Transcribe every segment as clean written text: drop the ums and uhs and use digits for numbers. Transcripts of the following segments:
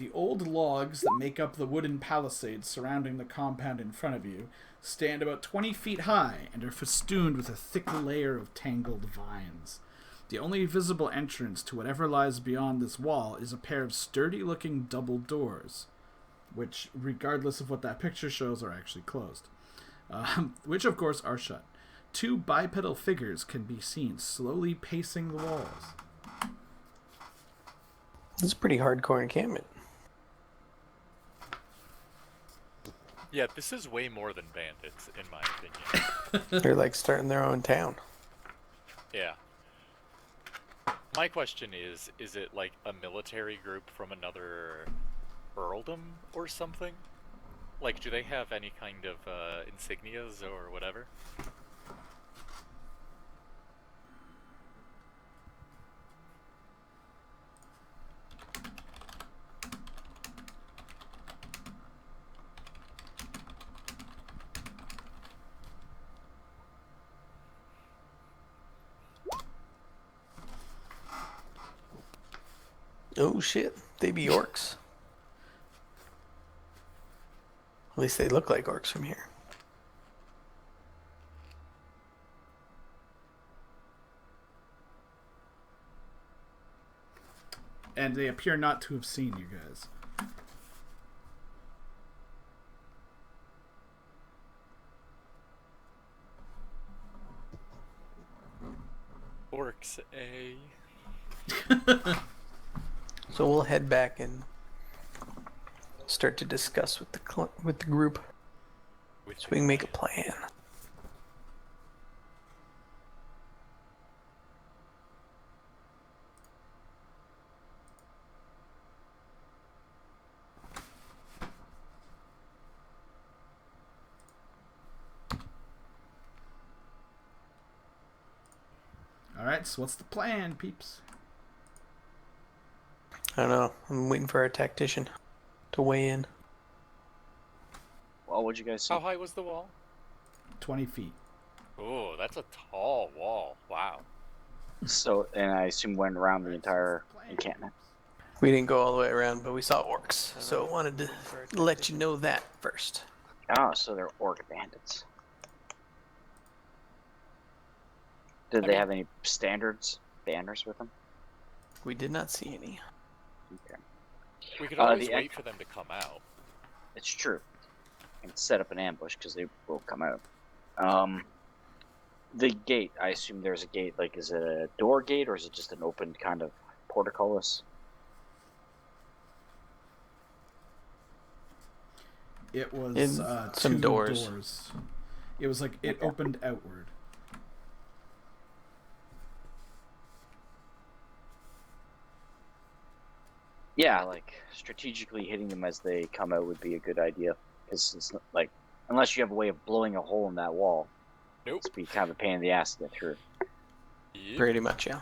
The old logs that make up the wooden palisades surrounding the compound in front of you stand about 20 feet high and are festooned with a thick layer of tangled vines. The only visible entrance to whatever lies beyond this wall is a pair of sturdy-looking double doors, which, regardless of what that picture shows, are actually closed. Which, of course, are shut. 2 bipedal figures can be seen slowly pacing the walls. It's a pretty hardcore encampment. Yeah, this is way more than bandits, in my opinion. They're like starting their own town. Yeah. My question is it like a military group from another earldom or something? Like, do they have any kind of insignias or whatever? Oh shit, they be orcs. At least they look like orcs from here. And they appear not to have seen you guys. Orcs, eh? So we'll head back and start to discuss with the group, so we can make a plan. Alright, so what's the plan, peeps? I don't know. I'm waiting for our tactician to weigh in. Well, what'd you guys see? How high was the wall? 20 feet. Oh, that's a tall wall. Wow. So, and I assume went around the entire encampment. We didn't go all the way around, but we saw orcs, so I wanted to let you know that first. Oh, so they're orc bandits. Did they have any banners with them? We did not see any. Okay. We could always wait for them to come out. It's true. And set up an ambush because they will come out. The gate, I assume there's a gate. Like, is it a door gate or is it just an open kind of portcullis? It was some 2 doors. It was like it opened outward. Yeah, like strategically hitting them as they come out would be a good idea. Because it's like, unless you have a way of blowing a hole in that wall, Nope. it's be kind of a pain in the ass to get through. Yep. Pretty much, yeah.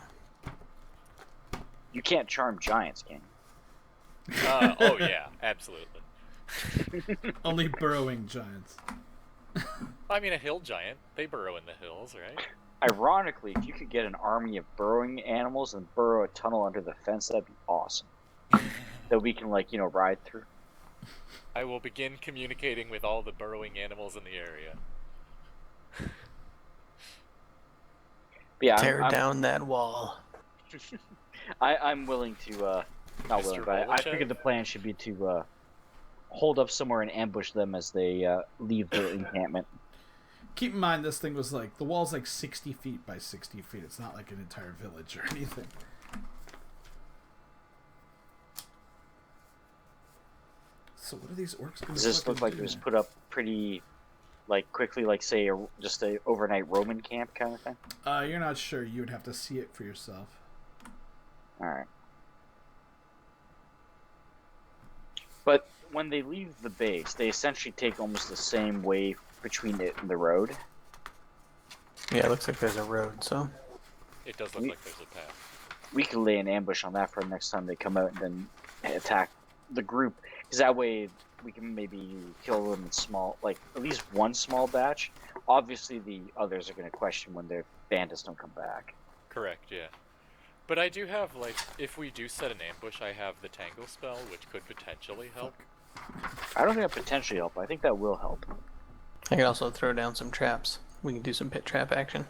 You can't charm giants, can you? Oh yeah, absolutely. Only burrowing giants. I mean, a hill giant, they burrow in the hills, right? Ironically, if you could get an army of burrowing animals and burrow a tunnel under the fence, that'd be awesome. That we can, like, ride through. I will begin communicating with all the burrowing animals in the area. But yeah, Tear down that wall. I'm willing to, not Mr. willing, but I Volochev? figured the plan should be to hold up somewhere and ambush them as they leave their encampment. Keep in mind, this thing was like, the wall's like 60 feet by 60 feet. It's not like an entire village or anything. So what are these orcs going to Does this look like it was put up pretty, like, quickly, like, say, just a overnight Roman camp kind of thing? You're not sure. You would have to see it for yourself. Alright. But when they leave the base, they essentially take almost the same way between it and the road. Yeah, it looks like there's a road, so. It does look like there's a path. We could lay an ambush on that for next time they come out and then attack the group. Because that way we can maybe kill them in small, like, at least one small batch. Obviously the others are going to question when their bandits don't come back. Correct, yeah. But I do have, like, if we do set an ambush, I have the Tangle spell, which could potentially help. I don't think that potentially help. I think that will help. I can also throw down some traps. We can do some pit trap action.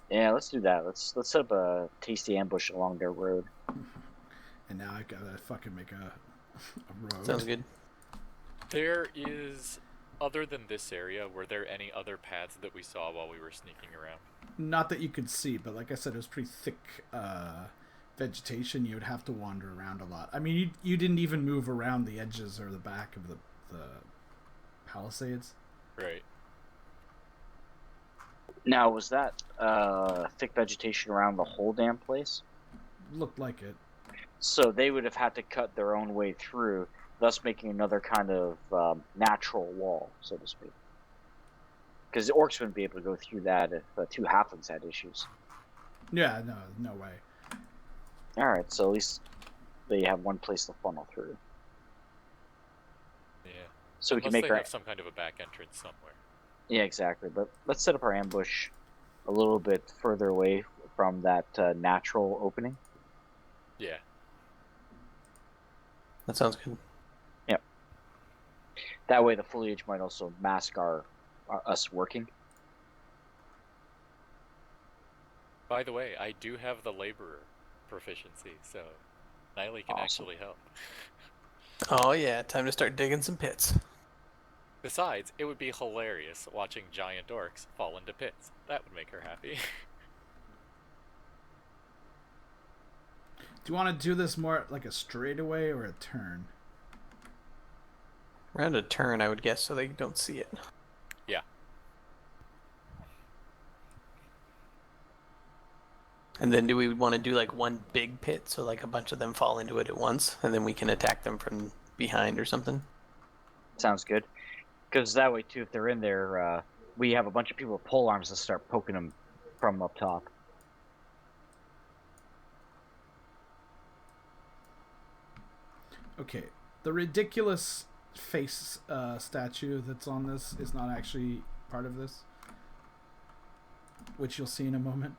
Yeah, let's do that. Let's set up a tasty ambush along their road. And now I gotta fucking make a road. Sounds good. There is, other than this area, were there any other paths that we saw while we were sneaking around? Not that you could see, but like I said, it was pretty thick vegetation. You would have to wander around a lot. I mean, you didn't even move around the edges or the back of the palisades. Right. Now, was that thick vegetation around the whole damn place? Looked like it. So they would have had to cut their own way through, thus making another kind of natural wall, so to speak. Because the orcs wouldn't be able to go through that if two halflings had issues. Yeah, no way. Alright, so at least they have one place to funnel through. Yeah. So we can Unless make they our... have some kind of a back entrance somewhere. Yeah, exactly. But let's set up our ambush a little bit further away from that natural opening. Yeah. That sounds good. Yep. That way the foliage might also mask us working. By the way, I do have the laborer proficiency, so Niley can actually help. Oh yeah, time to start digging some pits. Besides, it would be hilarious watching giant orcs fall into pits. That would make her happy. Do you want to do this more like a straightaway or a turn? Around a turn, I would guess, so they don't see it. Yeah. And then do we want to do like one big pit, so like a bunch of them fall into it at once, and then we can attack them from behind or something? Sounds good. Because that way, too, if they're in there, we have a bunch of people with pole arms to start poking them from up top. Okay, the ridiculous face statue that's on this is not actually part of this, which you'll see in a moment.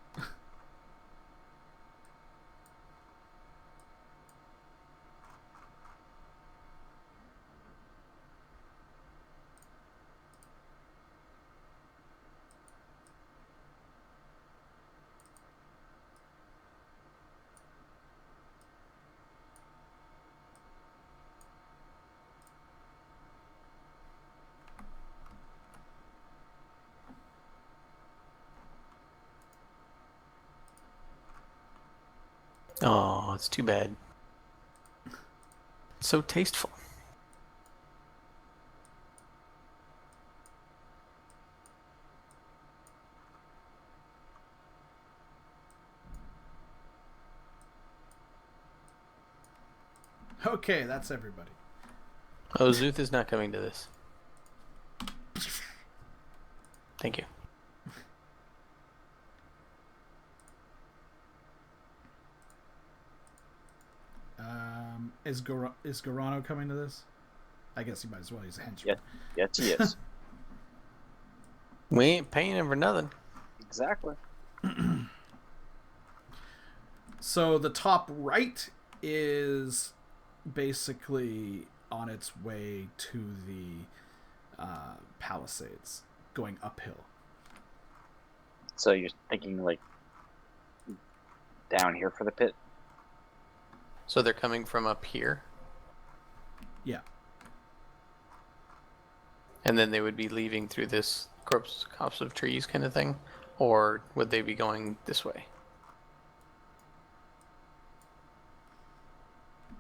Oh, it's too bad. So tasteful. Okay, that's everybody. Oh, Zuth is not coming to this. Thank you. Is Gorano coming to this? I guess he might as well. He's a henchman. Yeah. Yes, he is. We ain't paying him for nothing. Exactly. So the top right is basically on its way to the palisades, going uphill. So you're thinking, like, down here for the pit? So they're coming from up here, Yeah. and then they would be leaving through this copse of trees kind of thing, or would they be going this way?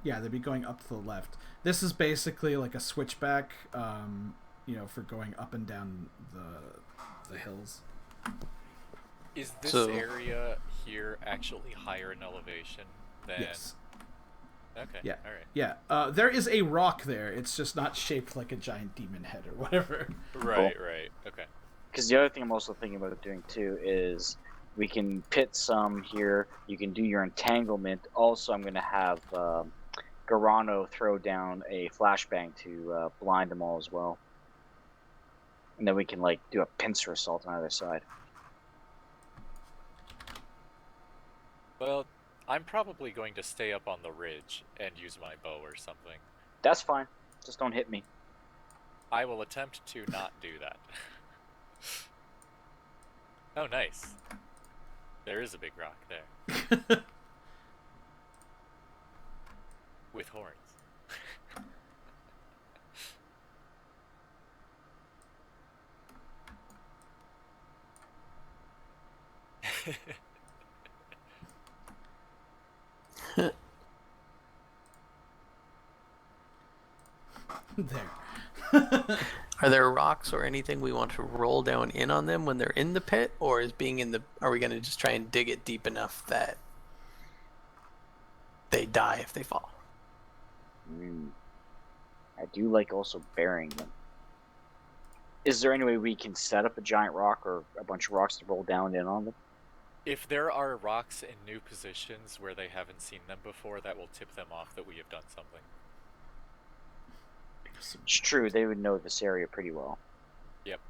Yeah, they'd be going up to the left. This is basically like a switchback, for going up and down the hills. Is this So- area here actually higher in elevation than... Yes. Okay, Yeah. alright. Yeah. There is a rock there. It's just not shaped like a giant demon head or whatever. Right, okay. Because the other thing I'm also thinking about doing, too, is we can pit some here. You can do your entanglement. Also, I'm going to have Garano throw down a flashbang to blind them all as well. And then we can, like, do a pincer assault on either side. Well, I'm probably going to stay up on the ridge and use my bow or something. That's fine. Just don't hit me. I will attempt to not do that. Oh, nice. There is a big rock there. With horns. There. Are there rocks or anything we want to roll down in on them when they're in the pit, or is being in the? Are we going to just try and dig it deep enough that they die if they fall? I do like also burying them. Is there any way we can set up a giant rock or a bunch of rocks to roll down in on them? If there are rocks in new positions where they haven't seen them before, that will tip them off that we have done something. It's true, they would know this area pretty well. Yep.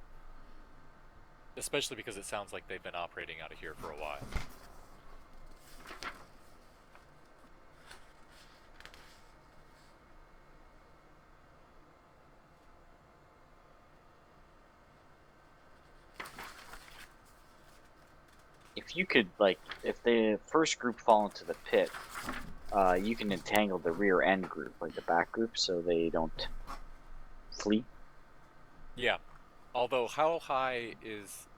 Especially because it sounds like they've been operating out of here for a while. If you could, like, if the first group fall into the pit, you can entangle the rear end group, like the back group, so they don't flee. Yeah. Although, how high is...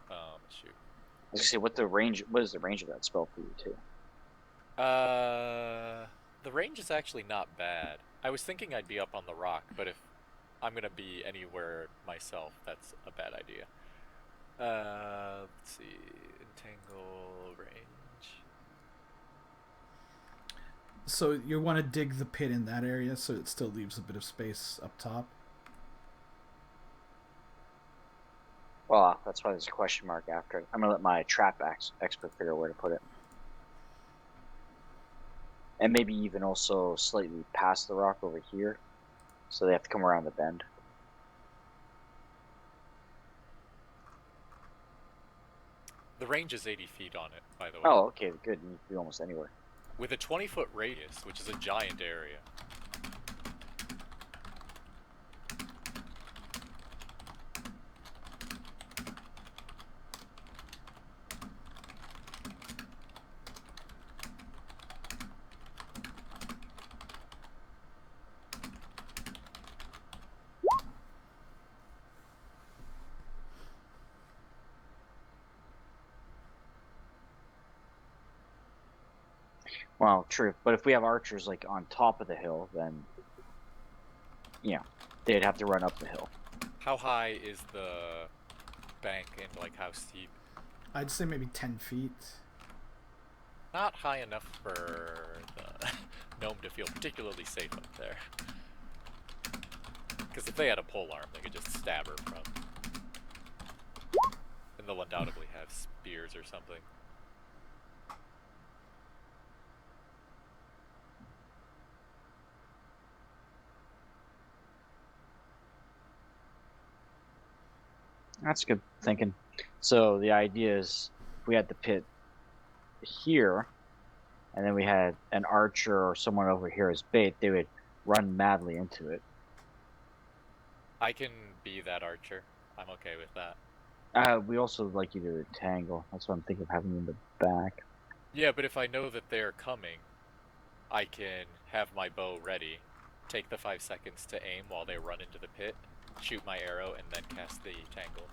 shoot. I was gonna say, what is the range of that spell for you, too? The range is actually not bad. I was thinking I'd be up on the rock, but if I'm gonna be anywhere myself, that's a bad idea. Let's see... Entangle range. So you want to dig the pit in that area so it still leaves a bit of space up top? Well, that's why there's a question mark after it. I'm gonna let my trap expert figure out where to put it. And maybe even also slightly past the rock over here, so they have to come around the bend. The range is 80 feet on it, by the way. Oh, okay, good. You can be almost anywhere. With a 20-foot radius, which is a giant area. Well, true. But if we have archers like on top of the hill, then they'd have to run up the hill. How high is the bank and like how steep? I'd say maybe 10 feet. Not high enough for the gnome to feel particularly safe up there. Because if they had a pole arm, they could just stab her from. And they'll undoubtedly have spears or something. That's good thinking. So the idea is, if we had the pit here, and then we had an archer or someone over here as bait, they would run madly into it. I can be that archer. I'm okay with that. We also would like you to entangle. That's what I'm thinking of having in the back. Yeah, but if I know that they're coming, I can have my bow ready, take the 5 seconds to aim while they run into the pit, shoot my arrow, and then cast the tangle.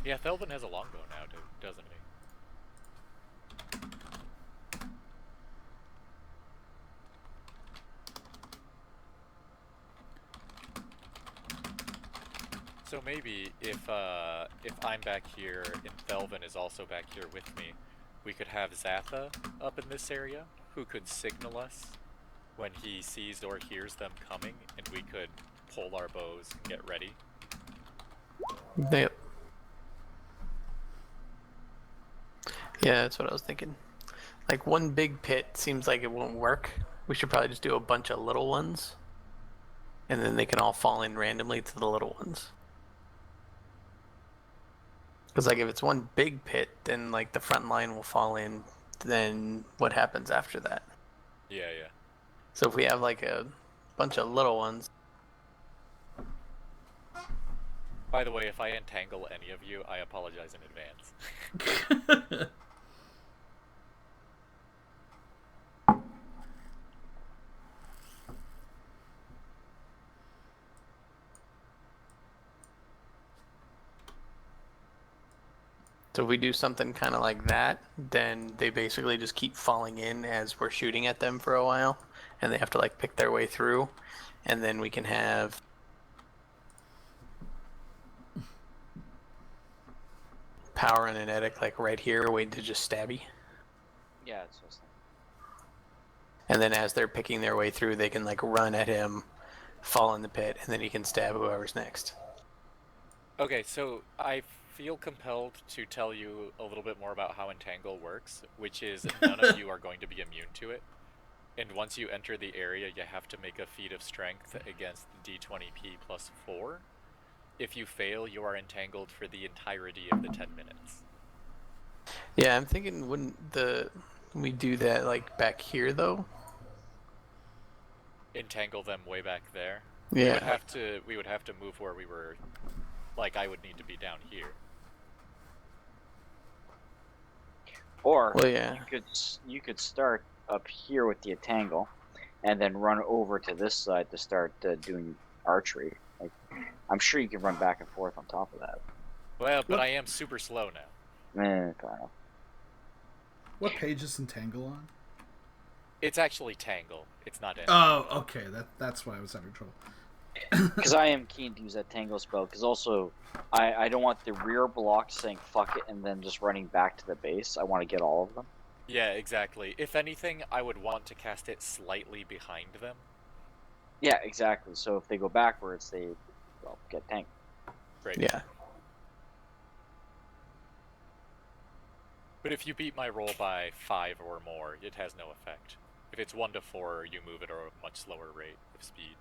Yeah, Thelvin has a longbow now, doesn't he? So maybe if I'm back here and Thelvin is also back here with me, we could have Zatha up in this area, who could signal us when he sees or hears them coming, and we could pull our bows and get ready. Yep. Yeah, that's what I was thinking. Like, one big pit seems like it won't work. We should probably just do a bunch of little ones. and then they can all fall in randomly to the little ones. Because like if it's one big pit, then like the front line will fall in. Then what happens after that? Yeah, yeah. So if we have like a bunch of little ones. By the way, if I entangle any of you, I apologize in advance. So if we do something kind of like that, then they basically just keep falling in as we're shooting at them for a while, and they have to like pick their way through, and then we can have Power and an Edic like right here waiting to just stabby. Yeah, it's just. And then as they're picking their way through, they can like run at him, fall in the pit, and then he can stab whoever's next. Okay, so I feel compelled to tell you a little bit more about how Entangle works, which is none of you are going to be immune to it. And once you enter the area, you have to make a feat of strength against D20p plus 4. If you fail, you are entangled for the entirety of the 10 minutes. Yeah, I'm thinking wouldn't we do that like back here though? Entangle them way back there. Yeah. We would have to move where we were. Like, I would need to be down here. Or Well, yeah. you could start up here with the entangle, and then run over to this side to start doing archery. Like, I'm sure you can run back and forth on top of that. Well, but I am super slow now. Kind of. What page is Entangle on? It's actually Tangle. It's not Entangle. Oh, okay. That's why I was having trouble. Because I am keen to use that tangle spell. Because also, I don't want the rear block saying fuck it and then just running back to the base. I want to get all of them. Yeah, exactly. If anything, I would want to cast it slightly behind them. Yeah, exactly. So if they go backwards, they get tanked. Right. Yeah. But if you beat my roll by 5 or more, it has no effect. If it's 1 to 4, you move at a much slower rate of speed.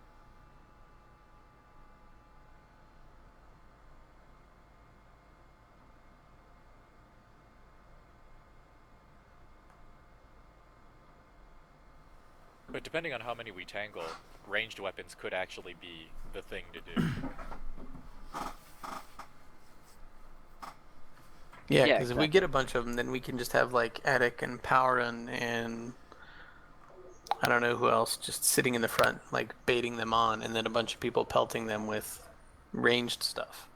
But depending on how many we tangle, ranged weapons could actually be the thing to do. Yeah, Yeah, because if we get a bunch of them, then we can just have like Attic and Power and I don't know who else just sitting in the front, like baiting them on, and then a bunch of people pelting them with ranged stuff.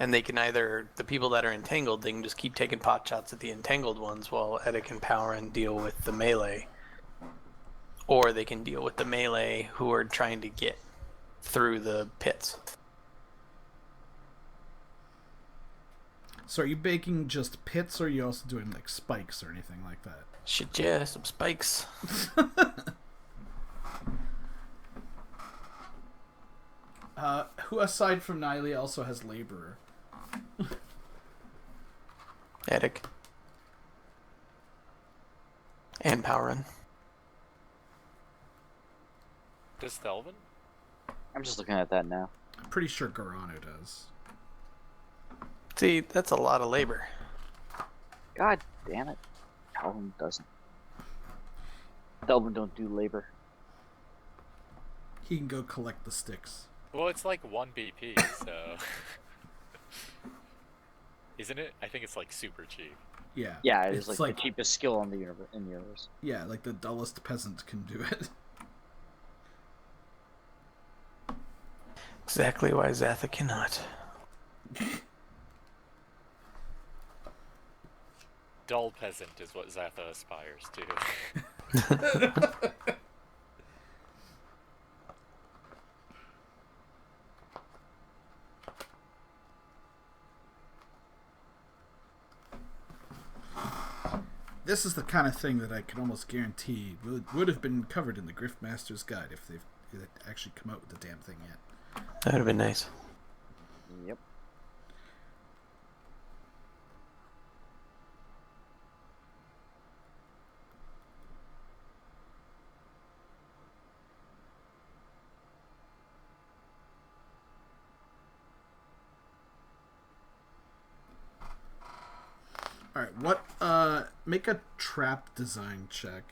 And they can either, the people that are entangled, they can just keep taking pot shots at the entangled ones while Edic and Power and deal with the melee. Or they can deal with the melee who are trying to get through the pits. So are you baking just pits, or are you also doing like spikes or anything like that? Shit, yeah, some spikes. Who aside from Niley also has laborer? Edic. And Powerin. Does Thelvin? I'm just looking at that now. I'm pretty sure Garano does. See, that's a lot of labor. God damn it. Delvin doesn't. Delvin don't do labor. He can go collect the sticks. Well, it's like 1 BP, so... Isn't it? I think it's like super cheap. Yeah. Yeah, it is like the cheapest skill in the universe. Yeah, like the dullest peasant can do it. Exactly why Zatha cannot. Dull peasant is what Zatha aspires to. This is the kind of thing that I can almost guarantee would have been covered in the Griftmaster's Guide if they've actually come out with the damn thing yet. That would have been nice. Yep. All right. What? Make a trap design check.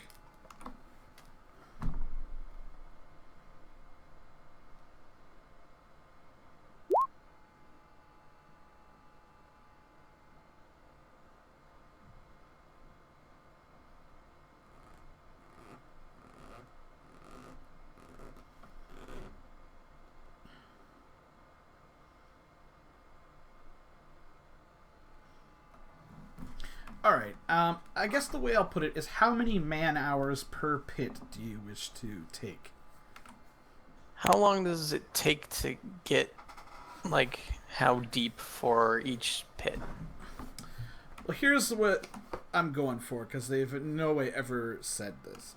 All right. I guess the way I'll put it is, how many man hours per pit do you wish to take? How long does it take to get, like, how deep for each pit? Well, here's what I'm going for, because they've in no way ever said this.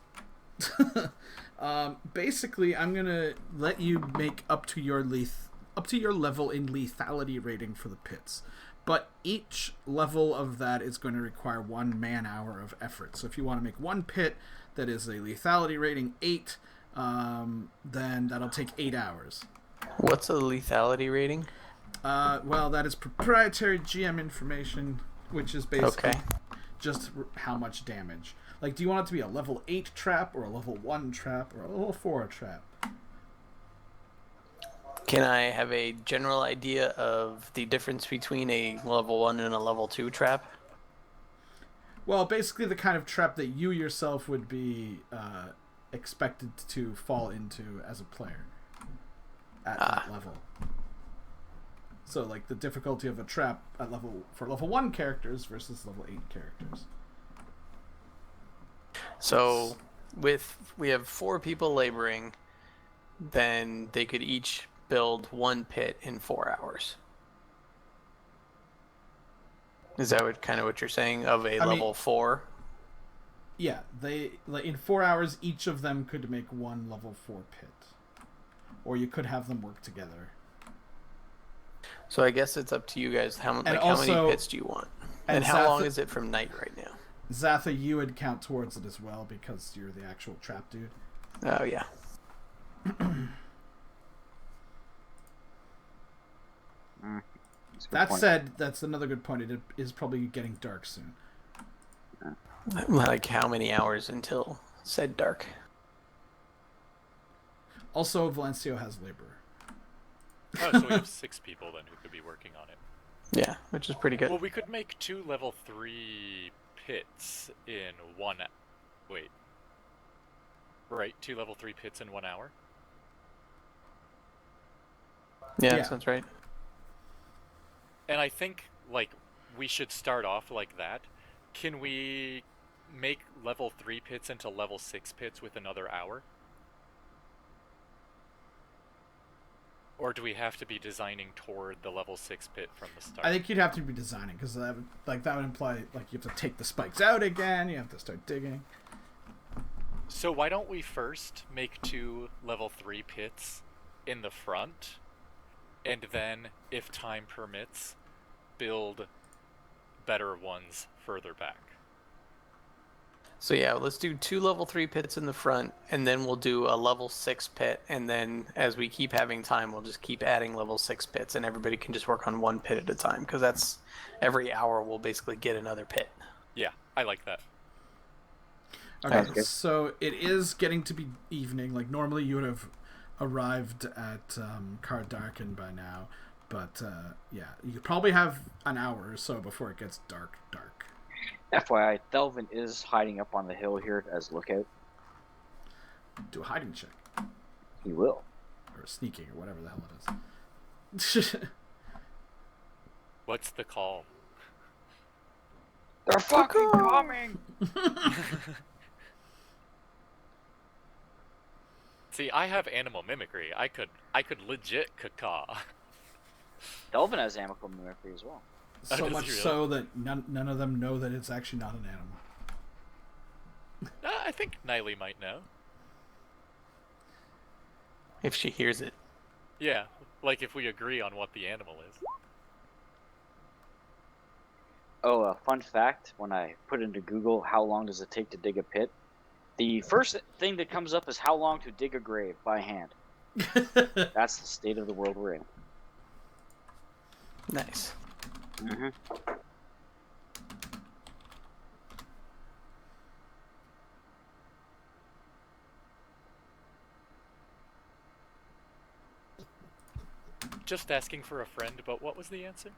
Basically, I'm gonna let you make up to your level in lethality rating for the pits. But each level of that is going to require 1 man hour of effort. So if you want to make one pit that is a lethality rating 8, then that'll take 8 hours. What's a lethality rating? Well, that is proprietary GM information, which is basically Okay. just how much damage. Like, do you want it to be a level 8 trap, or a level 1 trap, or a level 4 trap? Can I have a general idea of the difference between a level 1 and a level 2 trap? Well, basically the kind of trap that you yourself would be expected to fall into as a player at that level. So, like, the difficulty of a trap at for level 1 characters versus level 8 characters. So, we have 4 people laboring, then they could each build 1 pit in 4 hours. Is that what you're saying of a level 4? Yeah, in 4 hours each of them could make 1 level 4 pit, or you could have them work together. So I guess it's up to you guys. How many pits do you want? And how long is it from night right now? Zatha, you would count towards it as well, because you're the actual trap dude. Oh, yeah. That said, that's another good point. It is probably getting dark soon. Like, how many hours until said dark? Also, Valencio has labor. Oh, so we have 6 people then who could be working on it. Yeah, which is pretty good. Well, we could make 2 level 3 pits in 1. Wait. Right, 2 level 3 pits in 1 hour? Yeah, Yeah. that sounds right. And I think, like, we should start off like that. Can we make level 3 pits into level 6 pits with another hour? Or do we have to be designing toward the level 6 pit from the start? I think you'd have to be designing, because that would imply, like, you have to take the spikes out again, you have to start digging. So why don't we first make 2 level 3 pits in the front, and then, if time permits, build better ones further back? So yeah, let's do 2 level 3 pits in the front, and then we'll do a level 6 pit, and then as we keep having time, we'll just keep adding level 6 pits, and everybody can just work on 1 pit at a time, because that's every hour we'll basically get another pit. Yeah, I like that. Okay, so it is getting to be evening. Like, normally you would have arrived at Cardarken by now, but yeah, you probably have an hour or so before it gets dark. FYI, Thelvin is hiding up on the hill here as lookout. Do a hiding check. He will. Or sneaking, or whatever the hell it is. What's the call? They're fucking coming! See, I have animal mimicry. I could legit caw. Thelvin has amicable mimicry as well. So Does much he really? so that none of them know that it's actually not an animal. I think Niley might know. If she hears it. Yeah, like if we agree on what the animal is. Oh, a fun fact, when I put into Google how long does it take to dig a pit, the first thing that comes up is how long to dig a grave by hand. That's the state of the world we're in. Nice. Mm-hmm. just asking for a friend, but what was the answer?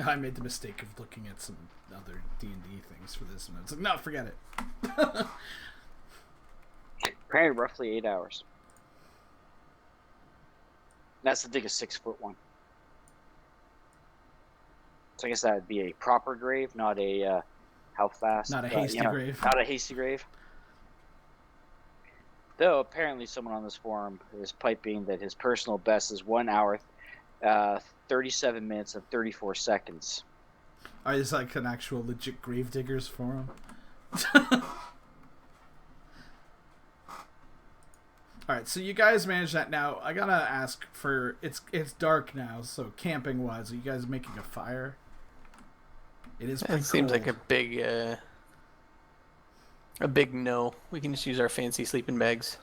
I made the mistake of looking at some other D&D things for this, and I was like, no, forget it. Probably roughly 8 hours. That's to dig a 6-foot one. So I guess that would be a proper grave, not a how fast. Not a hasty grave. Not a hasty grave. Though apparently someone on this forum is piping that his personal best is 1 hour, 37 minutes and 34 seconds. Are these like an actual legit gravediggers forum? Alright, so you guys manage that. Now, I gotta ask for... It's dark now, so camping-wise, are you guys making a fire? It is pretty It seems cold. like a big no. We can just use our fancy sleeping bags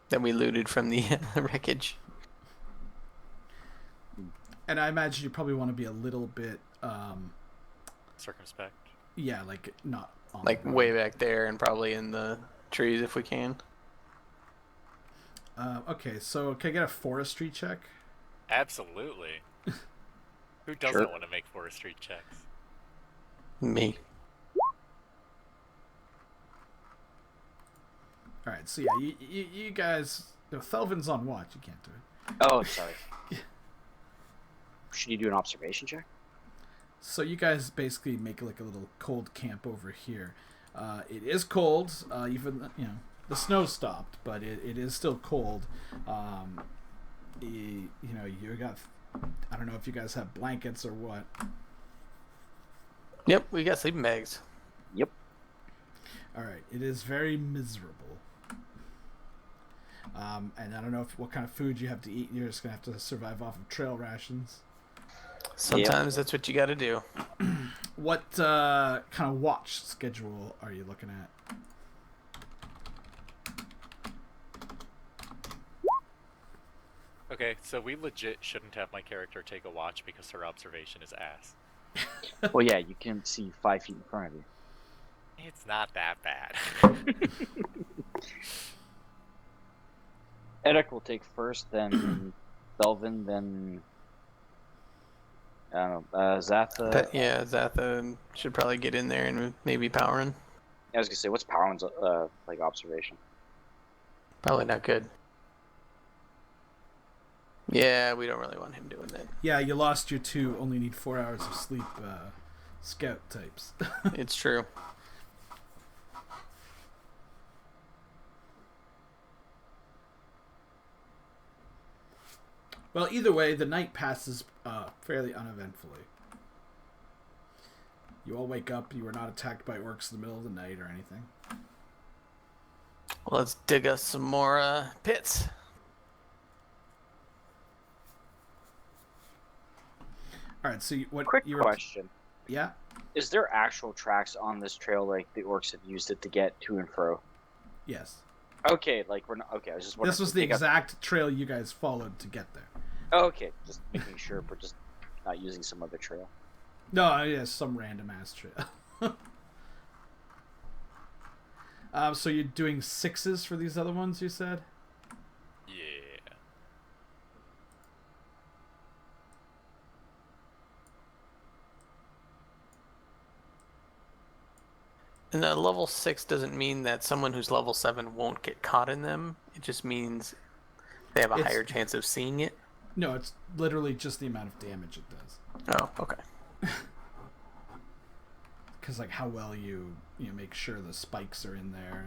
that we looted from the wreckage. And I imagine you probably want to be a little bit... Circumspect. Yeah, like, not on Like the way back there and probably in the trees if we can. Okay, so can I get a forestry check? Absolutely. Who doesn't Sure. want to make forestry checks? Me. Alright, so yeah, you guys... No, Thelvin's on watch, you can't do it. Oh, sorry. Should you do an observation check? So you guys basically make like a little cold camp over here. It is cold, even, you know, the snow stopped, but it is still cold. You know, you got, I don't know if you guys have blankets or what. Yep, we got sleeping bags. Yep. Alright, it is very miserable. And I don't know what kind of food you have to eat. You're just going to have to survive off of trail rations. Sometimes that's what you got to do. What kind of watch schedule are you looking at? Okay, so we legit shouldn't have my character take a watch because her observation is ass. Well, yeah, you can see 5 feet in front of you. It's not that bad. Edek will take first, then Belvin, then I don't know, Zatha. But yeah, Zatha should probably get in there and maybe powering. I was gonna say, what's Powerman's like observation? Probably not good. Yeah, we don't really want him doing that. Yeah, you lost your two, only need 4 hours of sleep scout types. It's true. Well, either way, the night passes fairly uneventfully. You all wake up. You were not attacked by orcs in the middle of the night or anything. Well, let's dig us some more pits. All right. So what? Quick you question: Yeah. is there actual tracks on this trail, like the orcs have used it to get to and fro? Yes. Okay, like we're not. Okay, I was just wondering. This was the exact trail you guys followed to get there. Oh, okay, just making sure we're just not using some other trail. No, yeah, some random ass trail. So you're doing 6s for these other ones, you said? Yeah. And the level 6 doesn't mean that someone who's level 7 won't get caught in them. It just means they have a higher chance of seeing it. No, it's literally just the amount of damage it does. Oh, okay. Because like how well you make sure the spikes are in there.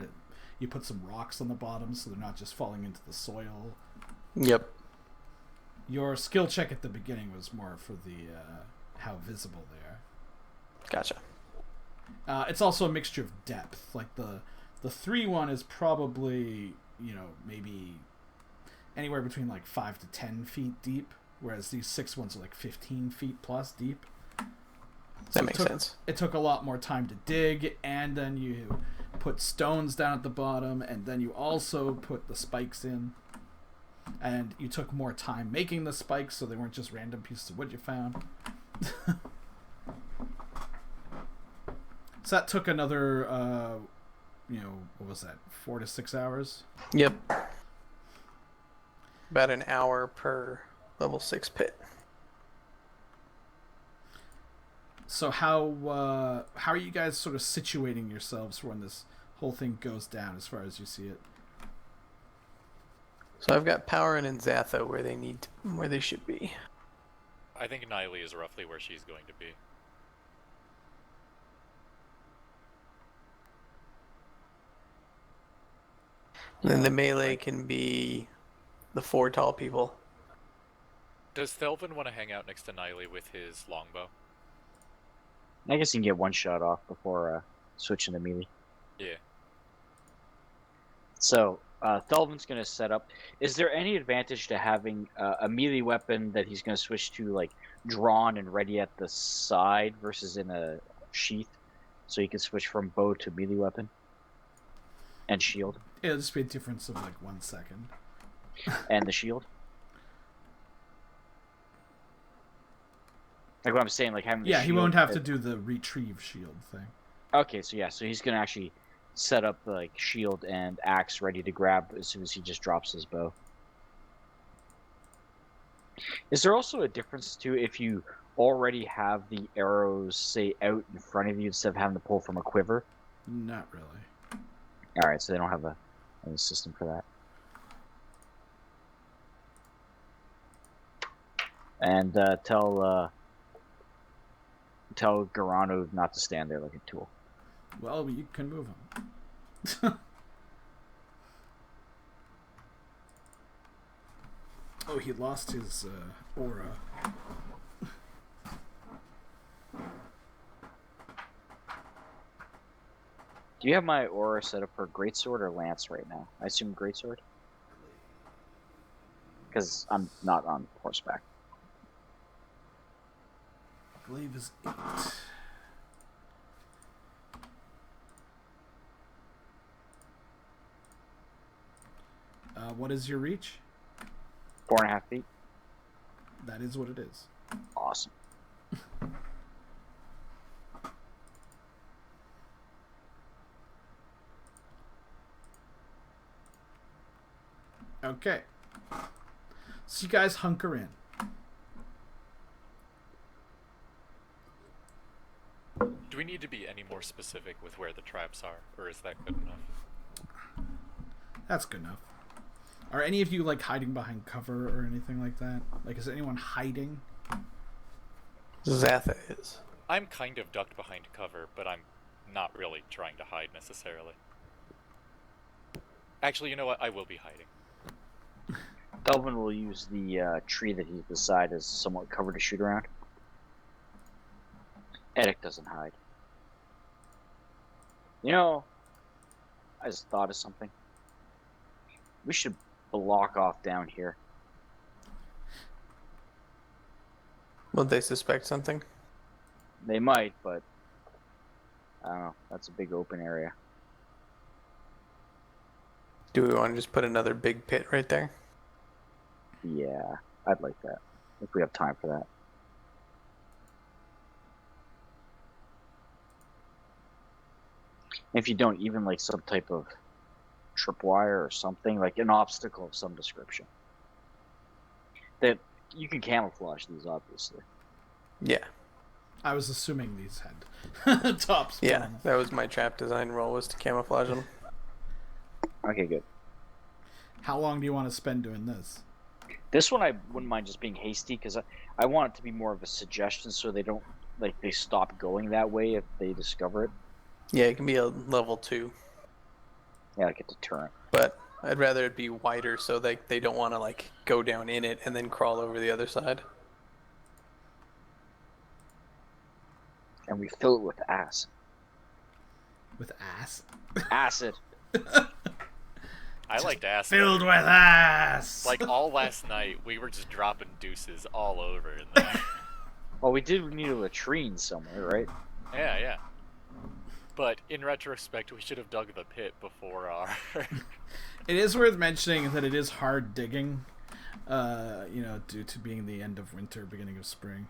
You put some rocks on the bottom so they're not just falling into the soil. Yep. Your skill check at the beginning was more for the how visible they are. Gotcha. It's also a mixture of depth. Like the 3 is probably, maybe anywhere between like 5 to 10 feet deep, whereas these 6 ones are like 15 feet plus deep. That makes sense. It took a lot more time to dig, and then you put stones down at the bottom, and then you also put the spikes in. And you took more time making the spikes, so they weren't just random pieces of wood you found. So that took another, what was that, 4 to 6 hours? Yep. About an hour per level 6 pit. So how are you guys sort of situating yourselves for when this whole thing goes down, as far as you see it? So I've got Powerin and Zatho where they should be. I think Niley is roughly where she's going to be. And then the melee can be the 4 tall people. Does Thelvin want to hang out next to Niley with his longbow? I guess you can get one shot off before switching to melee. Yeah. So, Thelvin's going to set up. Is there any advantage to having a melee weapon that he's going to switch to, like, drawn and ready at the side versus in a sheath? So he can switch from bow to melee weapon? And shield? It'll just be a difference of, like, 1 second. And the shield? Like what I'm saying, like having the Yeah, shield, he won't have to do the retrieve shield thing. Okay, so he's going to actually set up, like, shield and axe ready to grab as soon as he just drops his bow. Is there also a difference, too, if you already have the arrows, say, out in front of you instead of having to pull from a quiver? Not really. Alright, so they don't have any system for that. And tell Garano not to stand there like a tool. Well, you can move him. Oh, he lost his aura. Do you have my aura set up for greatsword or lance right now? I assume greatsword? Because I'm not on horseback. I believe is 8. What is your reach? 4.5 feet. That is what it is. Awesome. Okay. So you guys hunker in. Do we need to be any more specific with where the traps are, or is that good enough? That's good enough. Are any of you, like, hiding behind cover or anything like that? Like, is anyone hiding? Zatha is. I'm kind of ducked behind cover, but I'm not really trying to hide necessarily. Actually, you know what? I will be hiding. Delvin will use the tree that he's beside as somewhat cover to shoot around. Edic doesn't hide. You know, I just thought of something. We should block off down here. Will they suspect something? They might, but I don't know. That's a big open area. Do we want to just put another big pit right there? Yeah, I'd like that. If we have time for that. If you don't, even like some type of tripwire or something, like an obstacle of some description. That you can camouflage these, obviously. Yeah. I was assuming these had tops. Yeah, that was my trap design role, was to camouflage them. Okay, good. How long do you want to spend doing this? This one I wouldn't mind just being hasty, because I want it to be more of a suggestion so they don't, like, they stop going that way if they discover it. Yeah, it can be a level 2. Yeah, like a deterrent. But I'd rather it be wider so they don't want to, like, go down in it and then crawl over the other side. And we fill it with acid. With ass? Acid! I liked acid. Filled with ass! Like, all last night, we were just dropping deuces all over in there. Well, we did need a latrine somewhere, right? Yeah, yeah. But in retrospect, we should have dug the pit before our... It is worth mentioning that it is hard digging. due to being the end of winter, beginning of spring.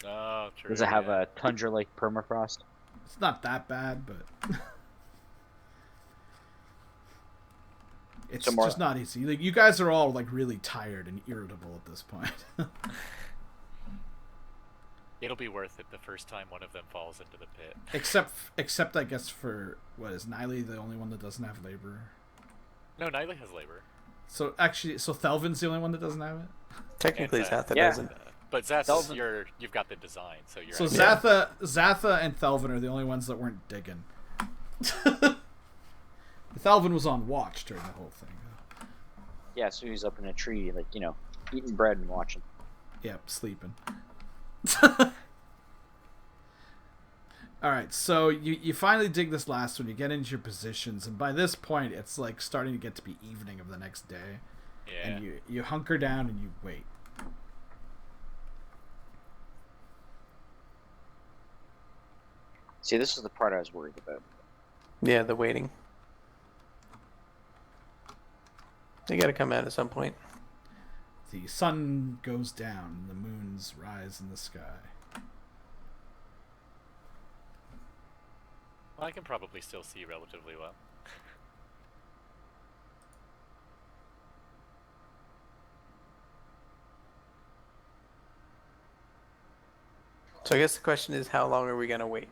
Oh, true. Does it have a tundra-like permafrost? It's not that bad, but it's just not easy. Like, you guys are all like really tired and irritable at this point. It'll be worth it the first time one of them falls into the pit. Except I guess for what is Niley the only one that doesn't have labor? No, Nightly has labor. So Thelvin's the only one that doesn't have it. Technically, And Zatha yeah. doesn't. But Zatha, Thelvin- you've got the design, so you're. So actually- Zatha and Thelvin are the only ones that weren't digging. Thelvin was on watch during the whole thing. Yeah, so he's up in a tree, like, eating bread and watching. Yep, sleeping. Alright, so you finally dig this last one, you get into your positions, and by this point it's like starting to get to be evening of the next day. Yeah. And you hunker down and you wait. See, this is the part I was worried about. Yeah, the waiting. They gotta come out at some point. The sun goes down and the moons rise in the sky. Well, I can probably still see relatively well. So I guess the question is, how long are we gonna wait?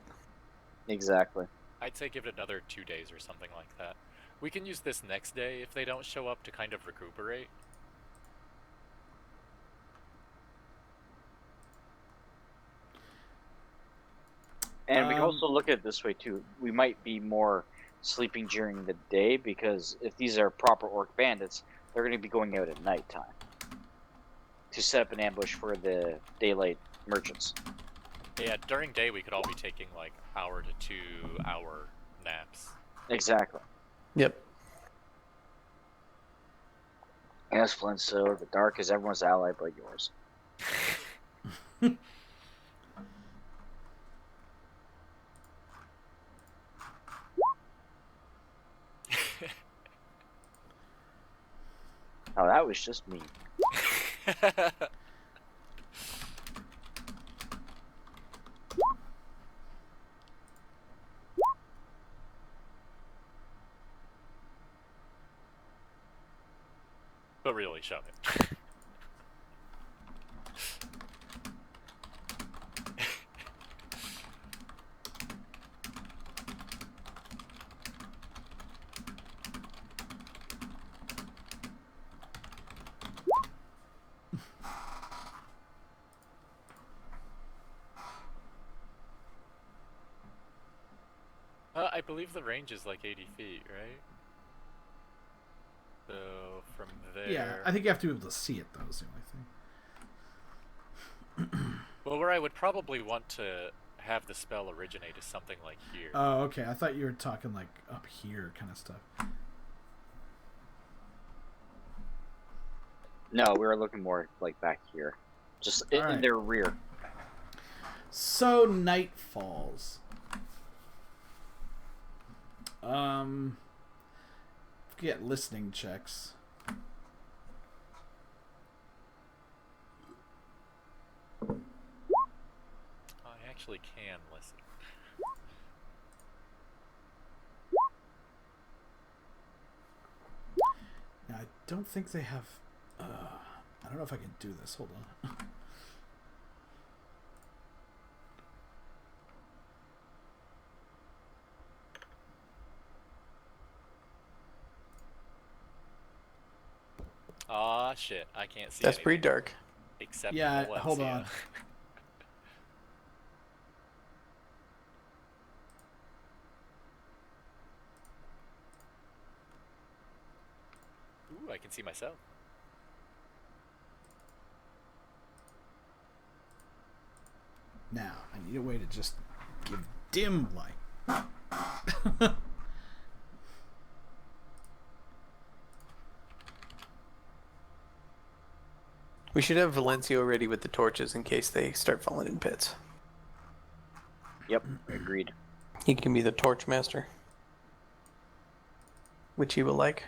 Exactly. I'd say give it another 2 days or something like that. We can use this next day if they don't show up to kind of recuperate. And we can also look at it this way, too. We might be more sleeping during the day, because if these are proper orc bandits, they're going to be going out at nighttime to set up an ambush for the daylight merchants. Yeah, during day we could all be taking like hour to 2 hour naps. Exactly. Yep. Yes, Flint, so the dark is everyone's ally but yours. Oh, that was just me. But really, shove it. I believe the range is like 80 feet, right? So from there. Yeah, I think you have to be able to see it, though, is the only thing. Well, where I would probably want to have the spell originate is something like here. Oh, okay. I thought you were talking like up here kind of stuff. No, we were looking more like back here. Just in Alright. their rear. So night falls. Get listening checks. I actually can listen. Now, I don't think they have. I don't know if I can do this. Hold on. Aw, shit. I can't see That's anything pretty dark. except Yeah, Valencia. hold on. Ooh, I can see myself. Now, I need a way to just give dim light. We should have Valencio ready with the torches in case they start falling in pits. Yep, agreed. He can be the torch master, which he will like.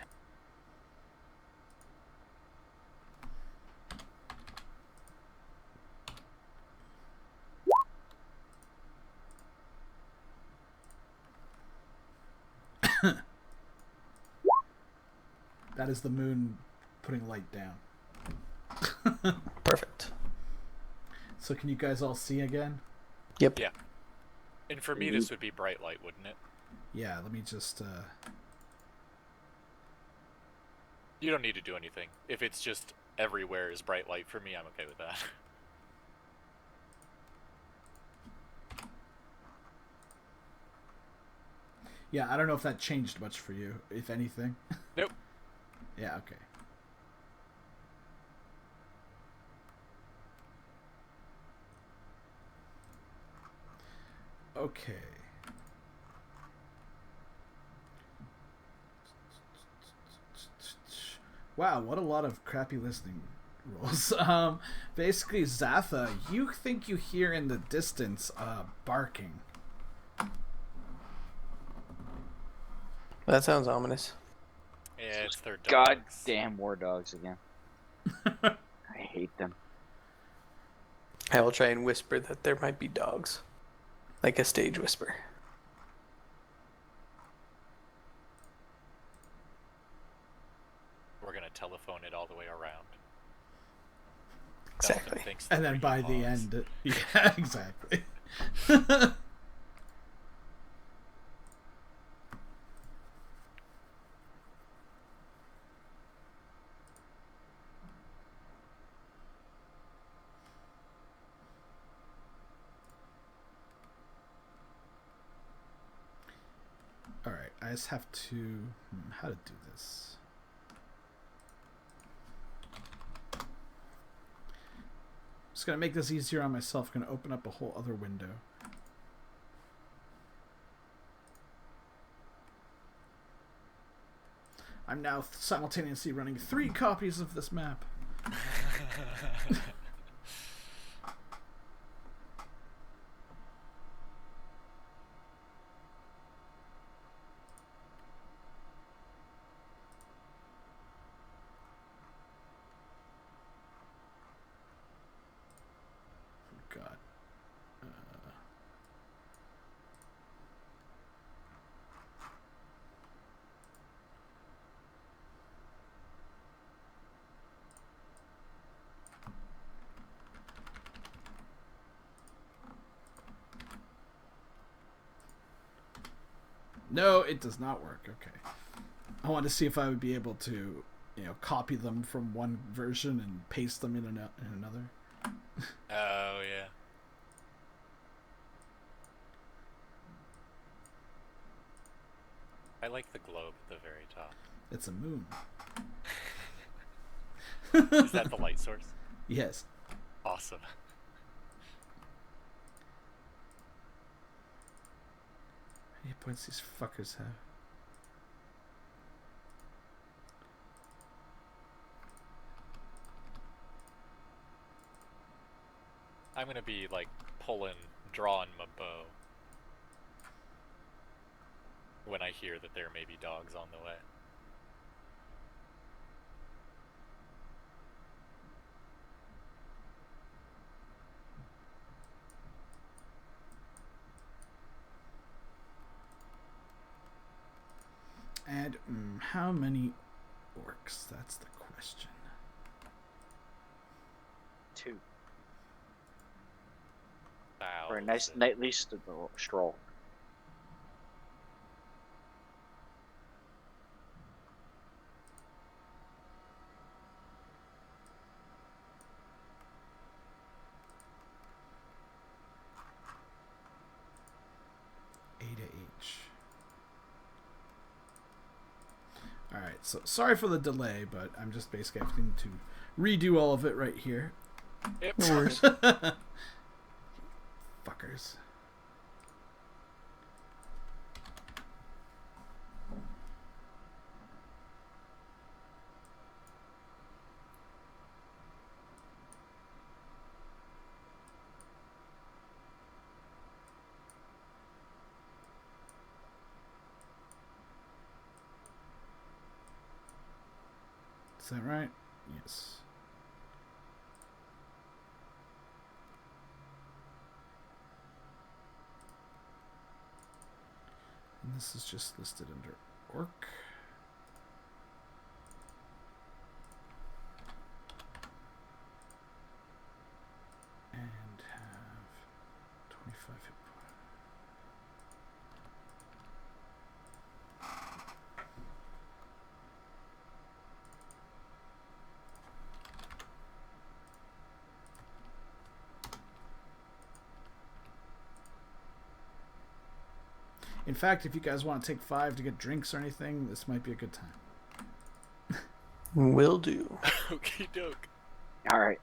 That is the moon putting light down. Perfect. So can you guys all see again? Yep. Yeah. And for me, this would be bright light, wouldn't it? Yeah, let me just... You don't need to do anything. If it's just everywhere is bright light for me, I'm okay with that. Yeah, I don't know if that changed much for you, if anything. Nope. Yeah, okay. Okay. Wow, what a lot of crappy listening rules. Basically, Zatha, you think you hear in the distance barking. That sounds ominous. Yeah, it's their dogs. Goddamn war dogs again. I hate them. I will try and whisper that there might be dogs. Like a stage whisper. We're gonna telephone it all the way around. Exactly. Dalton thinks And that then we're by the dogs. end... Yeah, exactly. Alright, I just have to... how to do this? Just gonna make this easier on myself. Gonna open up a whole other window. I'm now simultaneously running 3 copies of this map. God. No, it does not work. Okay. I wanted to see if I would be able to, copy them from one version and paste them in another. Oh, yeah. I like the globe at the very top. It's a moon. Is that the light source? Yes. Awesome. How many points these fuckers have? I'm gonna be, like, drawing my bow when I hear that there may be dogs on the way. And how many orcs? That's the question. 2. Wow. For a nice nightly stroll. A to H. Alright, so sorry for the delay, but I'm just basically having to redo all of it right here. Yep. No worries. Fuckers. Is that right? Yes. And this is just listed under orc. And have 25 hit points. In fact, if you guys want to take 5 to get drinks or anything, this might be a good time. Will do. Okie doke. All right.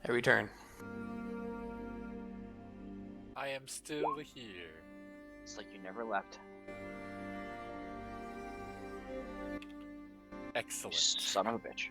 I return. I am still here. It's like you never left. You Excellent. son of a bitch.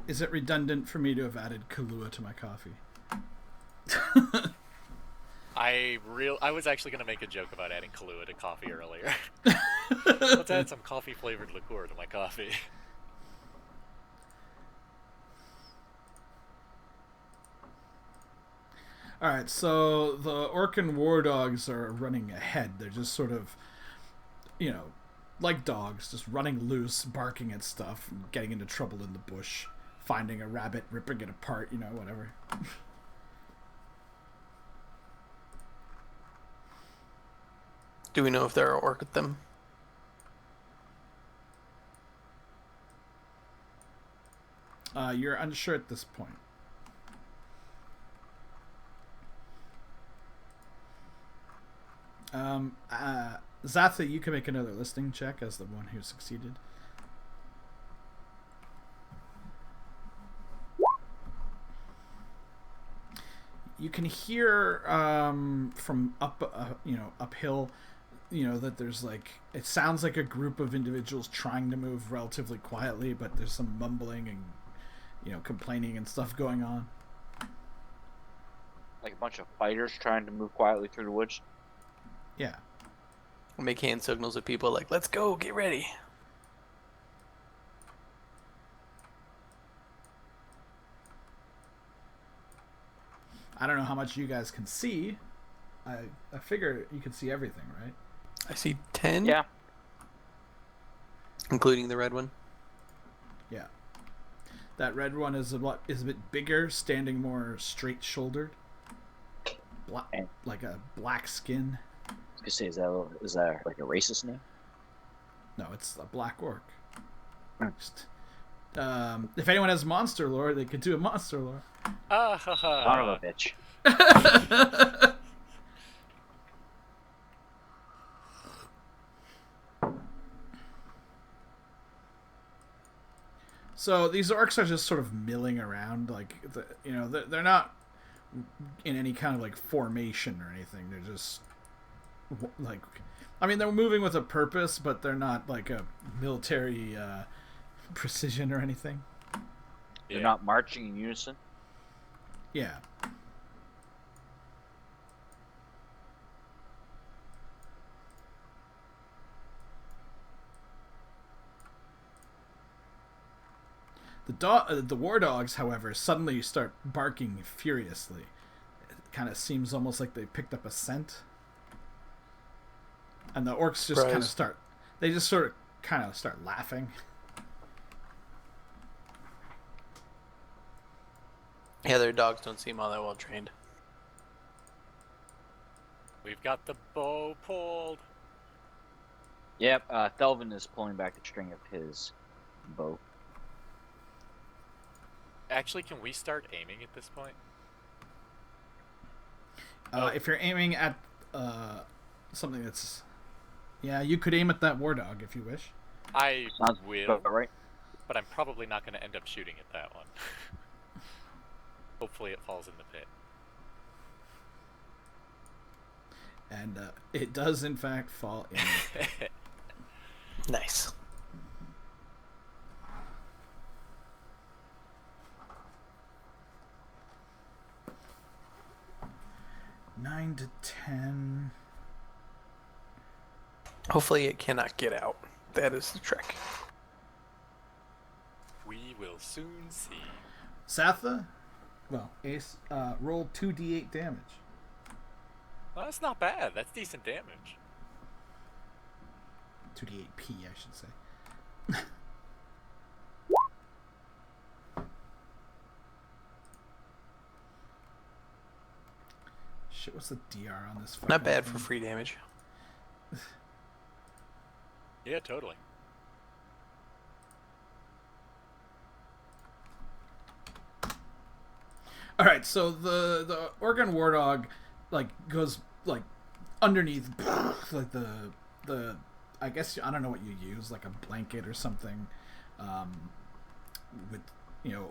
Is it redundant for me to have added Kahlua to my coffee? I was actually going to make a joke about adding Kahlua to coffee earlier. Let's add some coffee-flavored liqueur to my coffee. Alright, so the Orcan war dogs are running ahead. They're just sort of, you know, like dogs, just running loose, barking at stuff, getting into trouble in the bush, finding a rabbit, ripping it apart, you know, whatever. Do we know if there are orc with them? You're unsure at this point. Zatha, you can make another listening check as the one who succeeded. You can hear from uphill, that there's it sounds like a group of individuals trying to move relatively quietly, but there's some mumbling and, complaining and stuff going on. Like a bunch of fighters trying to move quietly through the woods. Yeah. Make hand signals at people like, let's go, get ready. I don't know how much you guys can see. I figure you can see everything, right? I see 10. Yeah. Including the red one. Yeah. That red one is a bit bigger, standing more straight-shouldered. Like a black skin. I was gonna say, is that like a racist name? No, it's a black orc. Just, if anyone has monster lore, they could do a monster lore. Son of a bitch. So these orcs are just sort of milling around, they're not in any kind of formation or anything. They're just they're moving with a purpose, but they're not like a military precision or anything. They're not marching in unison. Yeah. The war dogs, however, suddenly start barking furiously. It kind of seems almost like they picked up a scent. And the orcs just kind of start laughing. Yeah, their dogs don't seem all that well trained. We've got the bow pulled. Yep, Thelvin is pulling back the string of his bow. Actually, can we start aiming at this point? If you're aiming at something that's... Yeah, you could aim at that war dog if you wish. I Sounds will, right. but I'm probably not going to end up shooting at that one. Hopefully it falls in the pit. And it does, in fact, fall in the pit. Nice. Nine to 10. Hopefully it cannot get out. That is the trick. We will soon see. Satha? Well, Ace, roll 2d8 damage. Well, that's not bad. That's decent damage. 2d8p, I should say. Shit, what's the DR on this? Not bad for free damage. Yeah, totally. All right, so the Organ War Dog goes underneath the I guess I don't know what you use, like a blanket or something, with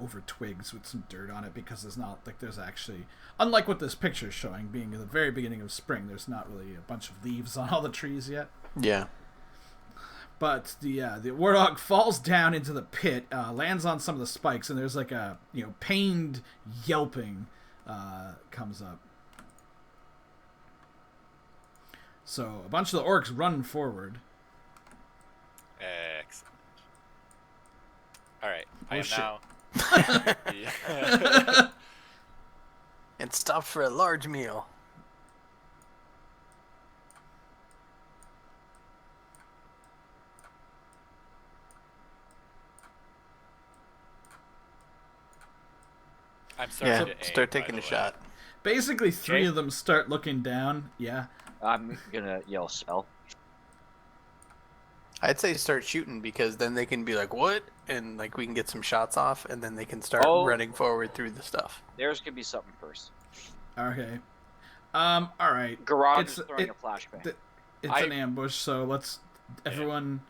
over twigs with some dirt on it, because there's actually, unlike what this picture is showing, being at the very beginning of spring, there's not really a bunch of leaves on all the trees yet. Yeah. But the warthog falls down into the pit, lands on some of the spikes, and there's like a pained yelping comes up. So a bunch of the orcs run forward. Excellent. All right, I Oh, am shit. now. And stop for a large meal. I'm starting Yeah, to aim, start by taking the a way. shot. Basically, three Okay. of them start looking down. Yeah. I'm gonna yell spell. I'd say start shooting because then they can be like, what? And like we can get some shots off and then they can start Oh. running forward through the stuff. There's gonna be something first. Okay. All right. Garage is throwing a flashbang. It's an ambush, so let's everyone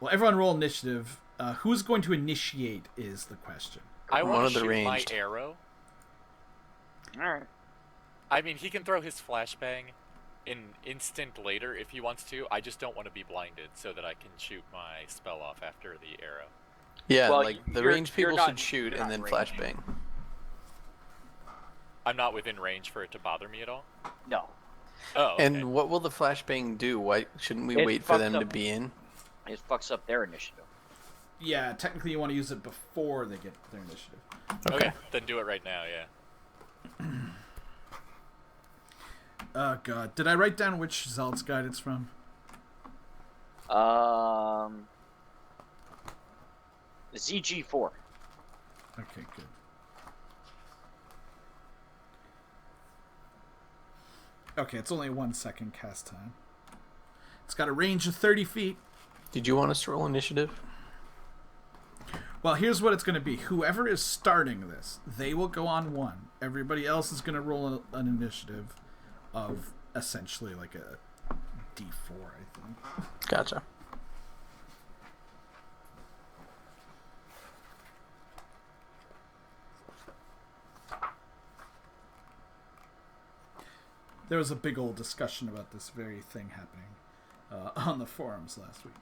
roll initiative. Who's going to initiate is the question. I One want of to the shoot ranged. my arrow. All right. I mean, he can throw his flashbang an instant later if he wants to. I just don't want to be blinded so that I can shoot my spell off after the arrow. Yeah, Well, like the you're- ranged you're people not- should shoot you're and not then ranged. flashbang. I'm not within range for it to bother me at all. No. Oh, okay. And what will the flashbang do? Why shouldn't we It wait for fucks them to up- be in? It fucks up their initiative. Yeah, technically you want to use it before they get their initiative. Okay, then do it right now. Yeah. Oh god, did I write down which Zealot's Guide it's from? ZG4. Okay, good. Okay, it's only a 1 second cast time. It's got a range of 30 feet. Did you want us to roll initiative? Well, here's what it's going to be. Whoever is starting this, they will go on 1. Everybody else is going to roll an initiative of essentially like a D4, I think. Gotcha. There was a big old discussion about this very thing happening on the forums last week.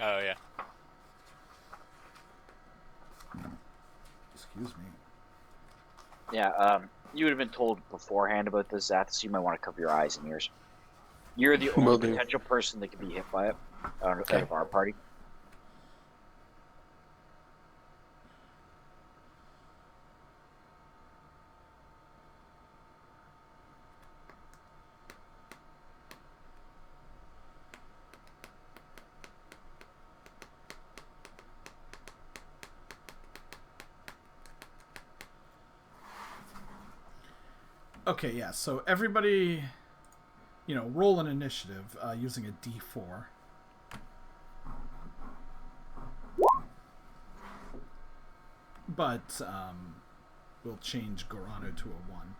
Oh yeah. Excuse me. Yeah, you would have been told beforehand about this, Zath, so you might want to cover your eyes and ears. You're the Will only do. potential person that could be hit by it out Okay. of our party. Okay, yeah, so everybody, roll an initiative using a D4. But we'll change Gorano to a 1.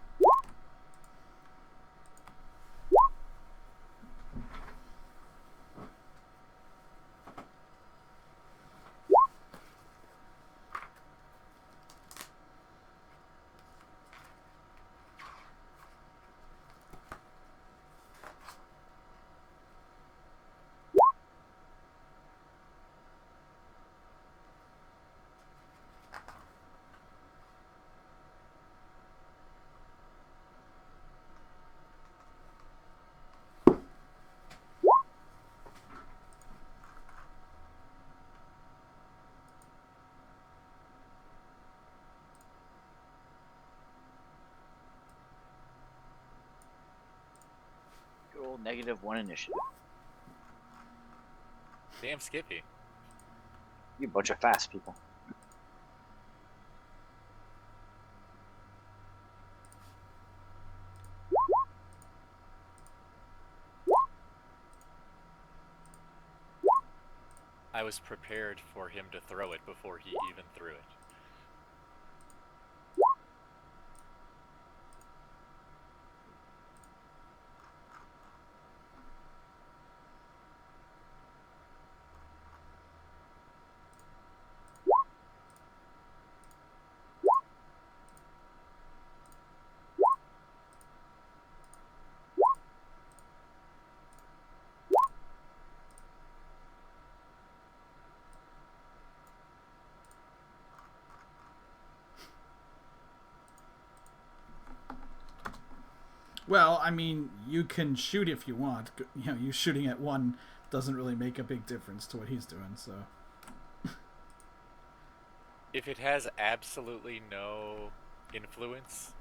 Roll -1 initiative. Damn Skippy. You bunch of fast people. I was prepared for him to throw it before he even threw it. Well, I mean, you can shoot if you want. You know, you shooting at one doesn't really make a big difference to what he's doing, so... If it has absolutely no influence,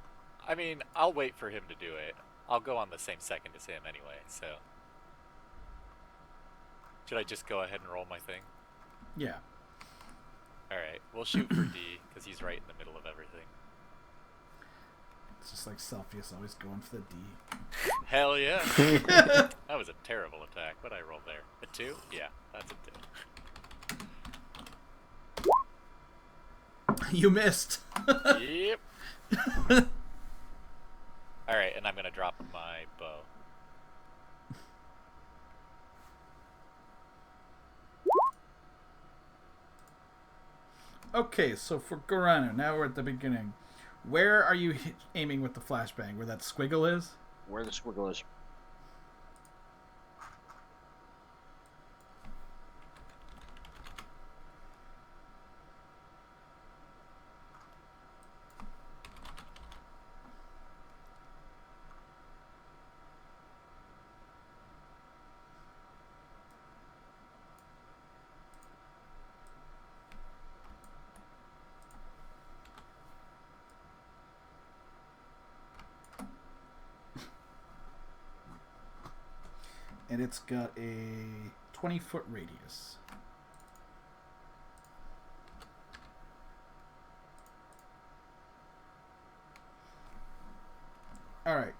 I mean, I'll wait for him to do it. I'll go on the same second as him anyway, so... Should I just go ahead and roll my thing? Yeah. Alright, we'll shoot for D, because he's right in the middle of everything. It's just like Celsius always going for the D. Hell yeah! That was a terrible attack. What did I roll there? A 2? Yeah, that's a 2. You missed! Yep. Alright, and I'm gonna drop my bow. Okay, so for Gorano, now we're at the beginning. Where are you aiming with the flashbang? Where that squiggle is? Where the squiggle is. And it's got a 20-foot radius. Alright,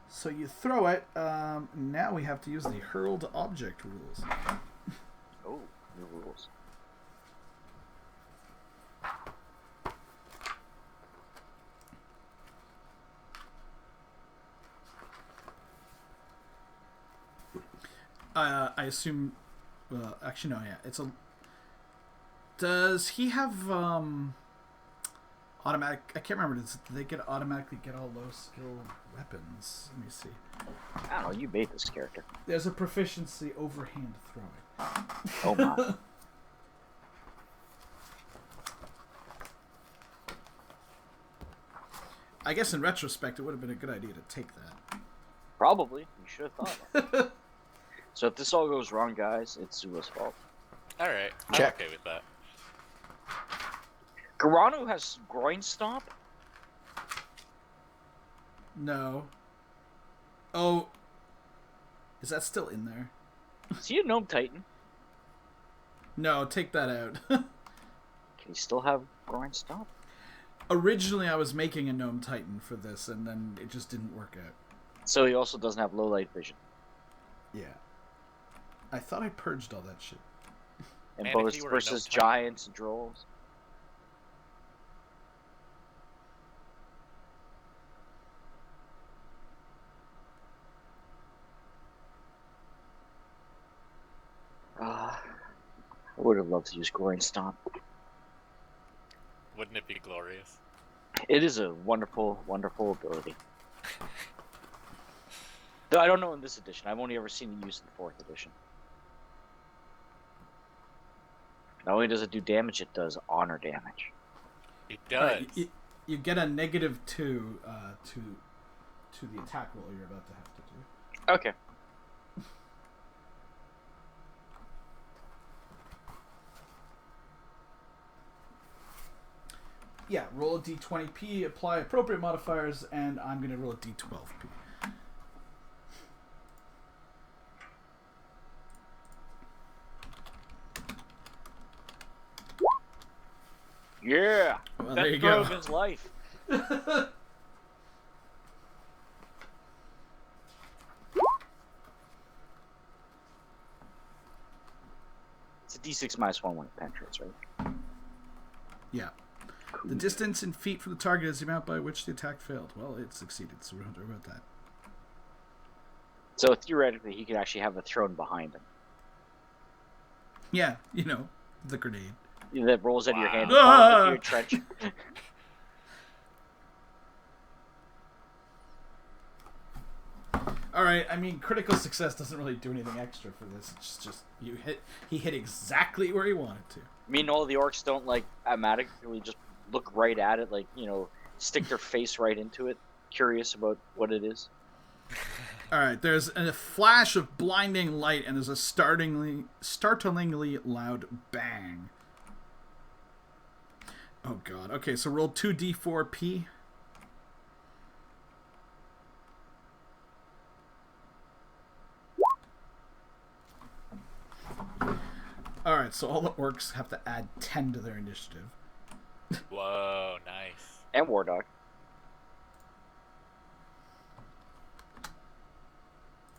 so you throw it. Now we have to use the hurled object rules. Oh, new rules. I assume... actually, no, yeah. It's a... Does he have, automatic... I can't remember. Do they automatically get all low-skill weapons? Let me see. I don't know, you made this character. There's a proficiency overhand throwing. Oh my. I guess in retrospect, it would have been a good idea to take that. Probably. You should have thought of it. So if this all goes wrong, guys, it's Zula's fault. Alright, I'm Check. okay with that. Garano has groin stomp? No. Oh. Is that still in there? Is he a gnome titan? No, take that out. Can he still have groin stomp? Originally, I was making a gnome titan for this, and then it just didn't work out. So he also doesn't have low light vision. Yeah. I thought I purged all that shit. And Man, both if he were a versus gnome titan- giants and trolls. I would have loved to use groin stomp. Wouldn't it be glorious? It is a wonderful, wonderful ability. Though I don't know in this edition. I've only ever seen it used in the 4th edition. Not only does it do damage, it does honor damage. It does. Alright, you get a -2 to the attack roll you're about to have to do. Okay. Yeah, roll a d20p, apply appropriate modifiers, and I'm going to roll a d12p. Yeah! Well, That there you go. drove his life. It's a d6 minus 1 when it penetrates, right? Yeah. Cool. The distance in feet from the target is the amount by which the attack failed. Well, it succeeded, so we don't worry about that. So theoretically, he could actually have a throne behind him. Yeah, you know, the grenade. That rolls out of your hand and Ah! falls into your trench. Alright, I mean, critical success doesn't really do anything extra for this. It's just he hit exactly where he wanted to. Meanwhile, the orcs don't, like, automatically just look right at it, like, you know, stick their face right into it, curious about what it is. All right, there's a flash of blinding light, and there's a startlingly loud bang. Oh god. Okay, so roll 2d4p. All right, so all the orcs have to add 10 to their initiative. Whoa, nice. And War Dog.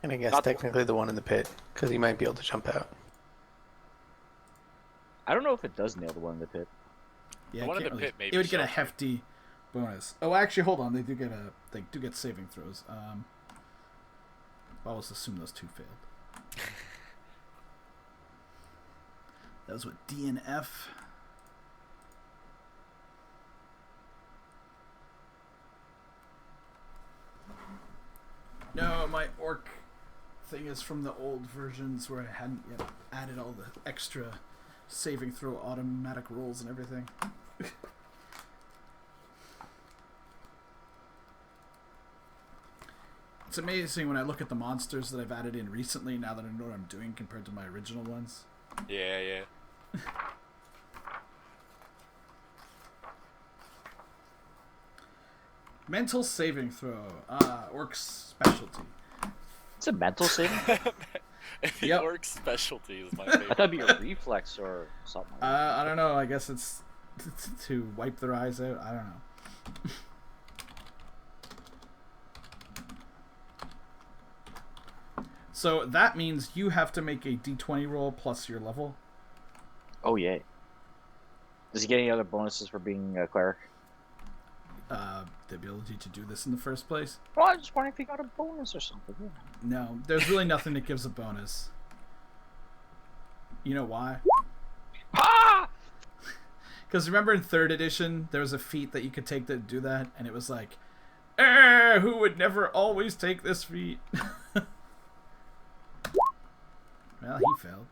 And I guess Not- technically the one in the pit, because he might be able to jump out. I don't know if it does nail the one in the pit. Yeah, The one I in can't the really- pit may it be would get a sheltered. hefty bonus. Oh, actually, hold on. They do get saving throws. I'll just assume those two failed. That was what, D and F. No, my orc thing is from the old versions where I hadn't yet added all the extra saving throw automatic rolls and everything. It's amazing when I look at the monsters that I've added in recently now that I know what I'm doing compared to my original ones. Yeah, yeah. Mental saving throw. Orc's specialty. It's a mental saving. The Yep. orc specialty is my I favorite. thought it'd be a reflex or something. Like that. I don't know. I guess it's to wipe their eyes out. I don't know. So that means you have to make a d20 roll plus your level. Oh yay. Does he get any other bonuses for being a cleric? The ability to do this in the first place. Well, I just wondering if he got a bonus or something. Yeah. No, there's really nothing that gives a bonus. You know why? Ah! Because remember in 3rd edition, there was a feat that you could take to do that, and it was like, who would never always take this feat? Well, he failed.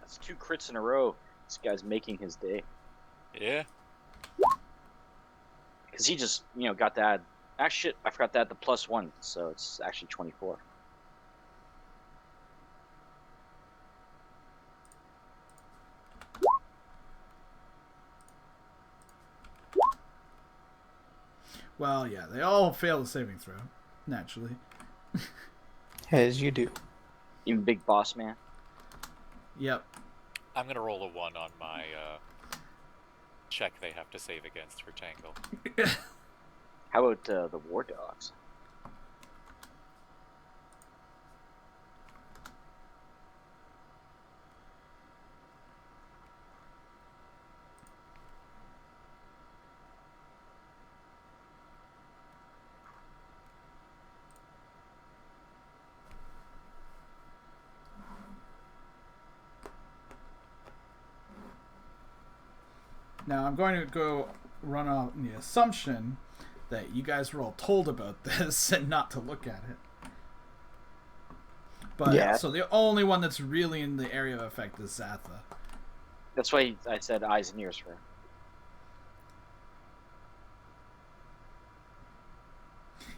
That's 2 crits in a row. This guy's making his day. Yeah. Because he just, got that. Ah, shit, I forgot that the +1, so it's actually 24. Well, yeah, they all fail the saving throw, naturally. As you do. Even Big Boss Man. Yep. I'm gonna roll a 1 on my check they have to save against for Tangle. How about the War Dogs? Now, I'm going to go run off the assumption that you guys were all told about this and not to look at it. But, Yeah. so the only one that's really in the area of effect is Zatha. That's why I said eyes and ears for him.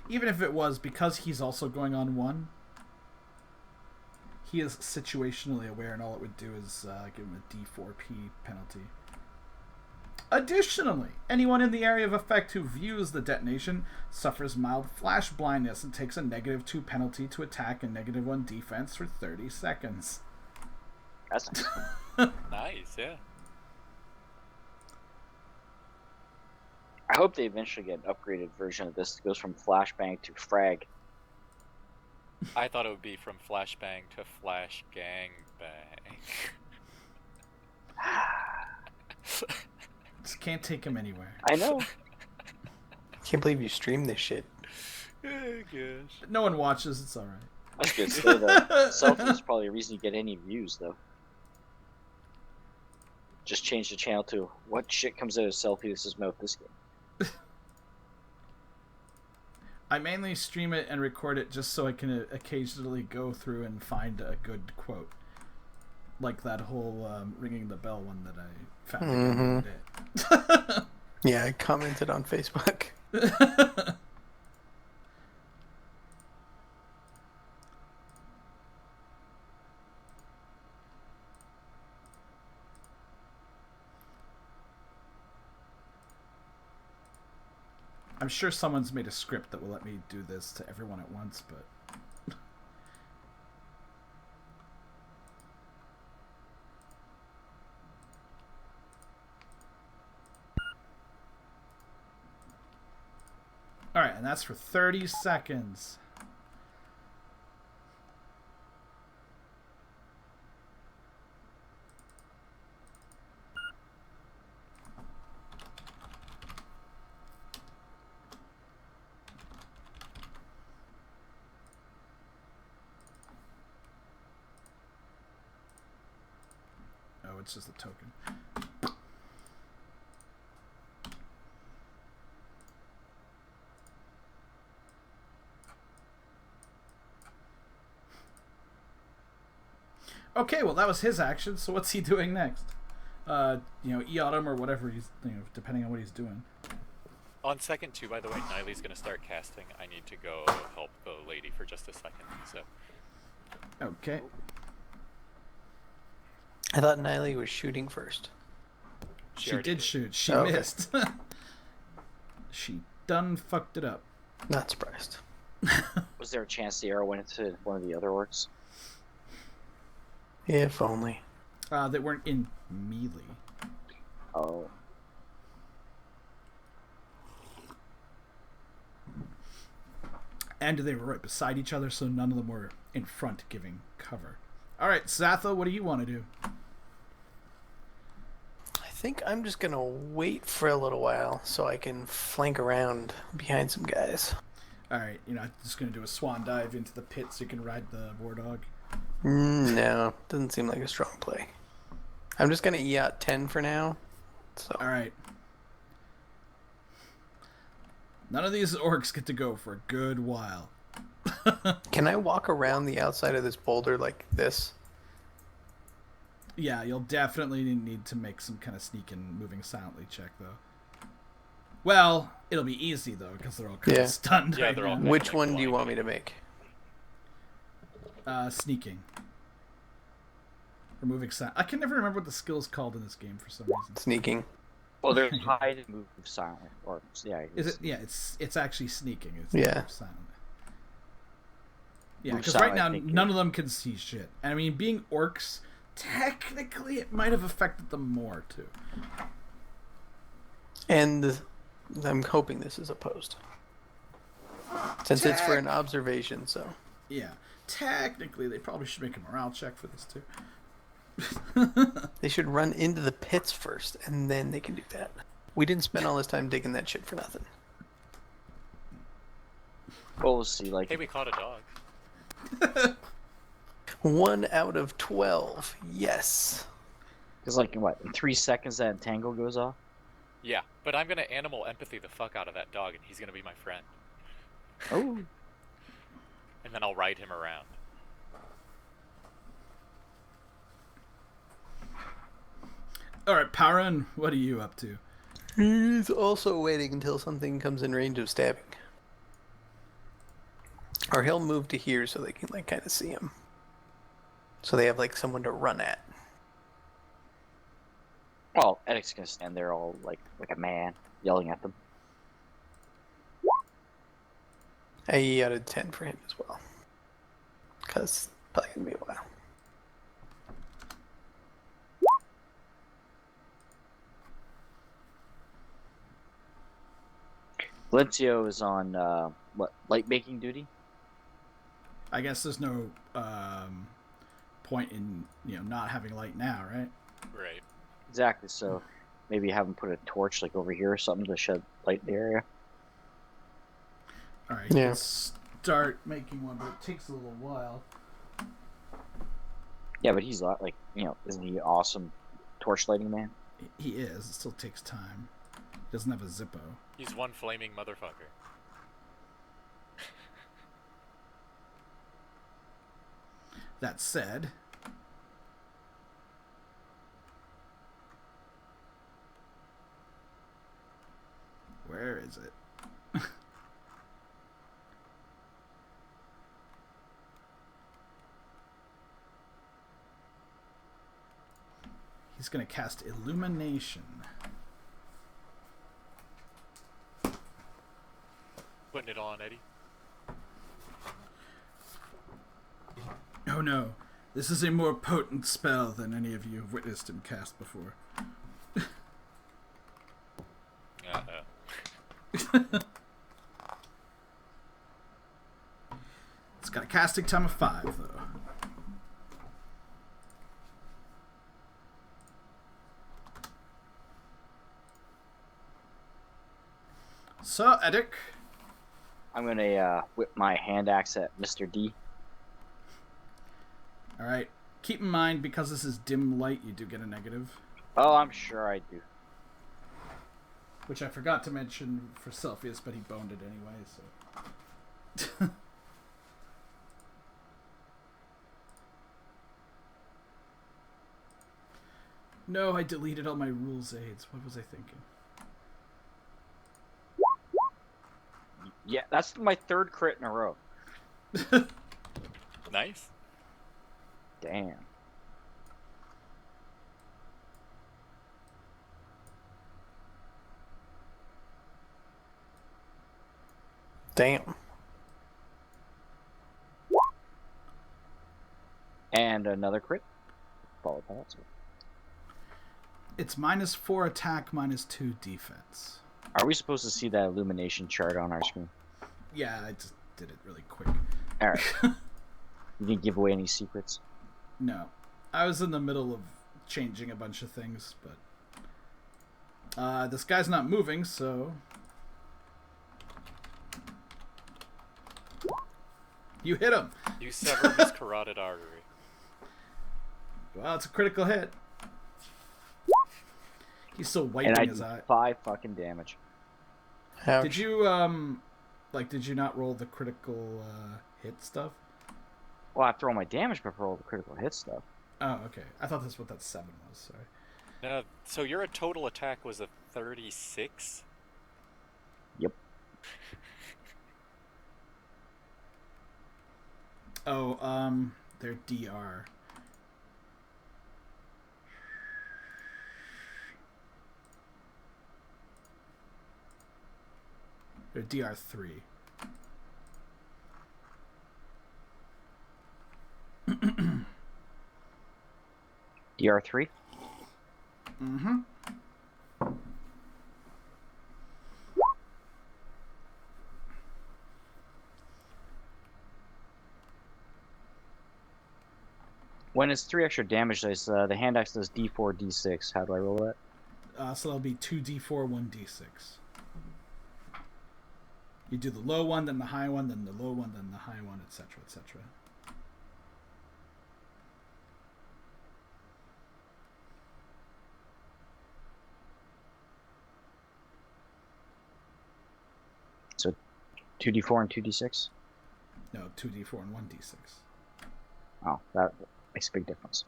Even if it was because he's also going on 1, he is situationally aware, and all it would do is give him a D4P penalty. Additionally, anyone in the area of effect who views the detonation suffers mild flash blindness and takes a -2 penalty to attack and -1 defense for 30 seconds. That's nice. Nice, yeah. I hope they eventually get an upgraded version of this that goes from flashbang to frag. I thought it would be from flashbang to flash gang bang. Just can't take him anywhere. I know. Can't believe you streamed this shit. Oh gosh. No one watches, it's alright. I was gonna say that selfie is probably a reason you get any views though. Just change the channel to what shit comes out of Selfie mouth this game. I mainly stream it and record it just so I can occasionally go through and find a good quote. Like that whole ringing the bell one that I found. Yeah, I commented on Facebook. I'm sure someone's made a script that will let me do this to everyone at once, but... Alright, and that's for 30 seconds. Oh, it's just a token. Okay, well that was his action, so what's he doing next? E-Autumn or whatever he's, depending on what he's doing. On second two, by the way, Niley's gonna start casting. I need to go help the lady for just a second, so... Okay. I thought Niley was shooting first. She did shoot. She okay. missed. She done fucked it up. Not surprised. Was there a chance the arrow went into one of the other orcs? If only. They weren't in melee. Oh. And they were right beside each other, so none of them were in front giving cover. Alright, Zatho, what do you want to do? I think I'm just gonna wait for a little while so I can flank around behind some guys. Alright, you're not just going to do a swan dive into the pit so you can ride the war dog? No, doesn't seem like a strong play. I'm just gonna yacht 10 for now. So. Alright. None of these orcs get to go for a good while. Can I walk around the outside of this boulder like this? Yeah, you'll definitely need to make some kind of sneak and moving silently check, though. Well, it'll be easy, though, because they're all kind of stunned right they're all now. Which one do you want me to make? Sneaking. Or moving silent. I can never remember what the skill is called in this game for some reason. Sneaking. Well, there's hide and move silently. Or, yeah. Is it? Yeah, it's actually sneaking. It's Yeah. silent. Yeah, Move because right silent, now none of them can see shit. And I mean, being orcs, technically it might have affected them more too. And I'm hoping this is opposed. Since it's for an observation, so. Yeah, technically they probably should make a morale check for this too. They should run into the pits first, and then they can do that. We didn't spend all this time digging that shit for nothing. Well, we'll see. Like, Hey, we caught a dog. 1 out of 12. Yes. because like in what, in 3 seconds that tangle goes off. Yeah, but I'm gonna animal empathy the fuck out of that dog, and he's gonna be my friend. Oh. And then I'll ride him around. All right, Paran, what are you up to? He's also waiting until something comes in range of stabbing. Or he'll move to here so they can like kind of see him. So they have like someone to run at. Well, Edic's gonna stand there all like a man, yelling at them. I added 10 for him as well. Because probably gonna be a while. Valencio is on light making duty. I guess there's no point in not having light now, right? Right. Exactly. So maybe have him put a torch like over here or something to shed light in the area. All right, Yeah. let's start making one, but it takes a little while. Yeah, but he's like, isn't he awesome torch lighting man? He is. It still takes time. He doesn't have a Zippo. He's one flaming motherfucker. That said, where is it? He's going to cast Illumination. Putting it on, Eddie. Oh no, this is a more potent spell than any of you have witnessed him cast before. It's got a casting time of 5, though. So, Edic. I'm gonna whip my hand axe at Mr. D. Alright. Keep in mind, because this is dim light, you do get a negative. Oh, I'm sure I do. Which I forgot to mention for Celsius, but he boned it anyway, so... No, I deleted all my rules aids. What was I thinking? Yeah, that's my 3rd crit in a row. Nice. Damn. Damn. And another crit. Followed by that. It's -4 attack, -2 defense. Are we supposed to see that illumination chart on our screen? Yeah, I just did it really quick. Alright. You didn't give away any secrets? No. I was in the middle of changing a bunch of things, but... this guy's not moving, so... You hit him! You severed his carotid artery. Well, it's a critical hit. He's still wiping And I his did eye. 5 fucking damage. Ouch. Did you, did you not roll the critical, hit stuff? Well, I have to roll my damage before all the critical hit stuff. Oh, okay. I thought that's what that 7 was, sorry. No, so your total attack was a 36? Yep. Oh, their DR. They're DR3. DR3? Mm-hmm. When it's 3 extra damage dice, the hand axe does D4, D6. How do I roll that? So that'll be 2d4, 1d6. You do the low one, then the high one, then the low one, then the high one, etc., etc. So 2d4 and 2d6? No, 2d4 and 1d6. Oh, that makes a big difference.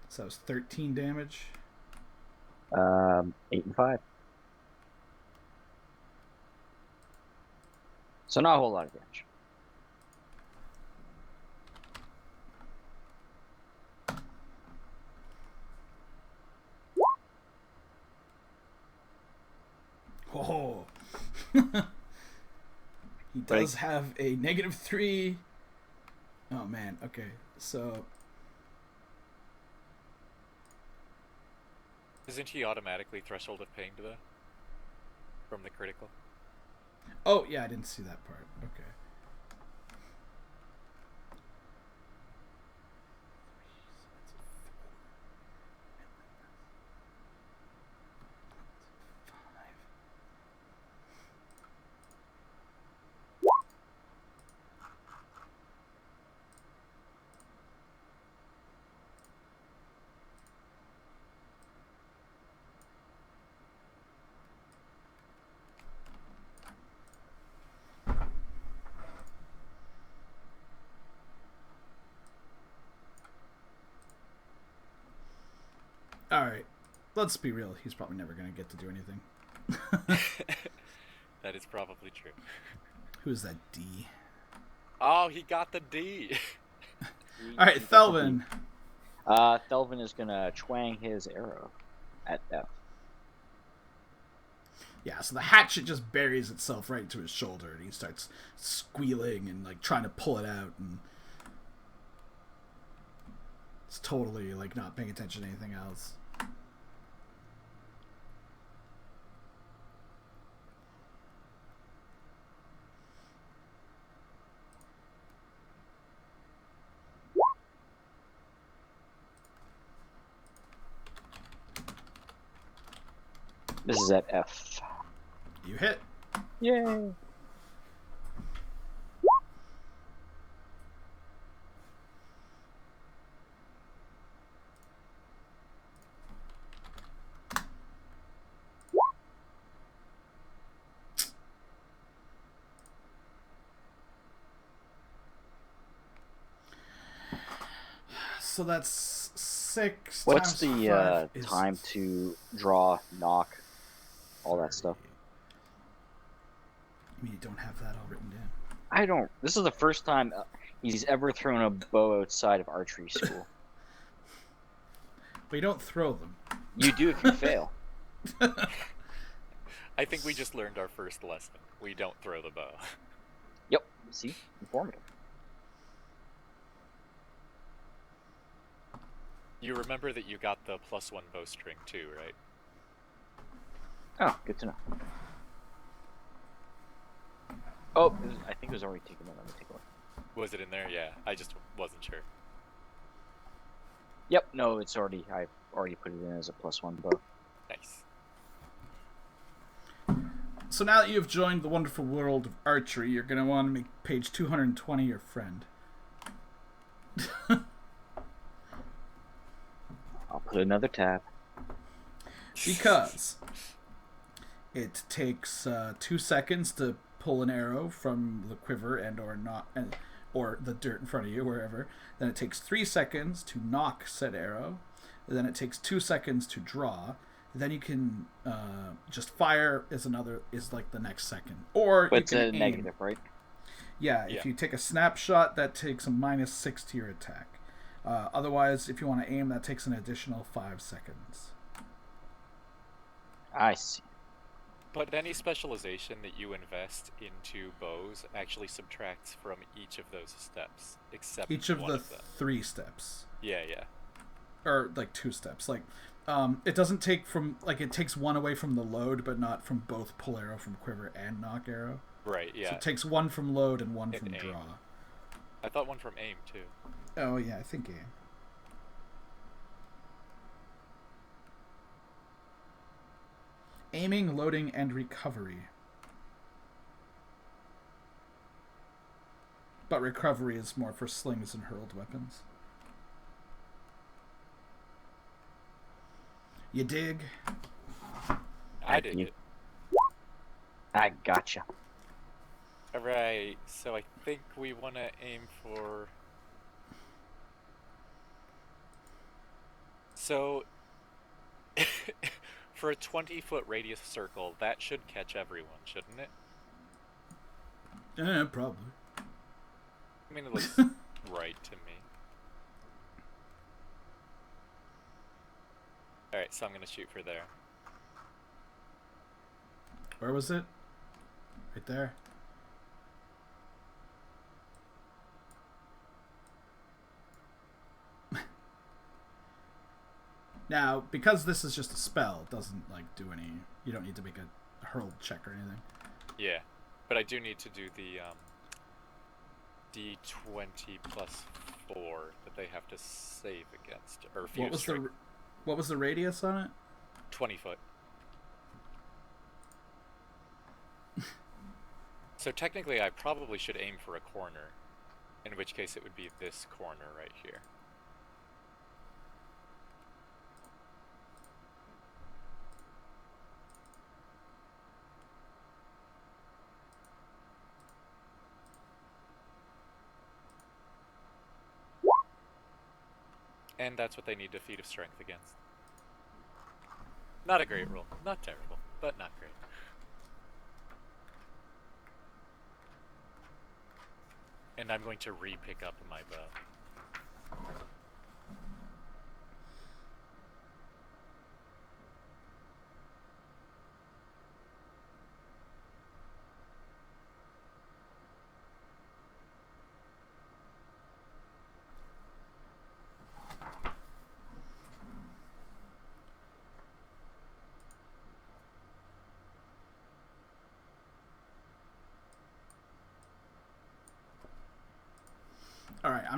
So that was 13 damage. 8 and 5. So not a whole lot of damage. Oh. He does have a -3. Oh man, okay. So Isn't he automatically threshold of pain to the from the critical? oh yeah, I didn't see that part. Okay. Alright, let's be real. He's probably never going to get to do anything. That is probably true. Who's that D? Oh, he got the D. Alright, Thelvin. Thelvin is gonna twang his arrow at F. Yeah, so the hatchet just buries itself right into his shoulder, and he starts squealing and like trying to pull it out, and it's totally like not paying attention to anything else. This is at F. You hit. Yay! So that's 6 What's times the 5 is time to draw, knock, all that stuff? I mean, you don't have that all written down. I don't. This is the first time he's ever thrown a bow outside of archery school. But you don't throw them. You do if you fail. I think we just learned our first lesson. We don't throw the bow. Yep. See? Informative. You remember that you got the +1 bowstring too, right? Oh, good to know. Oh, I think it was already taken. Let me take a look. Was it in there? Yeah, I just wasn't sure. Yep. No, it's already. I've already put it in as a +1 bow. Nice. So now that you've joined the wonderful world of archery, you're going to want to make page 220 your friend. I'll put another tab. Because it takes 2 seconds to pull an arrow from the quiver or the dirt in front of you, wherever. Then it takes 3 seconds to knock said arrow. Then it takes 2 seconds to draw. Then you can just fire is like the next second. Or But you it's can a aim. negative, right? Yeah, if you take a snapshot, that takes a -6 to your attack. Otherwise, if you want to aim, that takes an additional 5 seconds. I see. But any specialization that you invest into bows actually subtracts from each of those steps, except Each of one the of them. 3 steps. Yeah, yeah. Or like 2 steps. Like, it doesn't take from it takes 1 away from the load, but not from both pull arrow from quiver and knock arrow. Right, yeah. So it takes 1 from load and 1 from aim. draw. I thought one from aim too. Oh yeah, I think aim. Aiming, loading, and recovery. But recovery is more for slings and hurled weapons. You dig? I did it. I gotcha. Alright, so I think we want to aim for... So, for a 20-foot radius circle, that should catch everyone, shouldn't it? Probably. I mean, it looks right to me. Alright, so I'm going to shoot for there. Where was it? Right there. Now, because this is just a spell, it doesn't do any. You don't need to make a hurled check or anything. Yeah, but I do need to do the D20 plus 4 that they have to save against, or What was the radius on it? 20 foot. So technically, I probably should aim for a corner, in which case it would be this corner right here. And that's what they need a feat of strength against. Not a great roll. Not terrible, but not great. And I'm going to re-pick up my bow.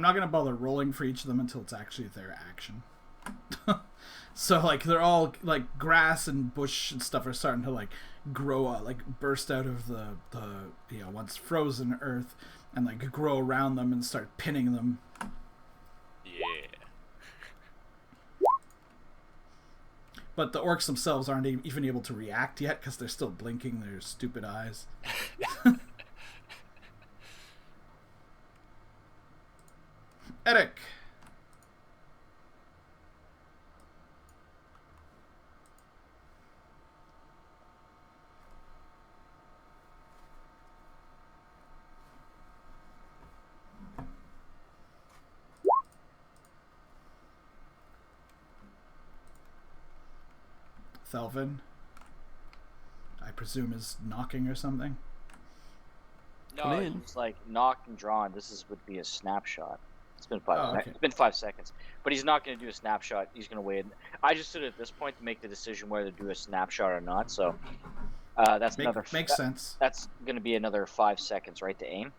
I'm not gonna bother rolling for each of them until it's actually their action. So like they're all like grass and bush and stuff are starting to like grow up, like burst out of the once frozen earth and like grow around them and start pinning them. Yeah. But the orcs themselves aren't even able to react yet because they're still blinking their stupid eyes. Eric. Thelvin, I presume, is knocking or something. No, it's like knocked and drawn. Would be a snapshot. It's been 5. Oh, okay. It's been 5 seconds, but he's not going to do a snapshot. He's going to wait. I just stood at this point to make the decision whether to do a snapshot or not. So that's makes sense. That's going to be another 5 seconds, right, to aim.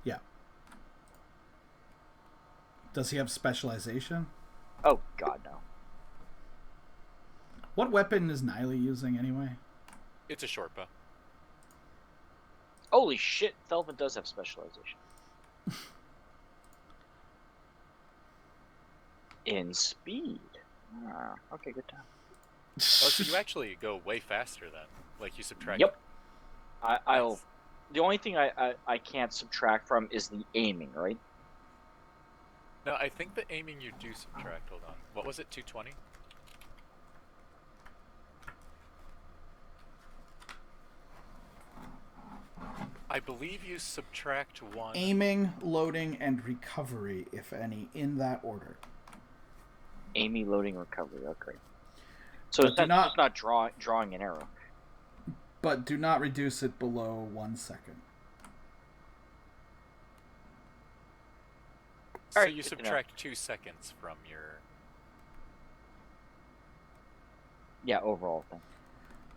Yeah. Does he have specialization? Oh God, no. What weapon is Niley using anyway? It's a short bow. Holy shit, Thelvin does have specialization. In speed. Okay, good time. Oh, so you actually go way faster then. Like you subtract. Yep. I'll. The only thing I can't subtract from is the aiming, right? No, I think the aiming you do subtract. Hold on. What was it? 220? I believe you subtract 1. Aiming, loading, and recovery, if any, in that order. Aiming, loading, recovery. Okay. So it's not drawing an arrow. But do not reduce it below 1 second. So you subtract 2 seconds from your... Yeah, overall thing.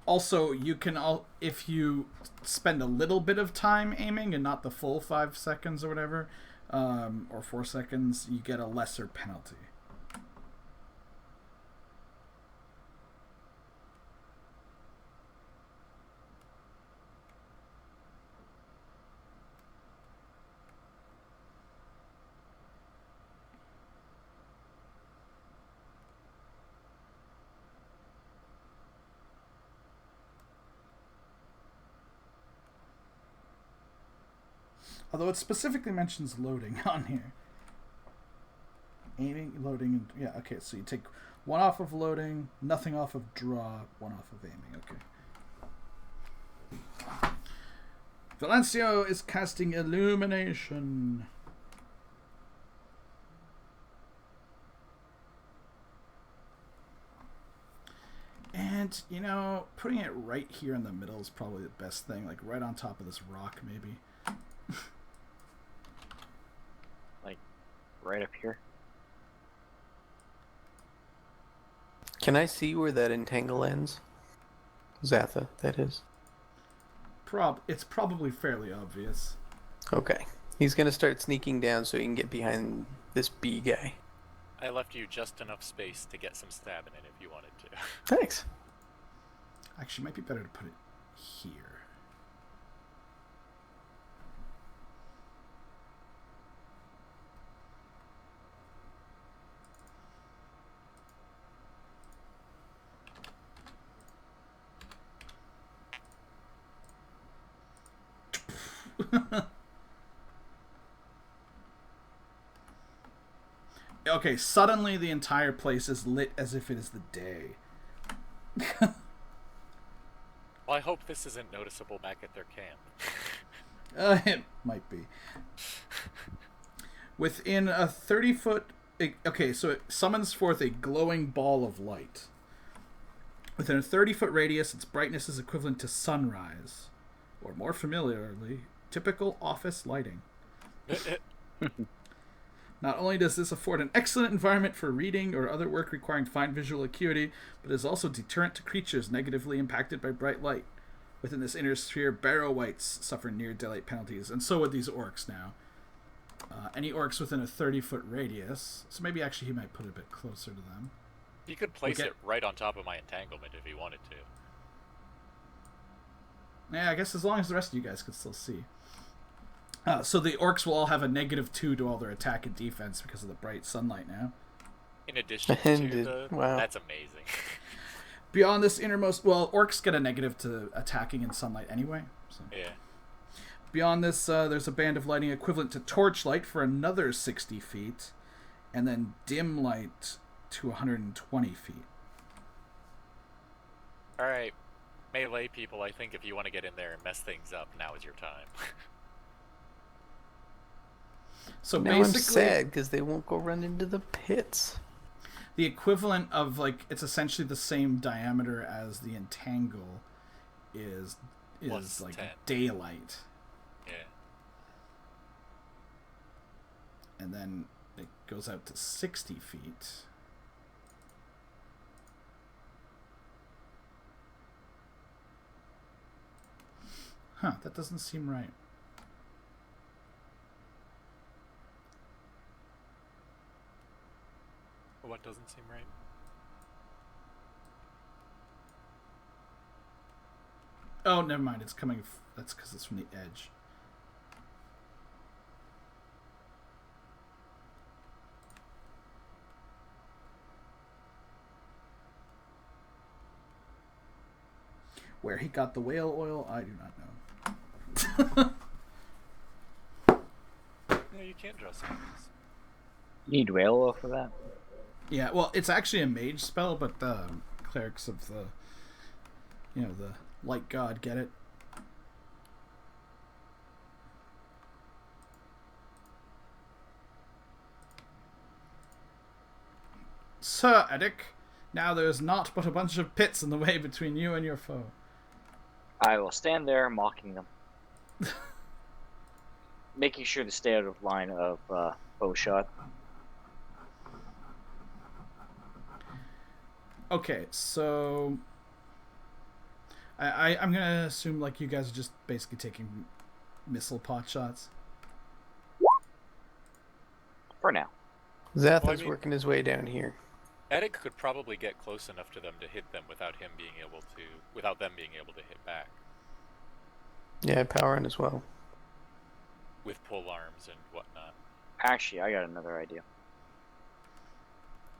Also, you can if you spend a little bit of time aiming and not the full 5 seconds or whatever, or 4 seconds, you get a lesser penalty. Although it specifically mentions loading on here. Aiming, loading, yeah, okay, so you take 1 off of loading, nothing off of draw, 1 off of aiming, okay. Valencio is casting Illumination. And, putting it right here in the middle is probably the best thing, like right on top of this rock, maybe. Like, right up here. Can I see where that entangle ends? Zatha, that is. It's probably fairly obvious. Okay. He's going to start sneaking down so he can get behind this bee guy. I left you just enough space to get some stab in it if you wanted to. Thanks. Actually, it might be better to put it here. Okay, suddenly the entire place is lit as if it is the day. Well, I hope this isn't noticeable back at their camp. It might be. Within a 30-foot... Okay, so it summons forth a glowing ball of light. Within a 30-foot radius, its brightness is equivalent to sunrise. Or more familiarly, typical office lighting. Not only does this afford an excellent environment for reading or other work requiring fine visual acuity, but is also deterrent to creatures negatively impacted by bright light. Within this inner sphere, barrow wights suffer near daylight penalties, and so would these orcs now. Any orcs within a 30-foot radius. So maybe actually he might put it a bit closer to them. He could place it right on top of my entanglement if he wanted to. Yeah, I guess as long as the rest of you guys could still see. So the orcs will all have a -2 to all their attack and defense because of the bright sunlight now. In addition to the... Wow. That's amazing. Beyond this innermost... Well, orcs get a negative to attacking in sunlight anyway. So. Yeah. Beyond this, there's a band of lighting equivalent to torchlight for another 60 feet. And then dim light to 120 feet. Alright. Melee people, I think if you want to get in there and mess things up, now is your time. So now I'm basically, sad because they won't go run into the pits. The equivalent of, like, it's essentially the same diameter as the entangle is like 10. daylight. Yeah. And then it goes out to 60 feet. Huh, that doesn't seem right. What doesn't seem right? Oh, never mind. It's coming. That's because it's from the edge. Where he got the whale oil, I do not know. No, you can't draw symbols. You need whale oil for that? Yeah, well, it's actually a mage spell, but the clerics of the, the light god get it. Sir Edic, now there is naught but a bunch of pits in the way between you and your foe. I will stand there mocking them. Making sure to stay out of line of bow shot. Okay, so I'm gonna assume like you guys are just basically taking missile pot shots. For now. Zatha's working his way down here. Edic could probably get close enough to them to hit them without them being able to hit back. Yeah, power in as well. With pole arms and whatnot. Actually, I got another idea.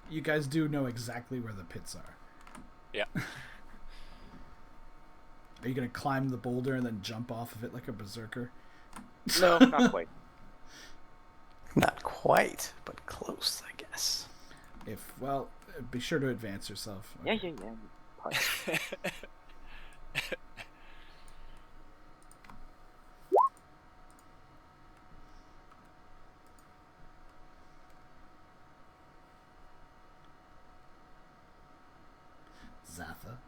You guys do know exactly where the pits are. Yeah. Are you gonna climb the boulder and then jump off of it like a berserker? No, not quite. Not quite, but close, I guess. Be sure to advance yourself. Okay. Yeah. Zatha.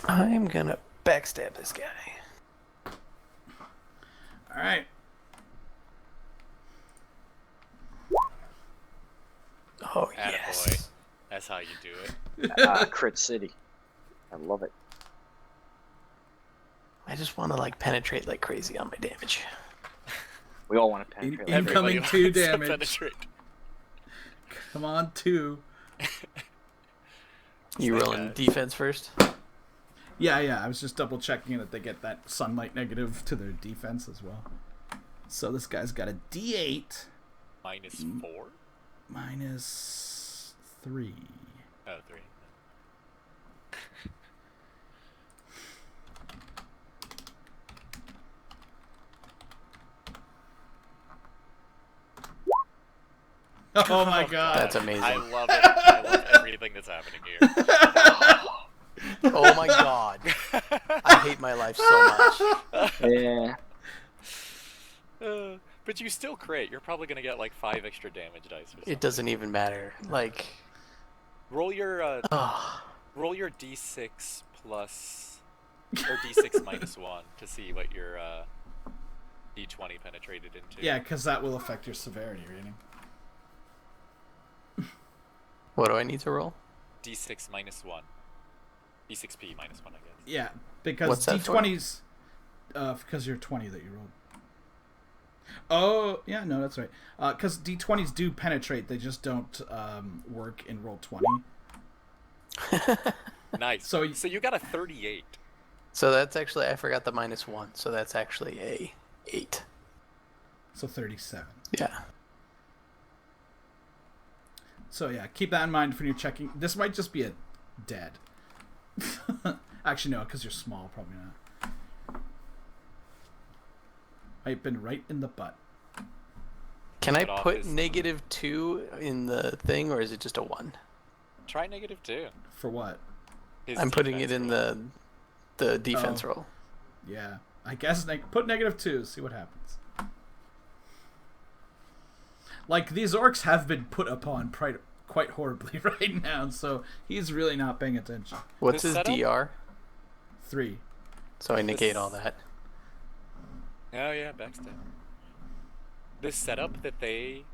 I'm gonna backstab this guy. All right. Oh, Attaboy. yes. That's how you do it. Crit City. I love it. I just want to, penetrate like crazy on my damage. We all want to penetrate. Incoming Everybody 2 wants to damage. penetrate. Come on, 2. You rolling defense first? Yeah. I was just double checking that they get that sunlight negative to their defense as well. So this guy's got a D8. -4? -3. Oh, 3. Oh my god. That's amazing. I love it. I love everything that's happening here. Oh my god. I hate my life so much. Yeah. But you still crit. You're probably gonna get 5 extra damage dice or something. It doesn't even matter. Roll your roll your d6 plus or d6 -1 to see what your d20 penetrated into. Yeah, because that will affect your severity rating. What do I need to roll? d6 -1. d6p -1, I guess. Yeah, because What's that D20's because you're 20 that you rolled. Oh, yeah, no, that's right. Because D20s do penetrate, they just don't work in roll 20. Nice. So you got a 38. So that's actually, I forgot the -1, so that's actually a 8. So 37. Yeah. So yeah, keep that in mind when you're checking. This might just be a dead. Actually, no, because you're small, probably not. I've been right in the butt. Can I Cut off put his- -2 in the thing, or is it just a 1? Try -2. For what? His I'm putting it defense in roll. the defense Oh. roll. Yeah, I guess put -2. See what happens. Like, these orcs have been put upon quite horribly right now, so he's really not paying attention. What's This his setup? DR? 3. So I negate all that. Oh yeah, backstab. This setup that they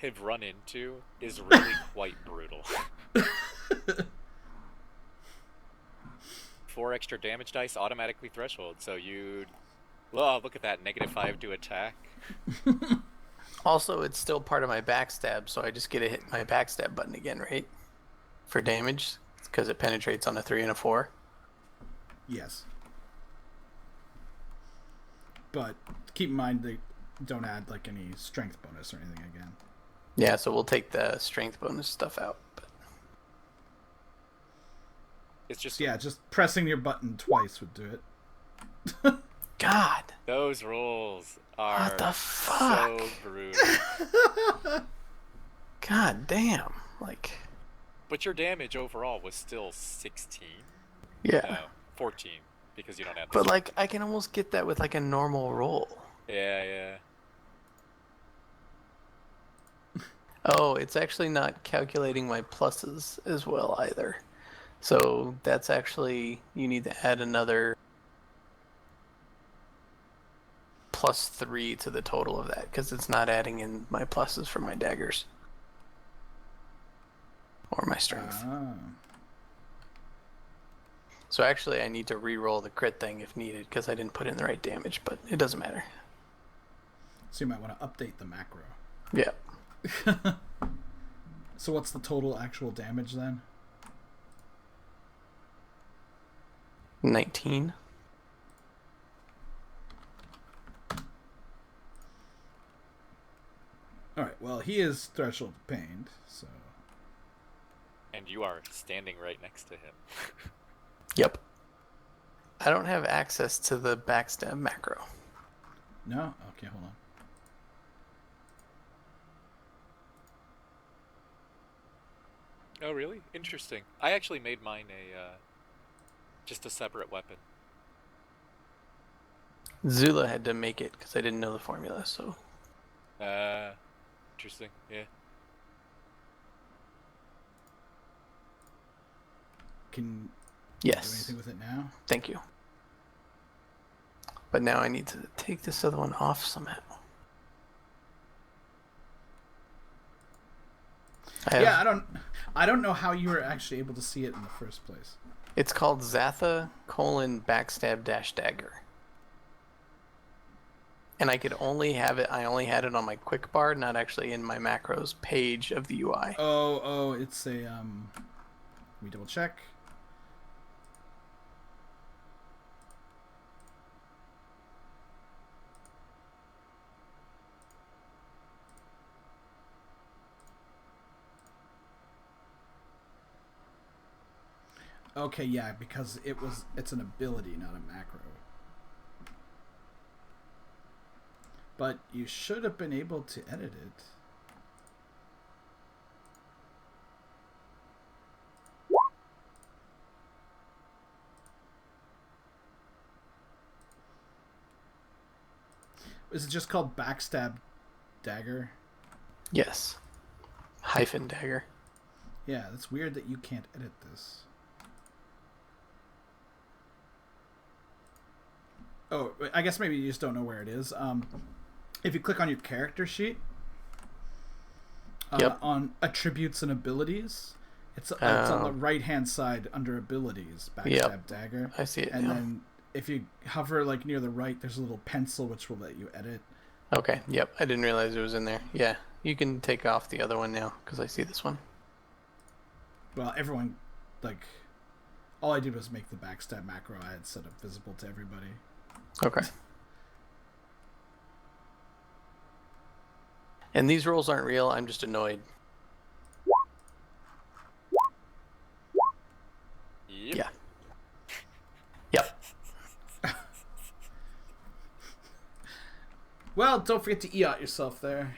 have run into is really quite brutal. 4 extra damage dice automatically threshold, so you'd... Oh, look at that, -5 to attack. Also, it's still part of my backstab, so I just get to hit my backstab button again, right? For damage, because it penetrates on a 3 and a 4. Yes. But keep in mind they don't add like any strength bonus or anything again. Yeah, so we'll take the strength bonus stuff out. But It's just So yeah, just pressing your button twice would do it. God, those rolls are what the fuck? so brutal. God damn. Like, But your damage overall was still 16. yeah. No, 14 because you don't have. But like, I can almost get that with like a normal roll. Yeah. Oh, it's actually not calculating my pluses as well either. So that's actually, you need to add another +3 to the total of that, because it's not adding in my pluses for my daggers. Or my strength. Ah. So actually I need to re-roll the crit thing if needed, because I didn't put in the right damage, but it doesn't matter. So you might want to update the macro. Yeah. So what's the total actual damage then? 19. Alright, well, he is threshold pained, so... And you are standing right next to him. Yep. I don't have access to the backstab macro. No? Okay, hold on. Oh, really? Interesting. I actually made mine just a separate weapon. Zula had to make it because I didn't know the formula, so... Interesting. Yeah. Can you do Yes. anything with it now? Thank you. But now I need to take this other one off somehow. Yeah, I don't know how you were actually able to see it in the first place. It's called Zatha : backstab - dagger. And I could only have it, I only had it on my quick bar, not actually in my macros page of the UI. Oh, it's a, let me double check. Okay, yeah, because it's an ability, not a macro. But you should have been able to edit it. Is it just called backstab dagger? Yes. Hyphen dagger. Yeah, that's weird that you can't edit this. Oh, I guess maybe you just don't know where it is. If you click on your character sheet, Yep. on attributes and abilities, it's on the right-hand side under abilities, backstab Yep. dagger. I see it And now. then if you hover like near the right, there's a little pencil which will let you edit. Okay, yep. I didn't realize it was in there. Yeah, you can take off the other one now, because I see this one. Well, everyone, like, all I did was make the backstab macro I had set up visible to everybody. Okay. And these rolls aren't real, I'm just annoyed. Yep. Yeah. Yep. Well, don't forget to EOT yourself there.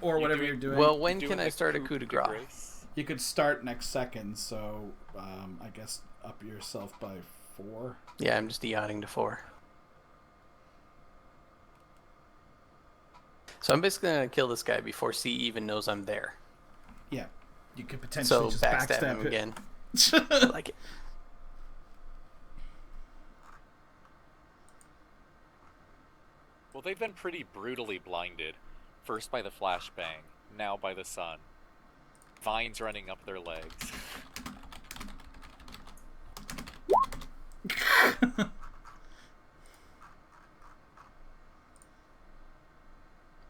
Or whatever you're doing. Well, when Doing can I the start a coup de grace? You could start next second, so I guess up yourself by 4. Yeah, I'm just EOTing to 4. So I'm basically going to kill this guy before C even knows I'm there. Yeah. You could potentially So just backstab backstab him it. again. I like it. Well, they've been pretty brutally blinded. First by the flashbang, now by the sun. Vines running up their legs.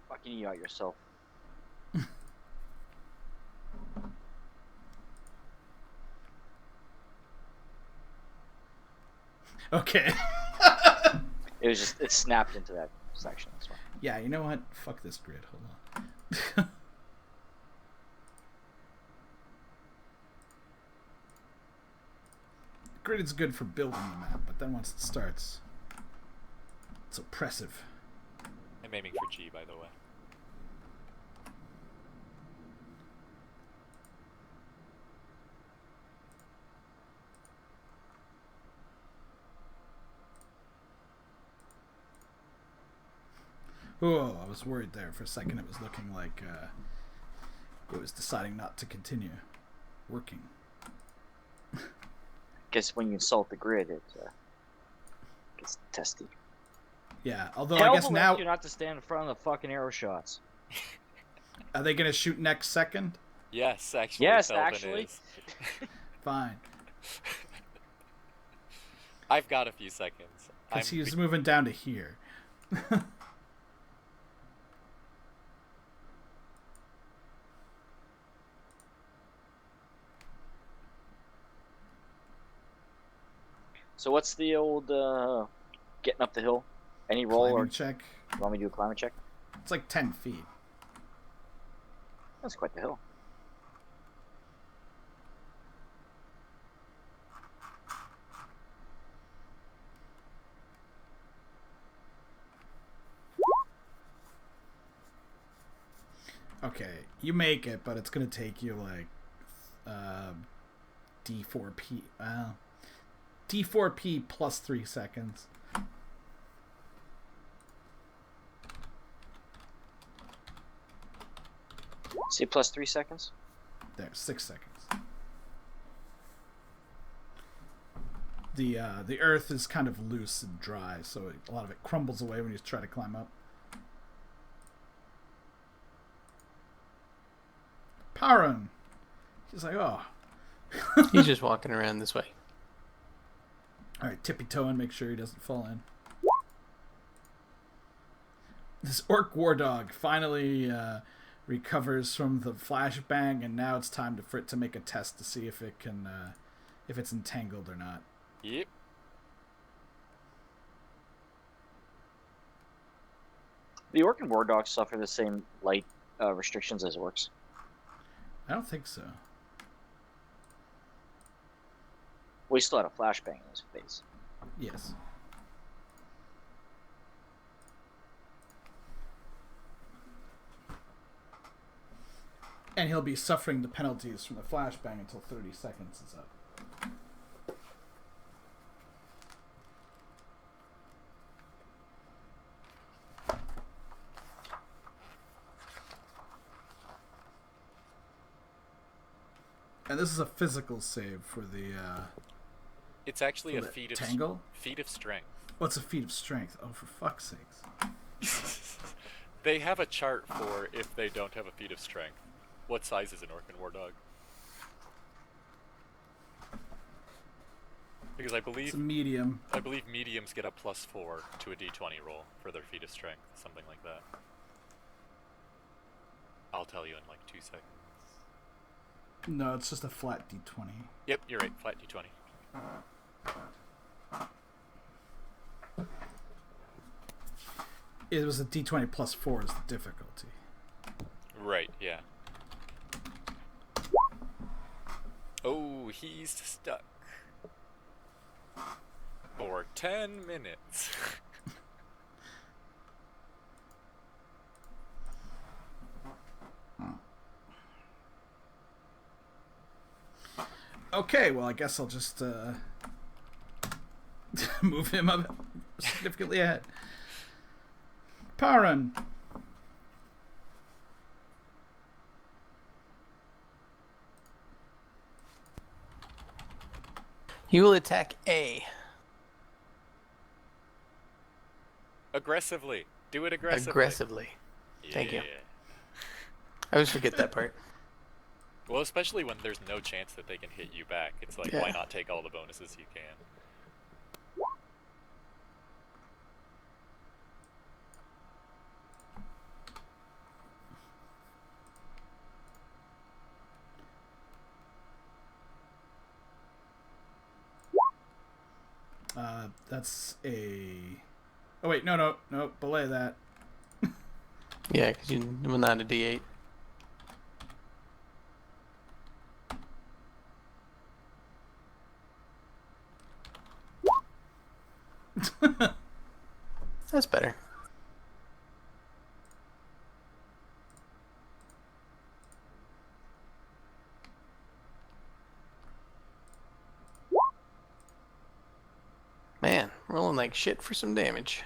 Fucking you out yourself. Okay. It snapped into that section. That's why. Yeah, you know what? Fuck this grid. Hold on. Grid is good for building the map, but then once it starts, it's oppressive. I'm aiming for G, by the way. Oh, I was worried there for a second. It was looking like it was deciding not to continue working. Guess when you insult the grid, it gets testy. Yeah, although Hell I guess now you not to stand in front of the fucking arrow shots. are they gonna shoot next second? Yes, actually. Yes, Selvin actually. is. Fine, I've got a few seconds. because he was moving down to here. So what's the old getting up the hill? Any roll Climbing or check. you want me to do a climate check? It's like 10 feet. That's quite the hill. Okay, you make it, but it's gonna take you like D4P. D4P plus 3 seconds. See, plus 3 seconds. There, 6 seconds. The earth is kind of loose and dry, so a lot of it crumbles away when you try to climb up. Paran! She's like, oh. He's just walking around this way. Alright, tippy-toe and make sure he doesn't fall in. This orc war dog finally recovers from the flashbang, and now it's time for it to make a test to see if it can, if it's entangled or not. Yep. The orc and war dogs suffer the same light restrictions as orcs. I don't think so. Well, he still had a flashbang in his face. Yes. And he'll be suffering the penalties from the flashbang until 30 seconds is up. And this is a physical save for the It's actually for a the feat of tangle. feat of strength. What's a feat of strength? Oh, for fuck's sakes! They have a chart for if they don't have a feat of strength. What size is an orc and war dog? Because I It's believe a medium. mediums get a +4 to a d20 roll for their feat of strength, something like that. I'll tell you in like 2 seconds. No, it's just a flat d20. Yep, you're right. Flat d20. It was a d20 plus 4 is the difficulty. Right. Yeah. Oh, he's stuck for 10 minutes. Okay, well, I guess I'll just move him up significantly ahead. Paran. He will attack A. Aggressively. Do it aggressively. Aggressively. Thank you. I always forget that part. Well, especially when there's no chance that they can hit you back. It's like, why not take all the bonuses you can? That's a... Oh, wait, no, belay that. Yeah, because you went down to D8. That's better. Man, rolling like shit for some damage.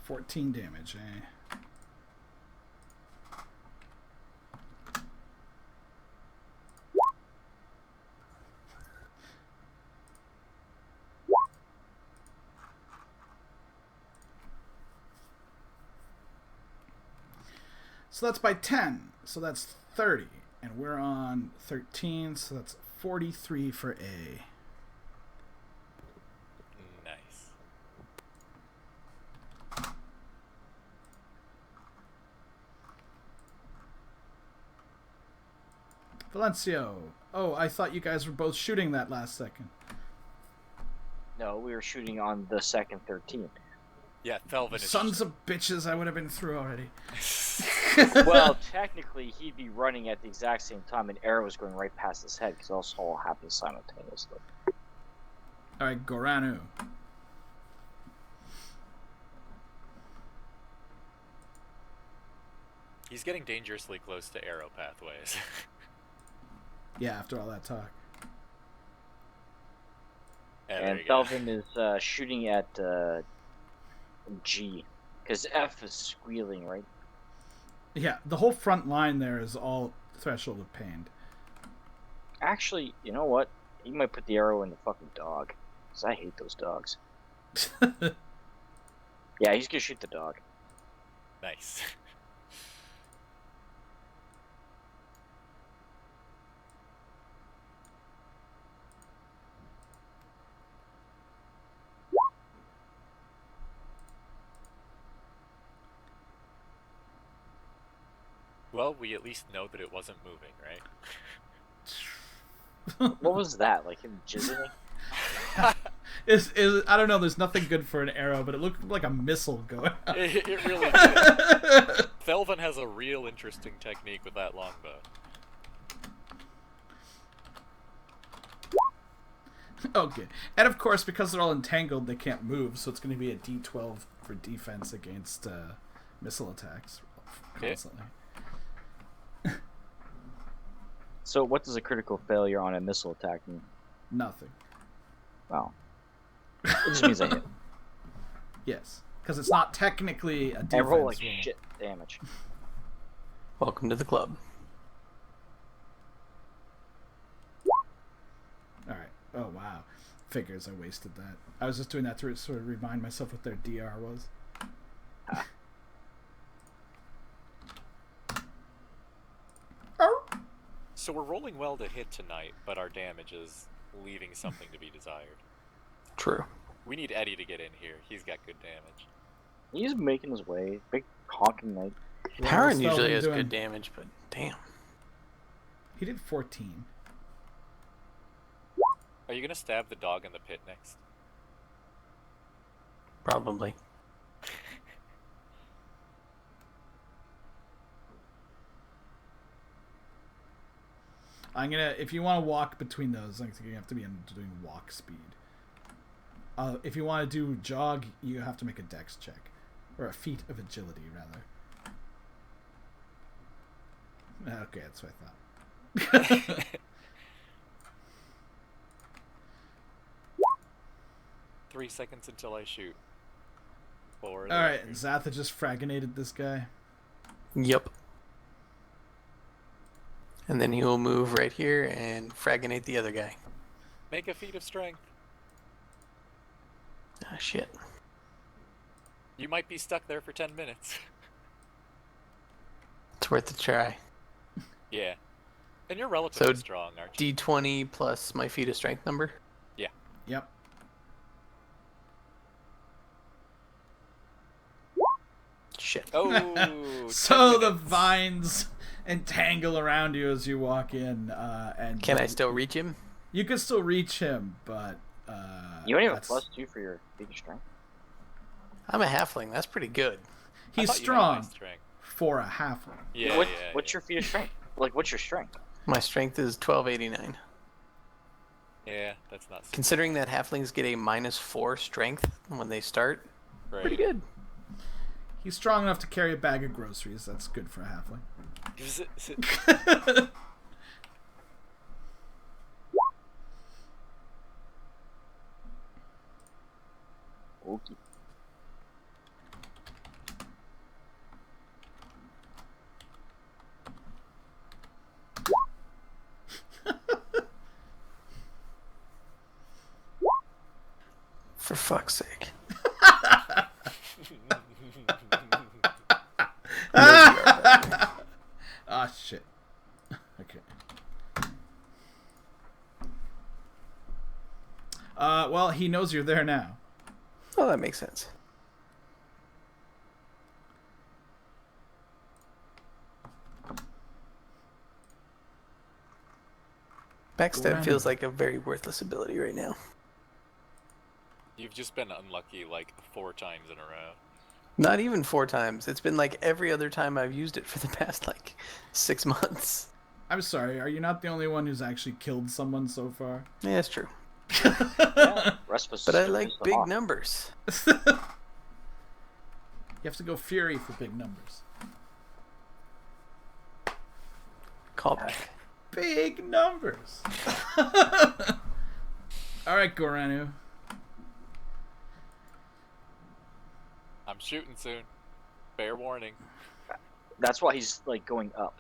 $14 damage, eh? So that's by 10. So that's 30. And we're on 13, so that's 43 for A. Nice. Valencio. Oh, I thought you guys were both shooting that last second. No, we were shooting on the second 13. Yeah, Thelvin is... Sons of bitches, I would have been through already. Well, technically, he'd be running at the exact same time, and arrow was going right past his head, because also all happens simultaneously. Alright, Goranu. He's getting dangerously close to arrow pathways. Yeah, after all that talk. And Thelvin is shooting at G, because F is squealing, right? Yeah, the whole front line there is all Threshold of Pain. Actually, you know what? He might put the arrow in the fucking dog, because I hate those dogs. Yeah, he's gonna shoot the dog. Nice. Well, we at least know that it wasn't moving, right? What was that? Like him jizzing? I don't know, there's nothing good for an arrow, but it looked like a missile going out. It really did. Thelvin has a real interesting technique with that longbow. Okay. And of course, because they're all entangled, they can't move, so it's going to be a D12 for defense against missile attacks constantly. So what does a critical failure on a missile attack mean? Nothing. Wow. It just means I hit. Yes. Because it's not technically a I defense roll like roll. shit damage. Welcome to the club. Alright. Oh, wow. Figures I wasted that. I was just doing that to sort of remind myself what their DR was. So we're rolling well to hit tonight, but our damage is leaving something to be desired. True. We need Eddie to get in here. He's got good damage. He's making his way. Big honking knight. Taran usually has good damage, but damn. He did 14. Are you gonna stab the dog in the pit next? Probably. I'm gonna. If you want to walk between those, I think you have to be doing walk speed. If you want to do jog, you have to make a dex check, or a feat of agility, rather. Okay, that's what I thought. 3 seconds until I shoot. All right, Zatha just fraginated this guy. Yep. And then he will move right here and fraginate the other guy. Make a feat of strength. Ah, shit. You might be stuck there for 10 minutes. It's worth a try. Yeah. And you're relatively So, strong, aren't you? D20 plus my feat of strength number? Yeah. Yep. Shit. Oh. So the vines entangle around you as you walk in, and Can I still reach him? You can still reach him, but You only have a +2 for your big strength. I'm a halfling. That's pretty good. I he's thought you had high strong strength. for a halfling. Yeah, What's your feat of strength? Like, what's your strength? My strength is 1289. Yeah, that's not so Considering that halflings get a -4 strength when they start, great. pretty good. He's strong enough to carry a bag of groceries. That's good for a halfling. Okay. For fuck's sake. Ah, shit. Okay. Well, he knows you're there now. Oh, that makes sense. Backstab feels like a very worthless ability right now. You've just been unlucky like 4 times in a row. Not even 4 times. It's been like every other time I've used it for the past like 6 months. I'm sorry, are you not the only one who's actually killed someone so far? Yeah, that's true. Yeah, Respus But I just like pissed them big off. numbers. You have to go Fury for big numbers. Callback. Big numbers! Alright, Goranu. I'm shooting soon. Fair warning. That's why he's like going up.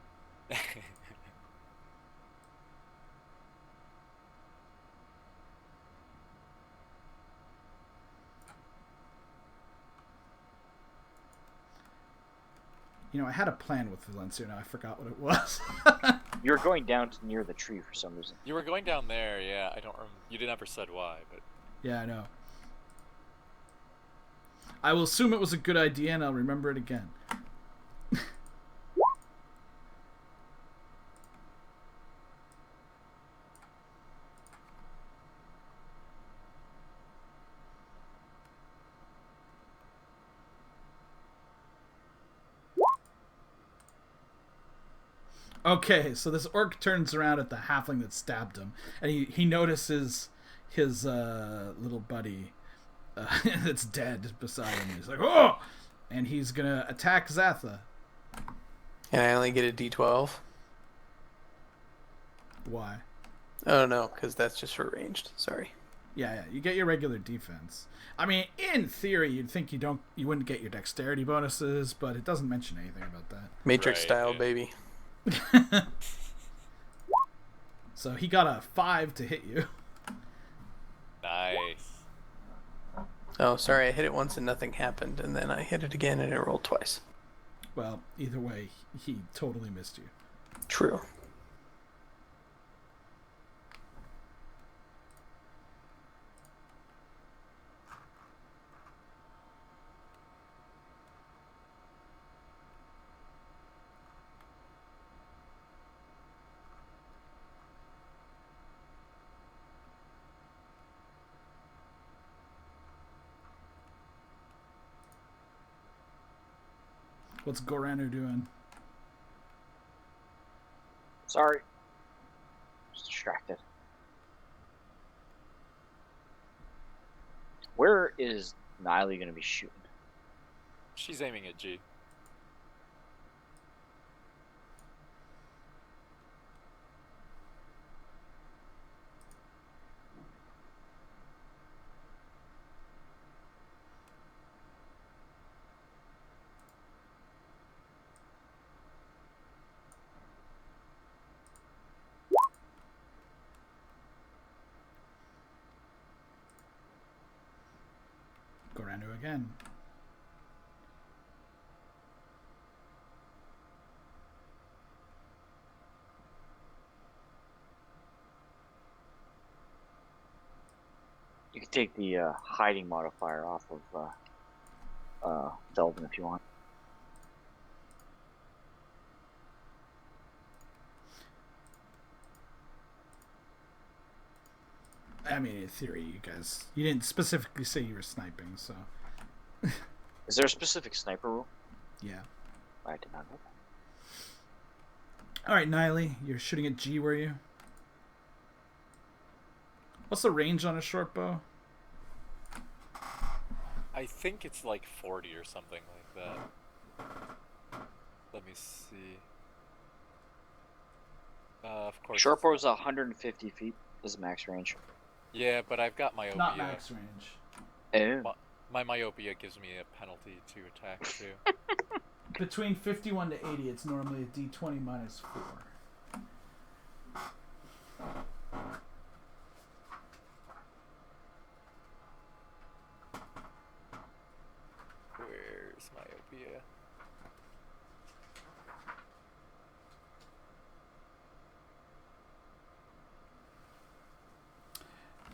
You know, I had a plan with Valencia, now I forgot what it was. You were going down to near the tree for some reason. You were going down there, yeah. I don't remember. You never said why, but Yeah, I know. I will assume it was a good idea, and I'll remember it again. Okay, so this orc turns around at the halfling that stabbed him, and he notices his little buddy that's dead beside him. He's like, oh! And he's gonna attack Zatha. And I only get a D12? Why? Oh no, because that's just for ranged. Sorry. Yeah, you get your regular defense. I mean, in theory, you'd think you wouldn't get your dexterity bonuses, but it doesn't mention anything about that. Matrix Right, style, yeah. baby. So he got a 5 to hit you. Nice. Oh, sorry, I hit it once and nothing happened, and then I hit it again and it rolled twice. Well, either way, he totally missed you. True. What's Goranu doing? Sorry. Just distracted. Where is Niley going to be shooting? She's aiming at G. Goranu again. You can take the hiding modifier off of Delvin if you want. I mean, in theory, you didn't specifically say you were sniping, so Is there a specific sniper rule? yeah. I did not know that. All right, Niley, you're shooting at G, were you? What's the range on a short bow? I think it's like 40 or something like that. Let me see. Of course. Short bow is 150 feet is the max range. Yeah, but I've got myopia. Not max range. Oh. My myopia gives me a penalty to attack too. Between 51 to 80, it's normally a D20 minus 4. Where's myopia?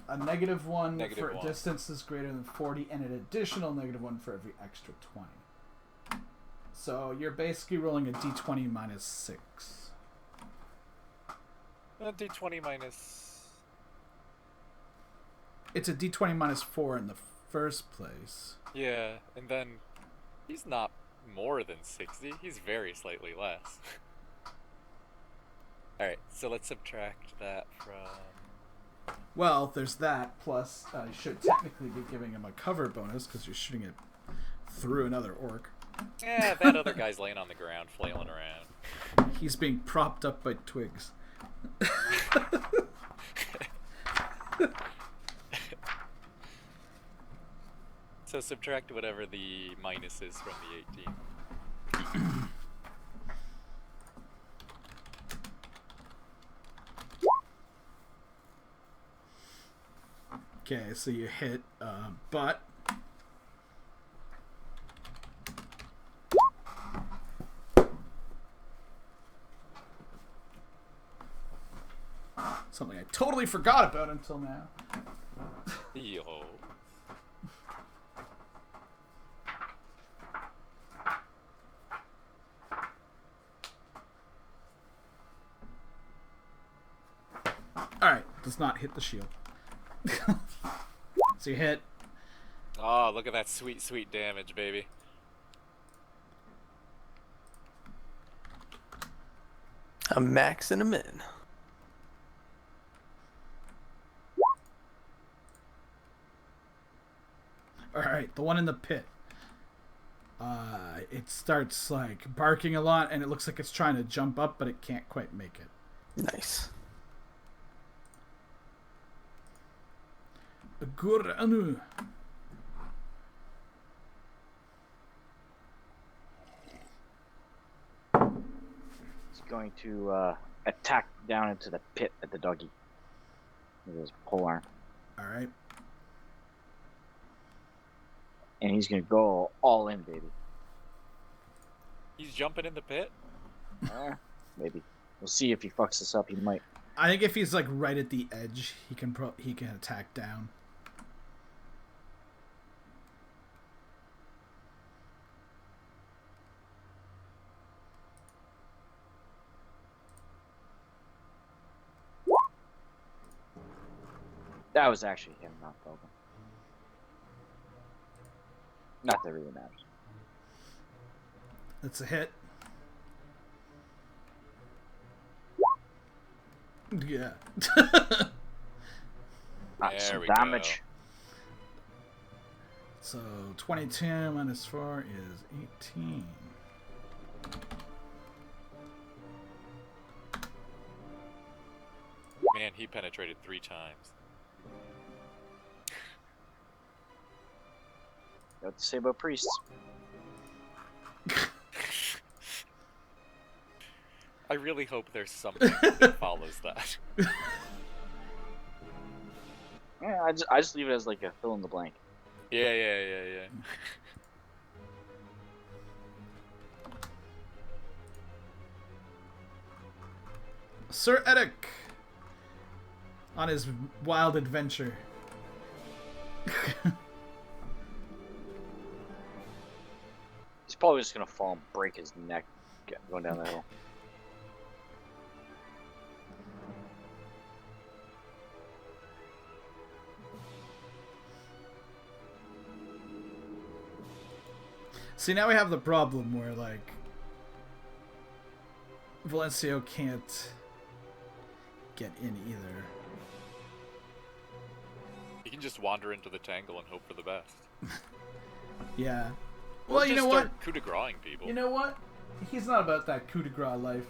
A -1 Negative for one. distances greater than 40, and an additional -1 for every extra 20. So you're basically rolling a D20 minus 6. D20 minus. It's a D20 minus 4 in the first place. Yeah, and then he's not more than 60. He's very slightly less. Alright, so let's subtract that from. Well, there's that, plus you should technically be giving him a cover bonus because you're shooting it through another orc. Yeah, that other guy's laying on the ground, flailing around. He's being propped up by twigs. So subtract whatever the minus is from the 18. Okay, so you hit butt. Something I totally forgot about until now. Yo. Alright, does not hit the shield. So you hit. Oh, look at that sweet, sweet damage, baby. A max and a min. Alright, the one in the pit. It starts like barking a lot and it looks like it's trying to jump up, but it can't quite make it. Nice. Guranu. He's going to attack down into the pit at the doggy with his polearm. All right. And he's going to go all in, baby. He's jumping in the pit? Maybe. We'll see if he fucks this up. He might. I think if he's like right at the edge, he can attack down. That was actually him, not Bogan. Not that it really matters. That's a hit. Yeah. Some we damage. So 22 minus 4 is 18. Man, he penetrated 3 times. What to say about priests? I really hope there's something that follows that. Yeah, I just leave it as like a fill in the blank. Yeah. Sir Eddic, on his wild adventure. He's probably just gonna fall and break his neck going down the hill. See, now we have the problem where, like, Valencio can't get in either. He can just wander into the tangle and hope for the best. Yeah. Or Well, you just know what? start coup de grace-ing people. You know what? He's not about that coup de grace life.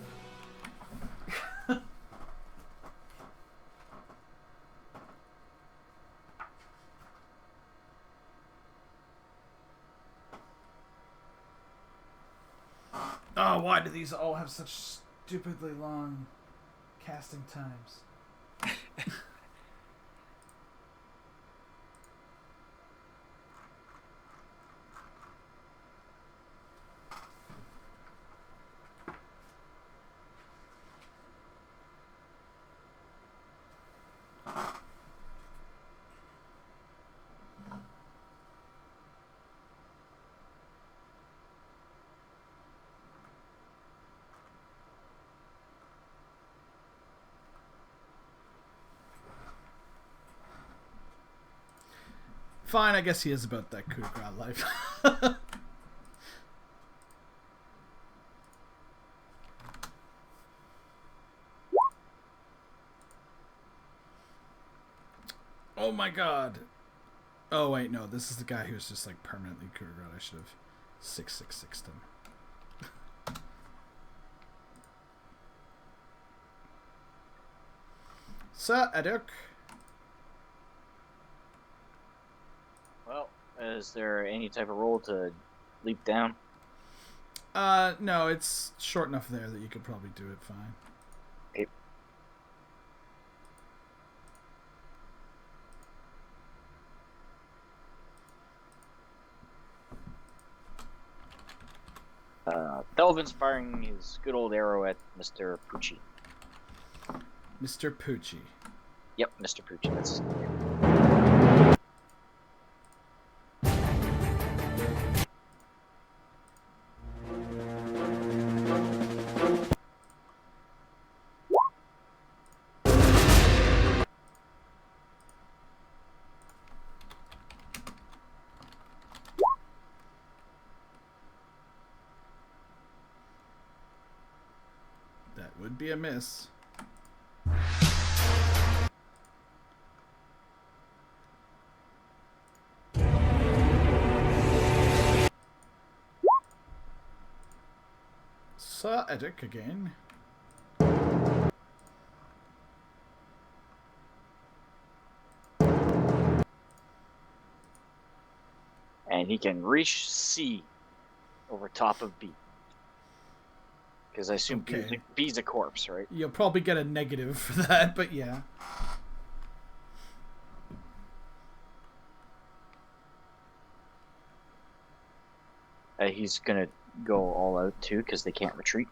Oh, why do these all have such stupidly long casting times? Fine, I guess he is about that coup de grace life. Oh my god. Oh wait, no, this is the guy who's just like permanently coup de grace. I should have 666'd him. Sir Eduk. Well, is there any type of roll to leap down? No, it's short enough there that you could probably do it fine. Okay. Delvin's firing his good old arrow at Mr. Pucci. Mr. Pucci. Yep, Mr. Pucci, that's his name. That would be a miss. Sir Eddic again. And he can reach C over top of B. Because I assume Okay. B's a corpse, right? You'll probably get a negative for that, but yeah. He's gonna go all out too, because they can't retreat.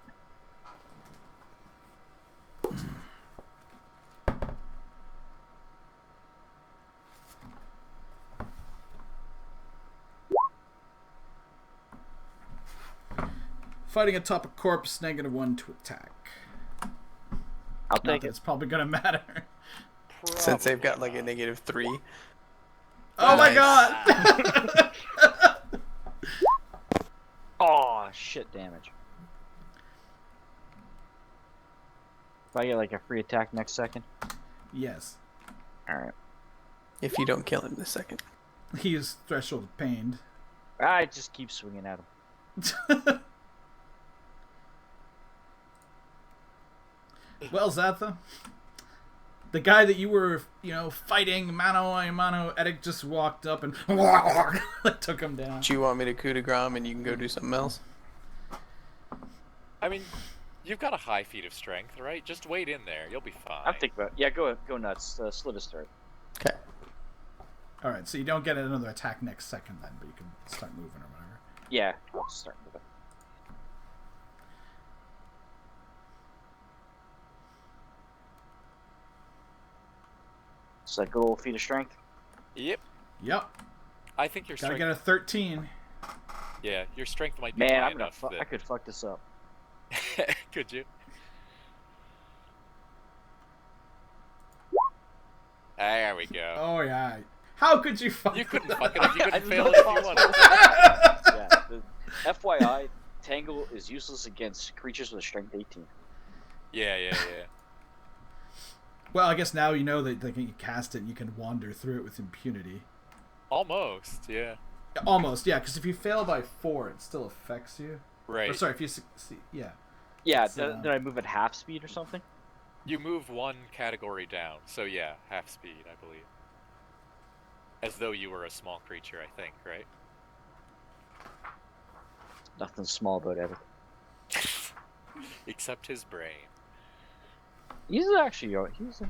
Fighting atop a corpse, -1 to attack. I'll Not take that it. it's probably gonna matter. Since they've got Probably like a not. -3. Oh my Nice. god! Oh, shit damage. If I get like a free attack next second? Yes. Alright. If you don't kill him this second. He is threshold pained. I just keep swinging at him. Well, Zatha, the guy that you were, fighting mano a mano, Edic just walked up and took him down. Do you want me to coup de grace and you can go do something else? I mean, you've got a high feat of strength, right? Just wait in there. You'll be fine. I'm thinking about. Yeah, go nuts. Slit his throat. Okay. All right, so you don't get another attack next second then, but you can start moving or whatever. Yeah, I'll just start with it. It's like a little feat of strength. Yep. Yep. I think your Gotta strength. get a 13. Yeah, your strength might be Man, high I'm gonna. enough I could fuck this up. that... Could you? There we go. Oh yeah. How could you fuck? You couldn't that fuck it up. You I couldn't just fail know it if you it's wanted. Yeah. FYI, Tangle is useless against creatures with strength 18. Yeah. Well, I guess now you know that they can cast it and you can wander through it with impunity. Almost, yeah. Almost, yeah, because if you fail by 4, it still affects you. Right. Or, sorry, if you succeed, yeah. Yeah, It's, did I move at half speed or something? You move one category down, so yeah, half speed, I believe. As though you were a small creature, I think, right? Nothing small about everything. Except his brain. He's actually he's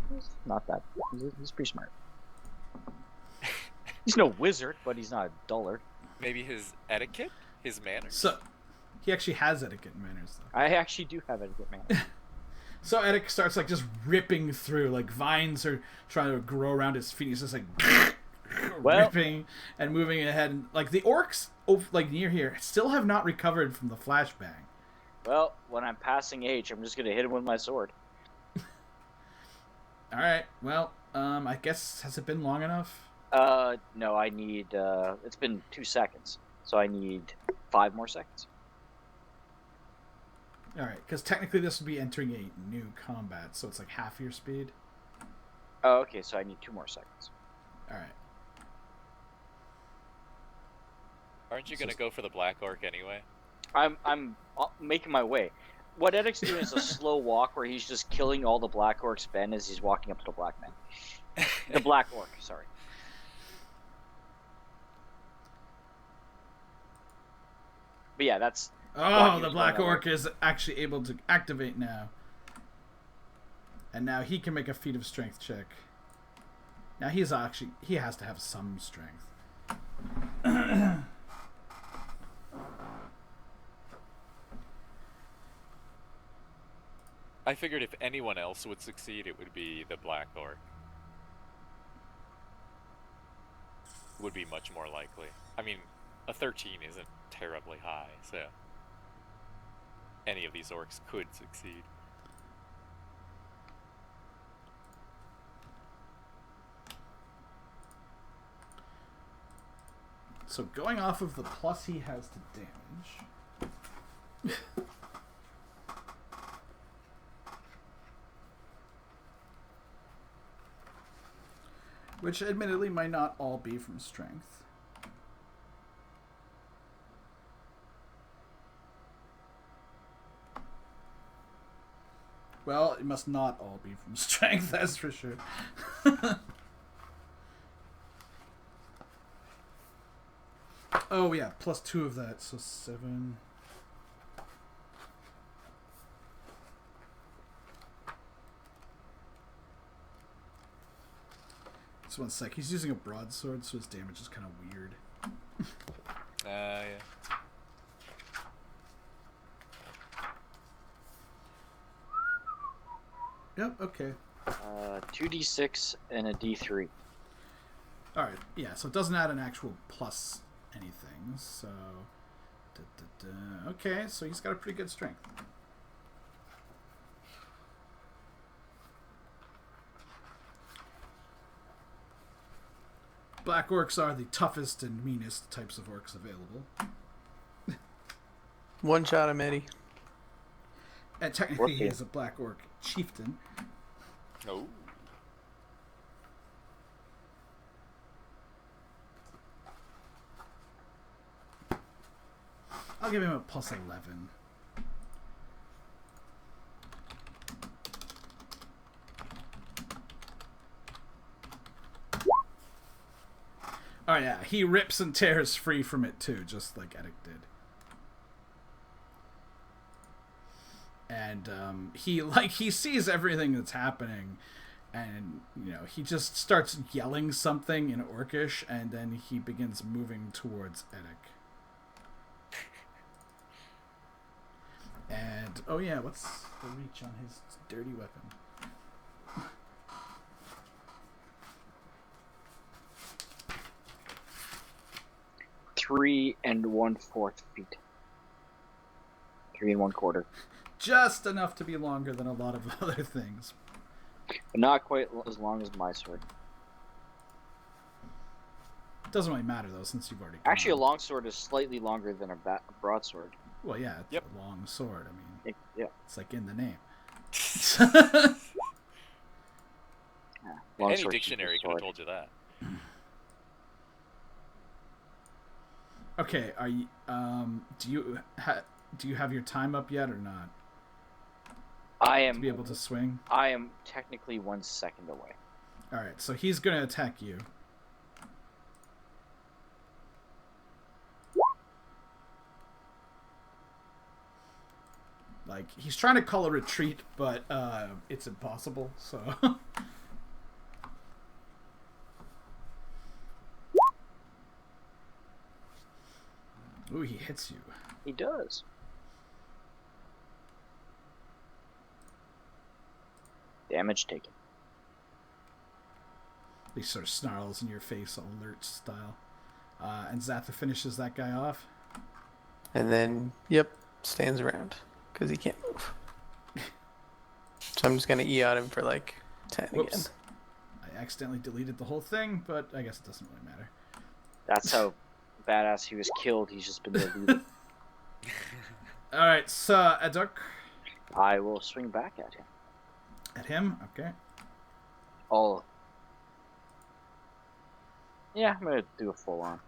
not that. He's pretty smart. He's no wizard, but he's not a dullard. Maybe his etiquette? His manners? So, he actually has etiquette and manners, though. I actually do have etiquette, man. So Edic starts, like, just ripping through, like, vines are trying to grow around his feet. He's just, like, ripping and moving ahead. And, like, the orcs, like, near here, still have not recovered from the flashbang. Well, when I'm passing H, I'm just gonna hit him with my sword. Alright, well, I guess, has it been long enough? No, I need, it's been 2 seconds. So I need 5 more seconds. Alright, because technically this would be entering a new combat, so it's like half your speed. Oh, okay, so I need 2 more seconds. Alright. Aren't you gonna go for the black orc anyway? I'm making my way. What Edic's doing is a slow walk where he's just killing all the black orcs Ben as he's walking up to the black man. The black orc, sorry. But yeah, that's... Oh, the Black Black Orc. Orc is actually able to activate now. And now he can make a feat of strength check. Now he has to have some strength. I figured if anyone else would succeed, it would be the black orc. Would be much more likely. I mean, a 13 isn't terribly high, so any of these orcs could succeed. So going off of the plus he has to damage. Which admittedly might not all be from strength. Well, it must not all be from strength, that's for sure. Oh yeah, plus 2 of that, so 7. Just one sec. He's using a broadsword, so his damage is kind of weird. Yeah. Yep. Okay. 2d6 and a d3. All right. Yeah. So it doesn't add an actual plus anything. So. Okay. So he's got a pretty good strength. Black orcs are the toughest and meanest types of orcs available. One shot him, Eddie. And technically, he is a black orc chieftain. Oh. I'll give him a plus 11. Oh yeah, he rips and tears free from it too, just like Edic did. And he sees everything that's happening, and he just starts yelling something in Orcish, and then he begins moving towards Edic. And oh yeah, what's the reach on his dirty weapon? 3 1/4 feet. 3 1/4. Just enough to be longer than a lot of other things. But not quite as long as my sword. Doesn't really matter though, since you've already. Actually, a long sword is slightly longer than a broadsword. Well, yeah, it's Yep. a long sword. I mean, Yeah. it's like in the name. Long Any sword dictionary equals could have sword. told you that. Okay, are you? Do you have your time up yet or not? I am To be able to swing. I am technically 1 second away. All right, so he's gonna attack you. Like he's trying to call a retreat, but it's impossible. So. Ooh, he hits you. He does. Damage taken. He sort of snarls in your face, alert style. And Zatha finishes that guy off. And then, stands around because he can't move. So I'm just gonna at him for like 10 Whoops. again. I accidentally deleted the whole thing, but I guess it doesn't really matter. That's how badass he was killed. He's just been deleted. Alright, so Eduk. I will swing back at him. At him? Okay. Oh. Yeah, I'm gonna do a full on.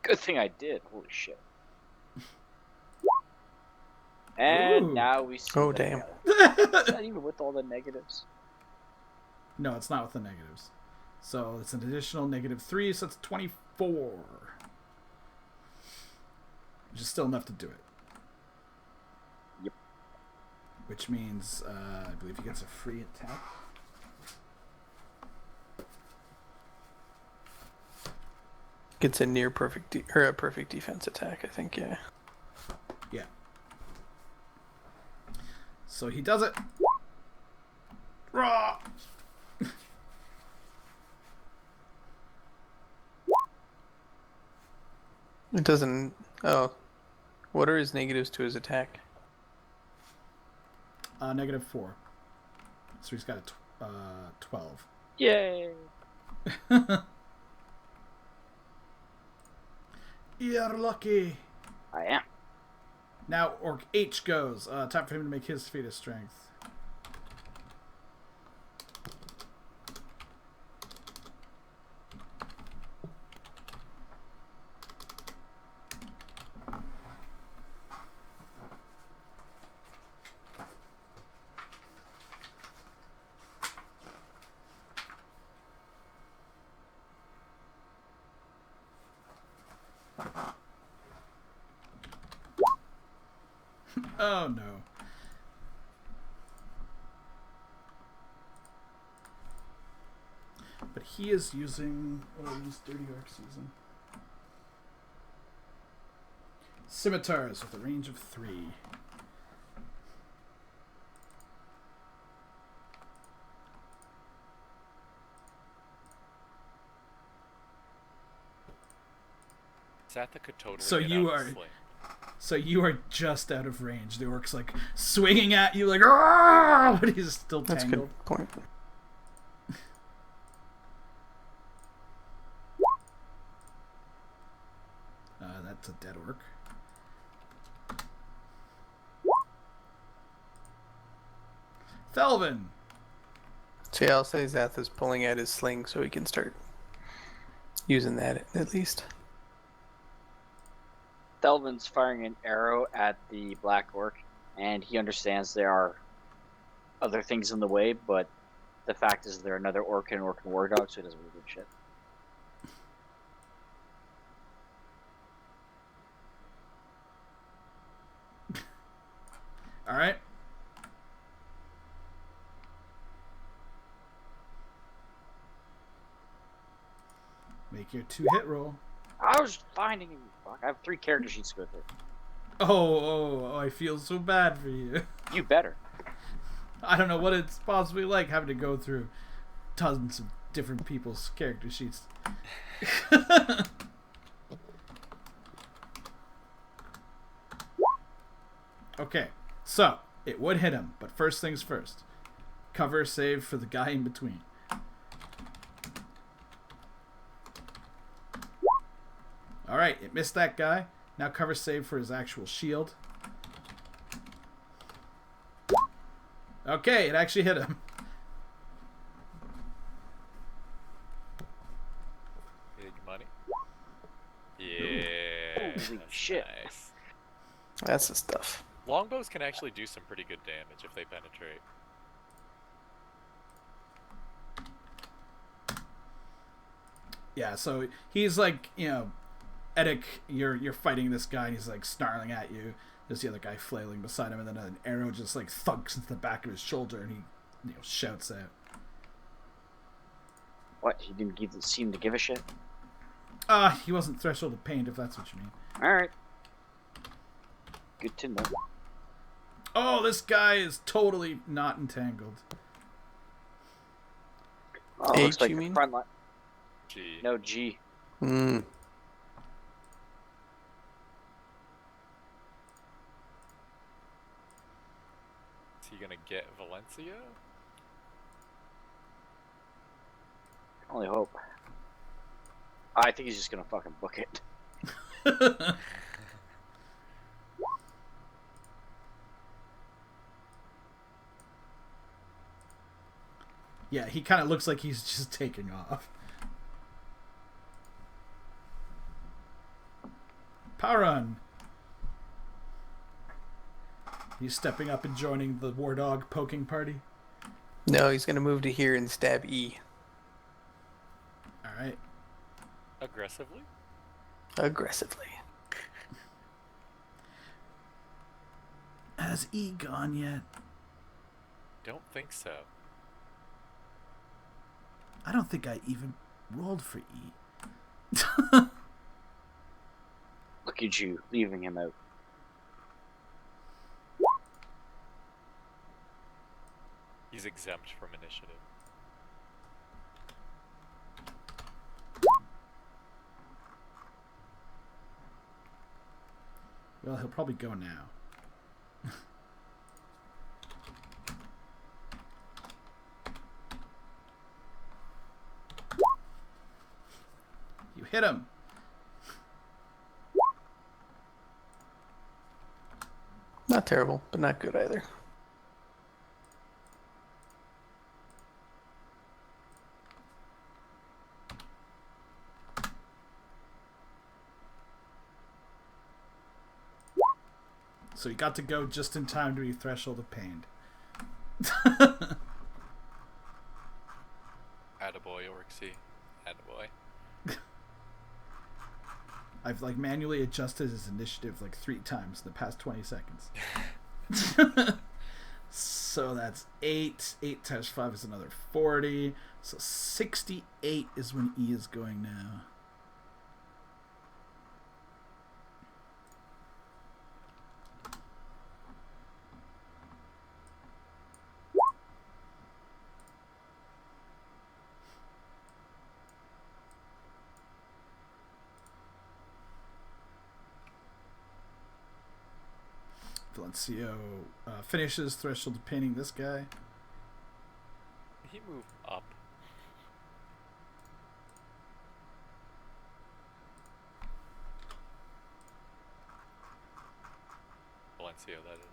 Good thing I did. Holy shit. And Ooh. now we see. Oh, the damn. Is that even with all the negatives? No, it's not with the negatives. So it's an additional -3, so it's 24. Which is still enough to do it. Yep. Which means, I believe he gets a free attack. Gets a near perfect or a perfect defense attack, I think. Yeah. Yeah. So he does it. Raw. It doesn't. Oh, what are his negatives to his attack? -4. So he's got a 12. Yay! You're lucky. I am. Now Orc H goes. Time for him to make his feat of strength. Oh no. But he is using... What do I use Dirty Orcs using? Scimitars with a range of 3. Zatha could totally So get you out are... of sling. So you are just out of range. The orc's like swinging at you like, "Argh!" But he's still That's a tangled. good point. That's a dead orc. Thelvin! So yeah, I'll say Zatha's pulling out his sling so he can start using that at least. Thelvin's firing an arrow at the black orc, and he understands there are other things in the way, but the fact is they're another orc and orc and war dog, so he doesn't really give a shit. Alright. Make your 2-hit roll. I was finding him. Fuck, I have 3 character sheets to go through. Oh, I feel so bad for you. You better. I don't know what it's possibly like having to go through tons of different people's character sheets. Okay, so it would hit him, but first things first. Cover save for the guy in between. Alright, it missed that guy. Now cover save for his actual shield. Okay, it actually hit him. Big money. Yeah. Holy shit. Nice. That's the stuff. Longbows can actually do some pretty good damage if they penetrate. Yeah, so he's like, you know, Edic, you're fighting this guy and he's like snarling at you. There's the other guy flailing beside him, and then an arrow just like thunks into the back of his shoulder, and he, you know, shouts out. What? He didn't seem to give a shit? He wasn't threshold of pain, if that's what you mean. Alright. Good to know. Oh, this guy is totally not entangled. Oh, H, looks like you the mean? front line. Gee. No, G. Hmm. Is he gonna get Valencia? Only hope. I think he's just gonna fucking book it. Yeah, he kind of looks like he's just taking off. Power run. He's stepping up and joining the war dog poking party. No, he's gonna move to here and stab E. Alright. Aggressively? Aggressively. Has E gone yet? Don't think so. I don't think I even rolled for E. Look at you, leaving him out. He's exempt from initiative. Well, he'll probably go now. You hit him. Not terrible, but not good either. So he got to go just in time to be threshold of pain. Attaboy, Orixie. Attaboy. I've like manually adjusted his initiative like 3 times in the past 20 seconds. So that's 8. 8 times 5 is another 40. So 68 is when E is going now. Valencio finishes threshold of painting this guy. He moved up. Valencio, that is.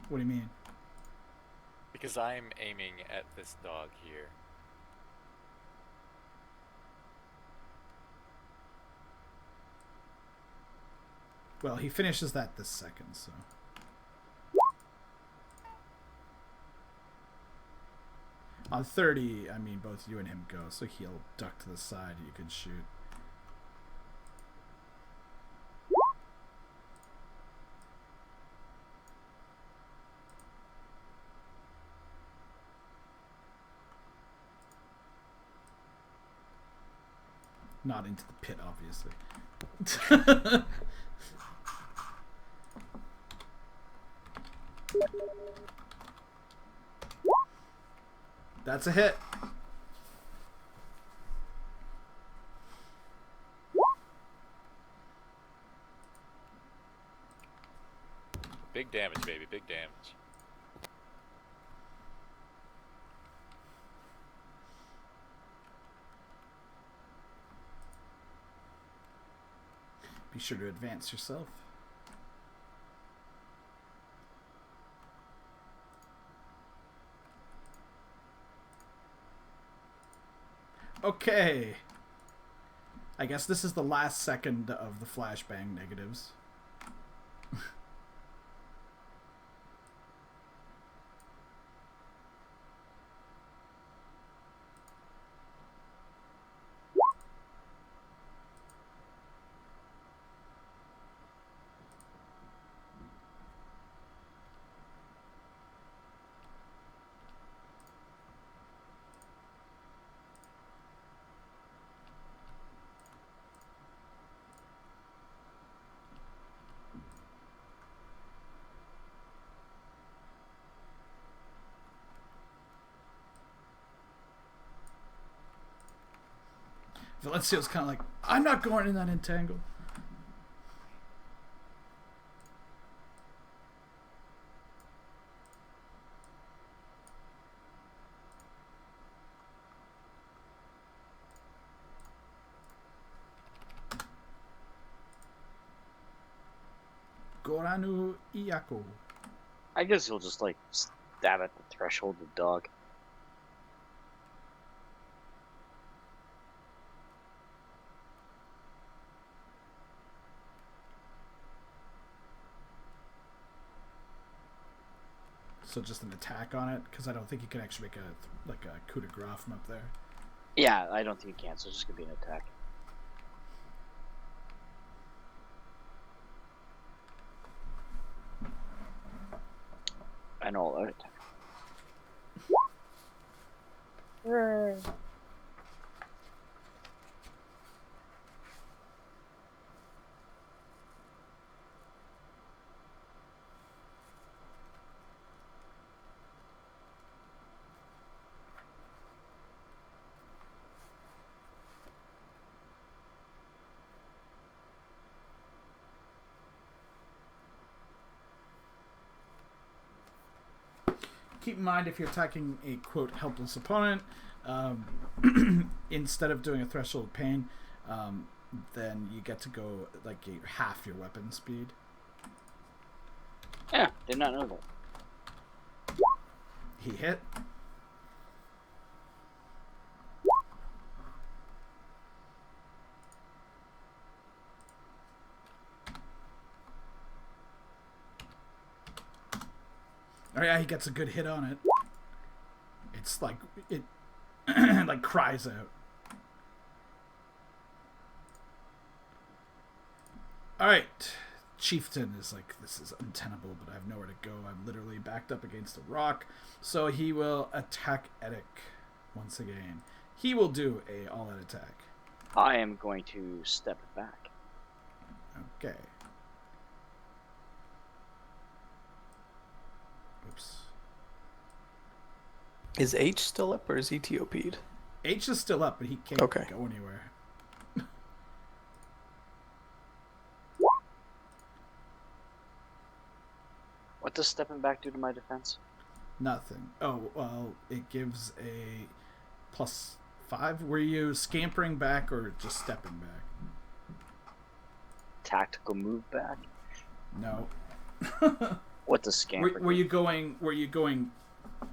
What do you mean? Because I'm aiming at this dog here. Well, he finishes that this second, so. On 30, I mean, both you and him go, so he'll duck to the side and you can shoot. Not into the pit, obviously. That's a hit. Big damage, baby, big damage. Be sure to advance yourself. Okay. I guess this is the last second of the flashbang negatives. Valencio's kind of like, I'm not going in that entangle. Goranu Iyako. I guess he'll just like stab at the threshold of the dog. So just an attack on it, because I don't think you can actually make a coup de grace from up there. Yeah, I don't think he can, so it's just gonna be an attack. An all-out attack. Keep in mind, if you're attacking a, quote, helpless opponent, instead of doing a threshold of pain, then you get to go, like, half your weapon speed. Yeah, did not know that. He hit. Oh yeah, he gets a good hit on it. It's like, it like cries out. Alright. Chieftain is like, this is untenable, but I have nowhere to go. I'm literally backed up against a rock. So he will attack Edic once again. He will do a all-out attack. I am going to step back. Okay. Oops. Is H still up or is he TOP'd? H is still up, but he can't Okay. go anywhere. What does stepping back do to my defense? Nothing. Oh, well, it gives a +5. Were you scampering back or just stepping back? Tactical move back? No. What does scamper Were you going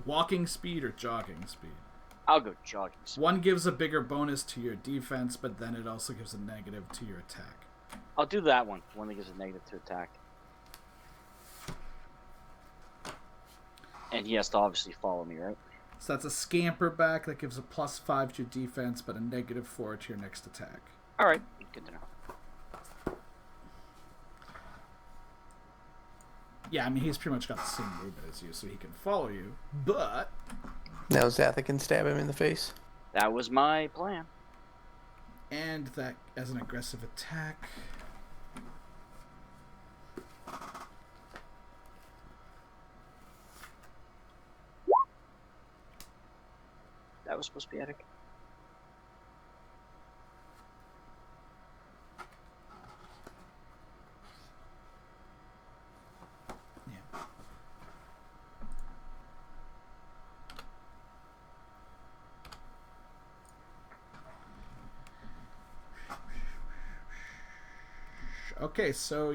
walking speed or jogging speed? I'll go jogging speed. One gives a bigger bonus to your defense, but then it also gives a negative to your attack. I'll do that one. One that gives a negative to attack. And he has to obviously follow me, right? So that's a scamper back that gives a +5 to your defense, but a -4 to your next attack. Alright, good to know. Yeah, I mean, he's pretty much got the same movement as you, so he can follow you, but... Now Zatha can stab him in the face. That was my plan. And that as an aggressive attack... That was supposed to be Edic. Yeah. Okay, so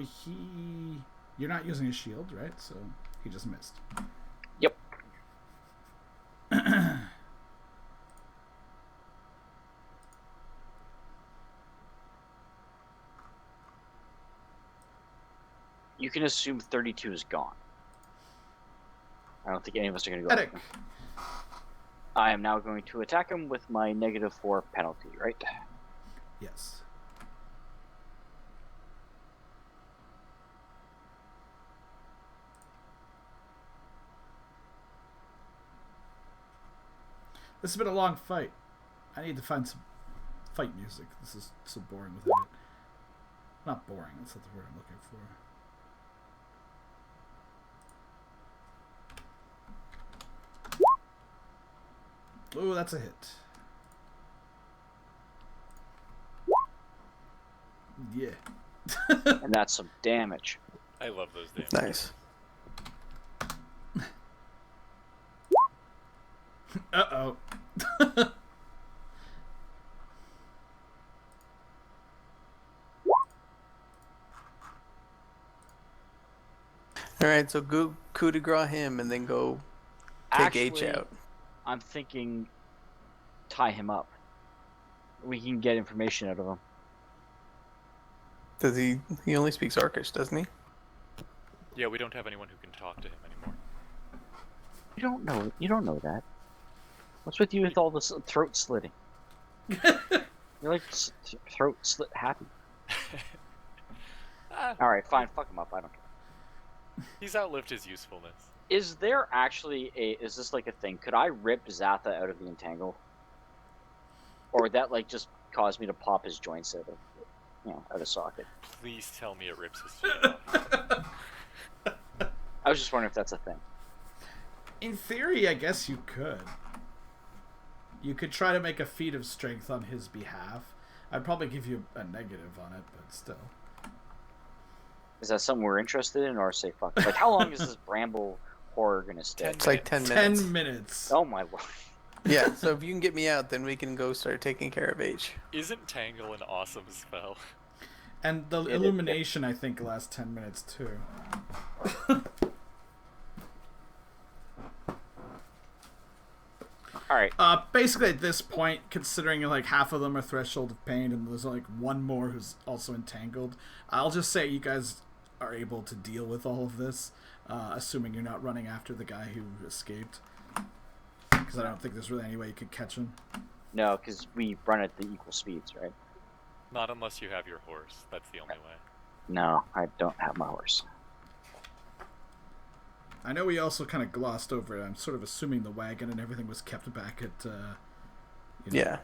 you're not using a shield, right? So he just missed. Yep. You can assume 32 is gone. I don't think any of us are going to go. Edic. I am now going to attack him with my -4 penalty, right? Yes. This has been a long fight. I need to find some fight music. This is so boring without it. Not boring, that's not the word I'm looking for. Ooh, that's a hit. Yeah. And that's some damage. I love those damage. Nice. Uh-oh. Alright, so go coup de grace him and then go take H Actually, out. I'm thinking tie him up. We can get information out of him. Does he only speaks Orcish, doesn't he? Yeah, we don't have anyone who can talk to him anymore. You don't know that. What's with you with all this throat slitting? You're like throat slit happy. Alright, fine, fuck him up, I don't care. He's outlived his usefulness. Is there actually is this like a thing? Could I rip Zatha out of the entangle? Or would that like just cause me to pop his joints out of out of socket? Please tell me it rips his feet off. I was just wondering if that's a thing. In theory, I guess you could. You could try to make a feat of strength on his behalf. I'd probably give you a negative on it, but still. Is that something we're interested in, or say fuck? Like, how long is this bramble horror gonna stay? It's like 10 minutes. 10 minutes. Oh my lord! Yeah, so if you can get me out, then we can go start taking care of H. Isn't Tangle an awesome spell? And the illumination, I think, lasts 10 minutes too. All right. Basically, at this point, considering like half of them are threshold of pain, and there's like one more who's also entangled, I'll just say you guys are able to deal with all of this, assuming you're not running after the guy who escaped. Because I don't think there's really any way you could catch him. No, because we run at the equal speeds, right? Not unless you have your horse. That's the only way. No, I don't have my horse. I know we also kind of glossed over it. I'm sort of assuming the wagon and everything was kept back at, Yeah.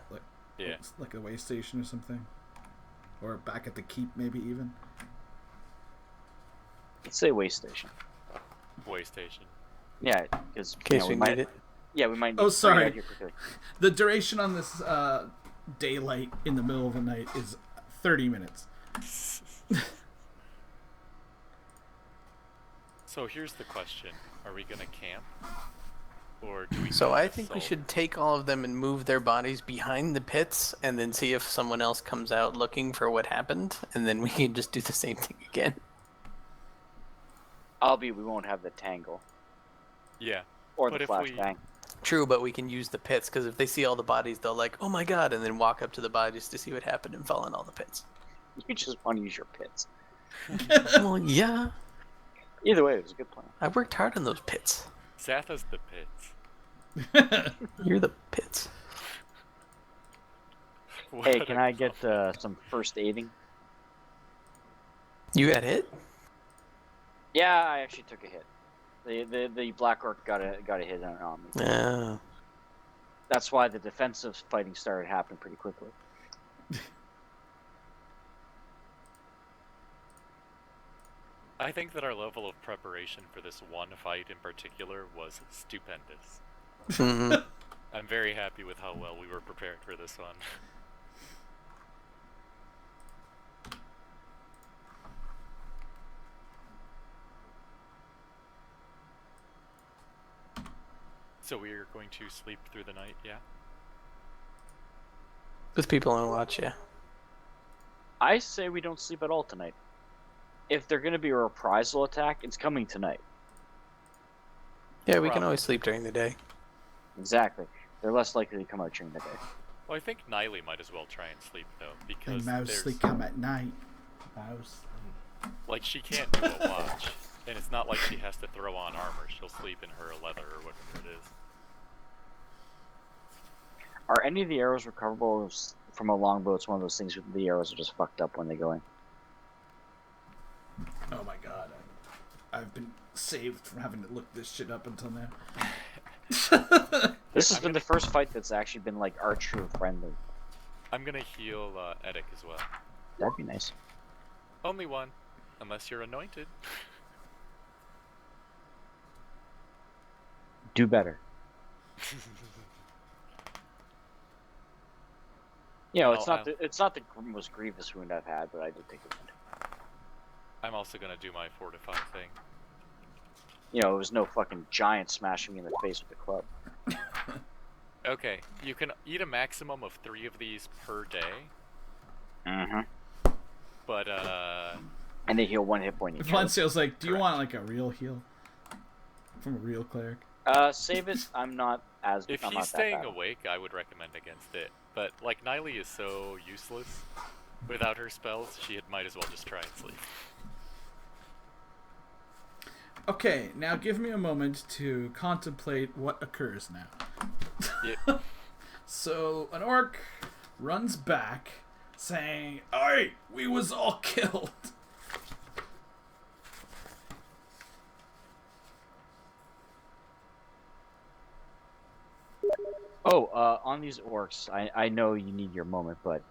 like a way station or something, or back at the keep, maybe even. Let's say way station. Way station. Yeah, because In case we might. need it. Yeah, we might. Need Oh, to bring it sorry. out here quickly. The duration on this daylight in the middle of the night is 30 minutes. So here's the question: are we gonna camp, or do we? So go I think we assault? should take all of them and move their bodies behind the pits, and then see if someone else comes out looking for what happened, and then we can just do the same thing again. We won't have the tangle Yeah. or But the if we- flashbang. True, but we can use the pits, because if they see all the bodies, they'll like, oh my god, and then walk up to the bodies to see what happened and fall in all the pits. You just want to use your pits. Well, yeah. Either way, it was a good plan. I worked hard on those pits. Zatha's the pits. You're the pits. Hey, What can a I get compliment. some first aiding? You got hit? Yeah, I actually took a hit. The Black Orc got a hit on me. Oh. That's why the defensive fighting started happening pretty quickly. I think that our level of preparation for this one fight in particular was stupendous. Mhm. I'm very happy with how well we were prepared for this one. So we are going to sleep through the night, yeah? With people on watch, yeah. I say we don't sleep at all tonight. If they're going to be a reprisal attack, it's coming tonight. Yeah, we can Problem. always sleep during the day. Exactly. They're less likely to come out during the day. Well, I think Niley might as well try and sleep though, They because mostly there's come at night. Mostly. like she can't do a watch, and it's not like she has to throw on armor. She'll sleep in her leather or whatever it is. Are any of the arrows recoverable from a longbow? It's one of those things where the arrows are just fucked up when they go in. Oh my god. I've been saved from having to look this shit up until now. This has been the first fight that's actually been like archer friendly. I'm gonna heal Eddic as well. That'd be nice. Only one, unless you're anointed. Do better. You know, Oh, it's not the most grievous wound I've had, but I did take a wound. I'm also gonna do my fortified thing. You know, it was no fucking giant smashing me in the face with a club. Okay, you can eat a maximum of 3 of these per day, Mm-hmm. but And they heal 1 hit point each. Valencia's like, do you Correct. want like a real heal? From a real cleric? Save it. I'm not as. if I'm he's not that staying bad. awake, I would recommend against it. But like Niley is so useless without her spells, she might as well just try and sleep. Okay, now give me a moment to contemplate what occurs now. Yeah. So, an orc runs back, saying, "Oi, we was all killed." Oh, on these orcs, I know you need your moment, but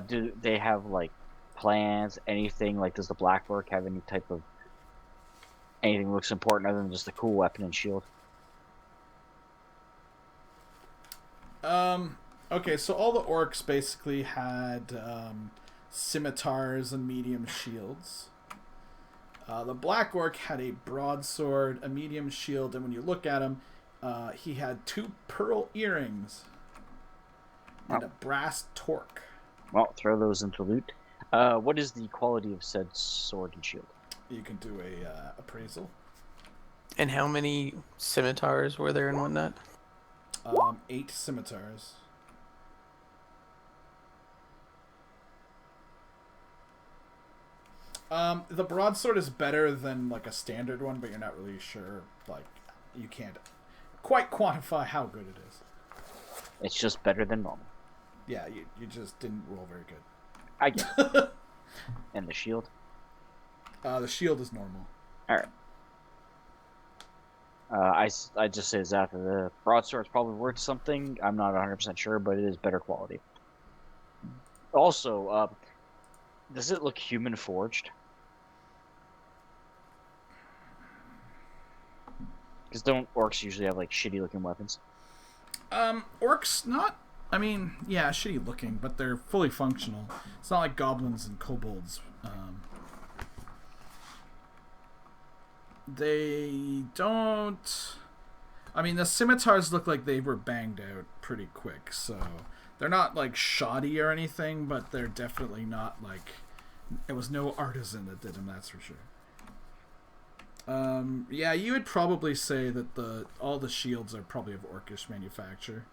do they have like plans? Anything like? Does the black orc have any type of anything that looks important other than just a cool weapon and shield? Okay, so all the orcs basically had scimitars and medium shields. The black orc had a broadsword, a medium shield, and when you look at him, he had 2 pearl earrings and a brass torque. Well, throw those into loot. What is the quality of said sword and shield? You can do a appraisal. And how many scimitars were there and whatnot? 8 scimitars. The broadsword is better than like a standard one, but you're not really sure. Like, you can't quite quantify how good it is. It's just better than normal. Yeah, you just didn't roll very good. I get it. And the shield? The shield is normal. All right. I just say that the broadsword's probably worth something. I'm not 100% sure, but it is better quality. Also, does it look human forged? Because don't orcs usually have like shitty looking weapons? Orcs not. I mean, yeah, shitty looking, but they're fully functional. It's not like goblins and kobolds. They don't. I mean, the scimitars look like they were banged out pretty quick, so they're not like shoddy or anything, but they're definitely not like. It was no artisan that did them, that's for sure. Yeah, you would probably say that all the shields are probably of orcish manufacture.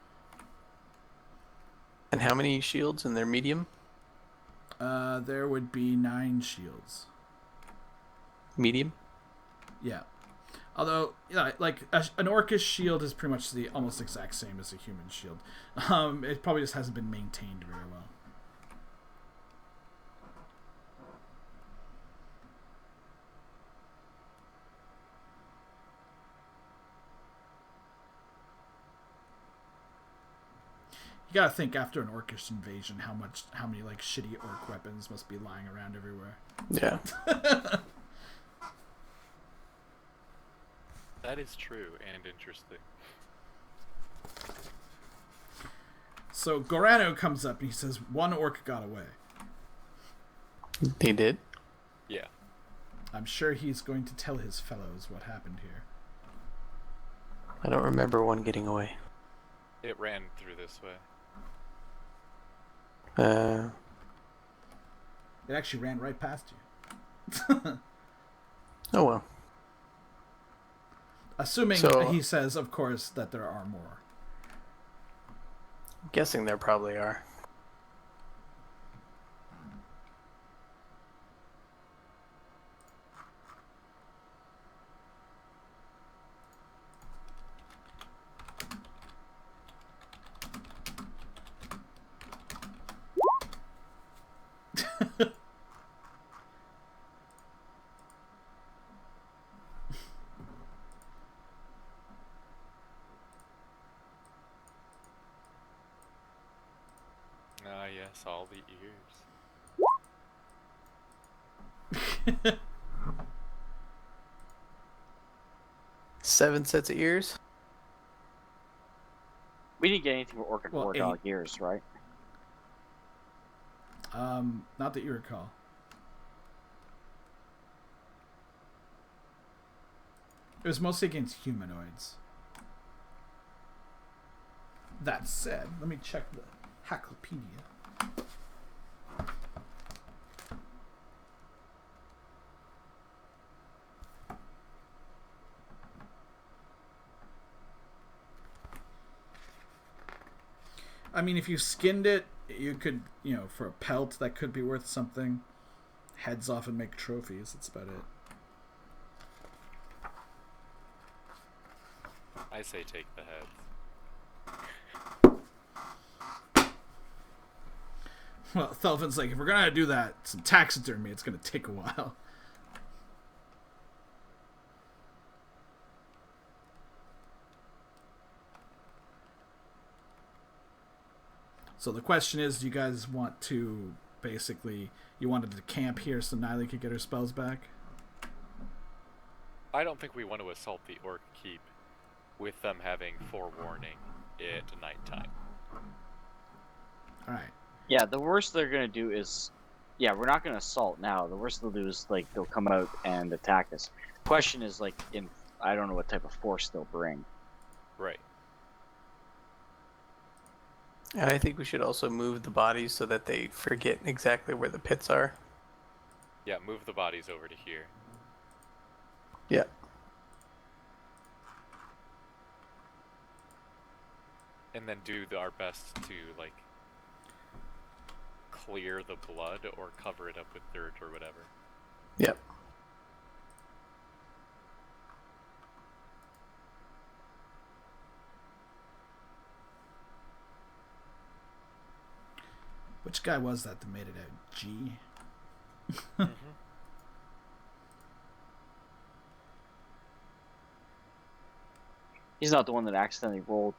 And how many shields in their medium? There would be 9 shields. Medium? Yeah. Although, yeah, like an orcish shield is pretty much the almost exact same as a human shield. It probably just hasn't been maintained very well. You gotta think after an orcish invasion, how many like shitty orc weapons must be lying around everywhere. Yeah. That is true and interesting. So Gorano comes up and he says, "One orc got away." They did? Yeah. I'm sure he's going to tell his fellows what happened here. I don't remember one getting away. It ran through this way. It actually ran right past you. Oh well. Assuming he says, of course, that there are more. I'm guessing there probably are. Ah, yes, all the ears. 7 sets of ears? We didn't get anything for orc and Well, war 8. dog ears, right? Not that you recall. It was mostly against humanoids. That said, let me check the Hacklepedia. I mean, if you skinned it, you could, for a pelt, that could be worth something. Heads often make trophies, that's about it. I say take the heads. Well, Thelvin's like, if we're gonna do that, some taxidermy, it's gonna take a while. So the question is, do you guys want to, basically, you wanted to camp here so Niley could get her spells back? I don't think we want to assault the orc keep with them having forewarning at nighttime. Alright. Yeah, the worst they're gonna do is, we're not gonna assault now. The worst they'll do is like they'll come out and attack us. Question is like, I don't know what type of force they'll bring. Right. And I think we should also move the bodies so that they forget exactly where the pits are. Yeah, move the bodies over to here. Yeah. And then do our best to, like, clear the blood or cover it up with dirt or whatever. Yep. Which guy was that made it out? G? Mm-hmm. He's not the one that accidentally rolled,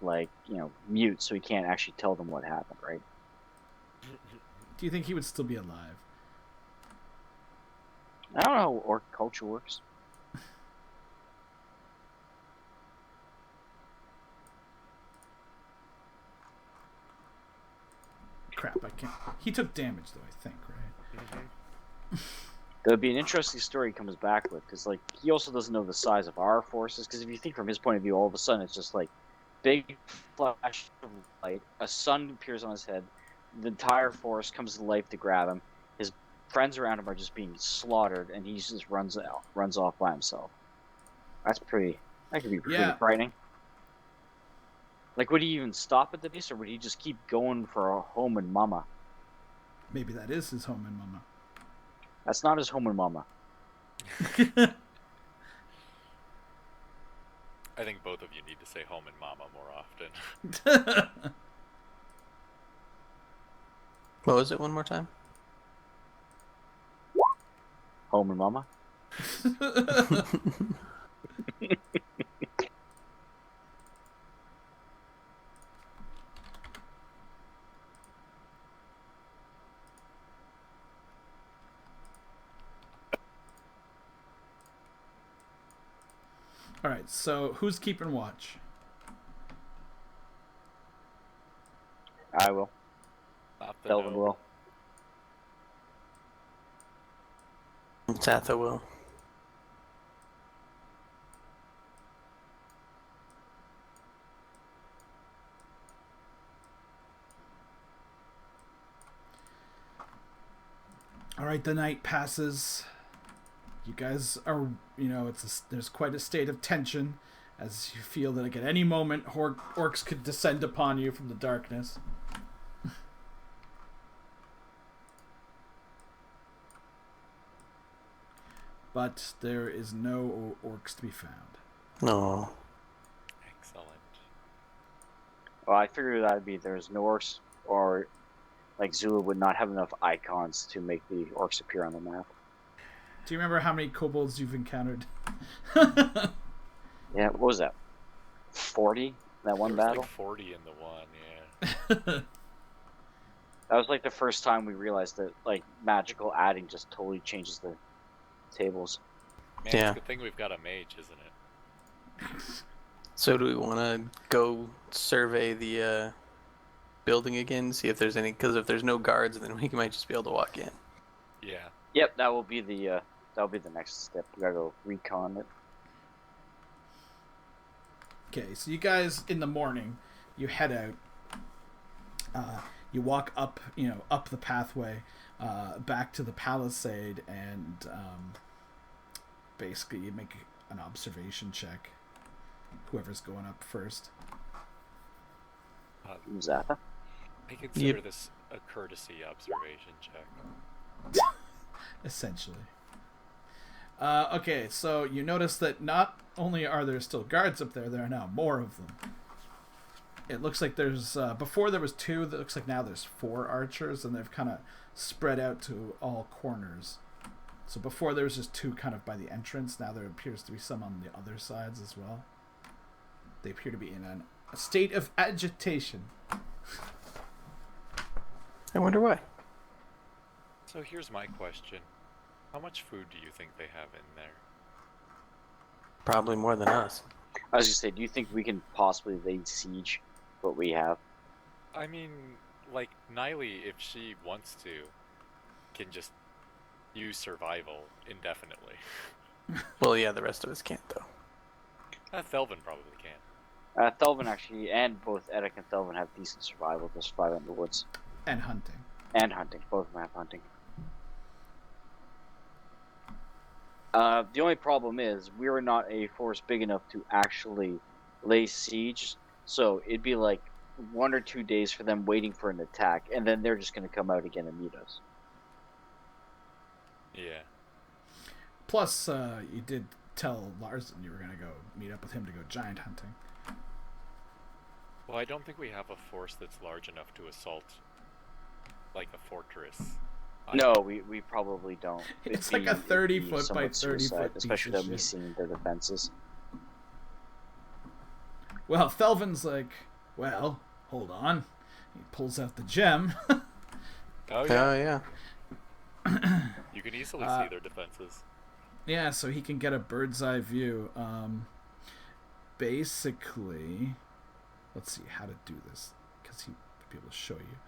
mute, so he can't actually tell them what happened, right? Do you think he would still be alive? I don't know how orc culture works. Crap, I can't. He took damage, though, I think, right? Mm-hmm. There'll be an interesting story he comes back with, because he also doesn't know the size of our forces. Because if you think from his point of view, all of a sudden it's just big flash of light, a sun appears on his head, the entire forest comes to life to grab him. His friends around him are just being slaughtered, and he just runs off by himself. That could be pretty frightening. Would he even stop at the base, or would he just keep going for a home and mama? Maybe that is his home and mama. That's not his home and mama. I think both of you need to say home and mama more often. What was it one more time? Home and mama? Alright, so who's keeping watch? I will. Delvin No. will. Tatha will. Alright, the night passes. You guys are, there's quite a state of tension as you feel that at any moment orcs could descend upon you from the darkness. But there is no orcs to be found. No. Excellent. Well, I figured that'd be there's no orcs, or Zula would not have enough icons to make the orcs appear on the map. Do you remember how many kobolds you've encountered? Yeah, what was that? 40? That one There was battle? 40 in the one, yeah. That was the first time we realized that magical adding just totally changes the tables. Man, Yeah. it's a good thing we've got a mage, isn't it? So do we want to go survey the building again, see if there's any? Because if there's no guards, then we might just be able to walk in. Yeah. Yep, that will be the next step. We gotta go recon it. Okay, so you guys in the morning, you head out. You walk up, up the pathway, back to the palisade, and basically you make an observation check. Whoever's going up first. Zatha? I consider this a courtesy observation check. Essentially. Okay, so you notice that not only are there still guards up there, there are now more of them. It looks like there's, before there was 2, it looks like now there's 4 archers, and they've kind of spread out to all corners. So before there was just 2 kind of by the entrance, now there appears to be some on the other sides as well. They appear to be in a state of agitation. I wonder why. So here's my question. How much food do you think they have in there? Probably more than us. I was gonna say, do you think we can possibly lay siege what we have? I mean, Niley, if she wants to, can just use survival indefinitely. Well, yeah, the rest of us can't, though. Thelvin probably can. Thelvin actually, and both Eddic and Thelvin have decent survival, just surviving in the woods. And hunting. And hunting. Both of them have hunting. The only problem is, we were not a force big enough to actually lay siege, so it'd be 1 or 2 days for them waiting for an attack, and then they're just going to come out again and meet us. Yeah. Plus, you did tell Larson you were going to go meet up with him to go giant hunting. Well, I don't think we have a force that's large enough to assault, a fortress. No, we probably don't. It's a 30-foot by 30-foot especially piece that of we've shit. seen their defenses. Well, Thelvin's like, well, hold on. He pulls out the gem. Oh Oh yeah. yeah. You can easily see their defenses. Yeah, so he can get a bird's eye view. Basically, let's see how to do this, because he'll be able to show you.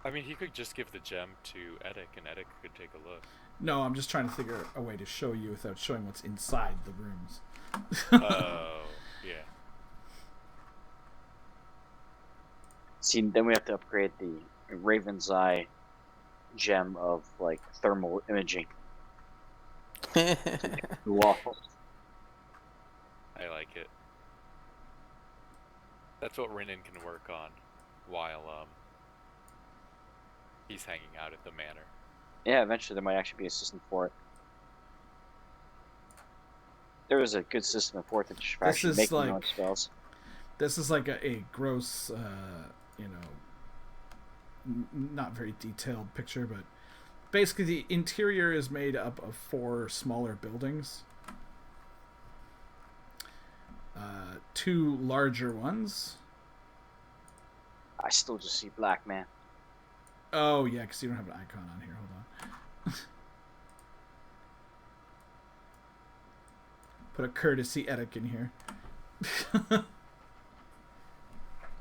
I mean, he could just give the gem to Eddic, and Eddic could take a look. No, I'm just trying to figure a way to show you without showing what's inside the rooms. Oh, yeah. See, then we have to upgrade the Raven's Eye gem of like thermal imaging. Waffle. I like it. That's what Rinnan can work on while he's hanging out at the manor. Yeah, eventually there might actually be a system for it. There was a good system in 4th edition for actually making your own spells. This is like a gross, not very detailed picture, but basically the interior is made up of 4 smaller buildings. 2 larger ones. I still just see black, man. Oh, yeah, because you don't have an icon on here. Hold on. Put a courtesy Eddic in here.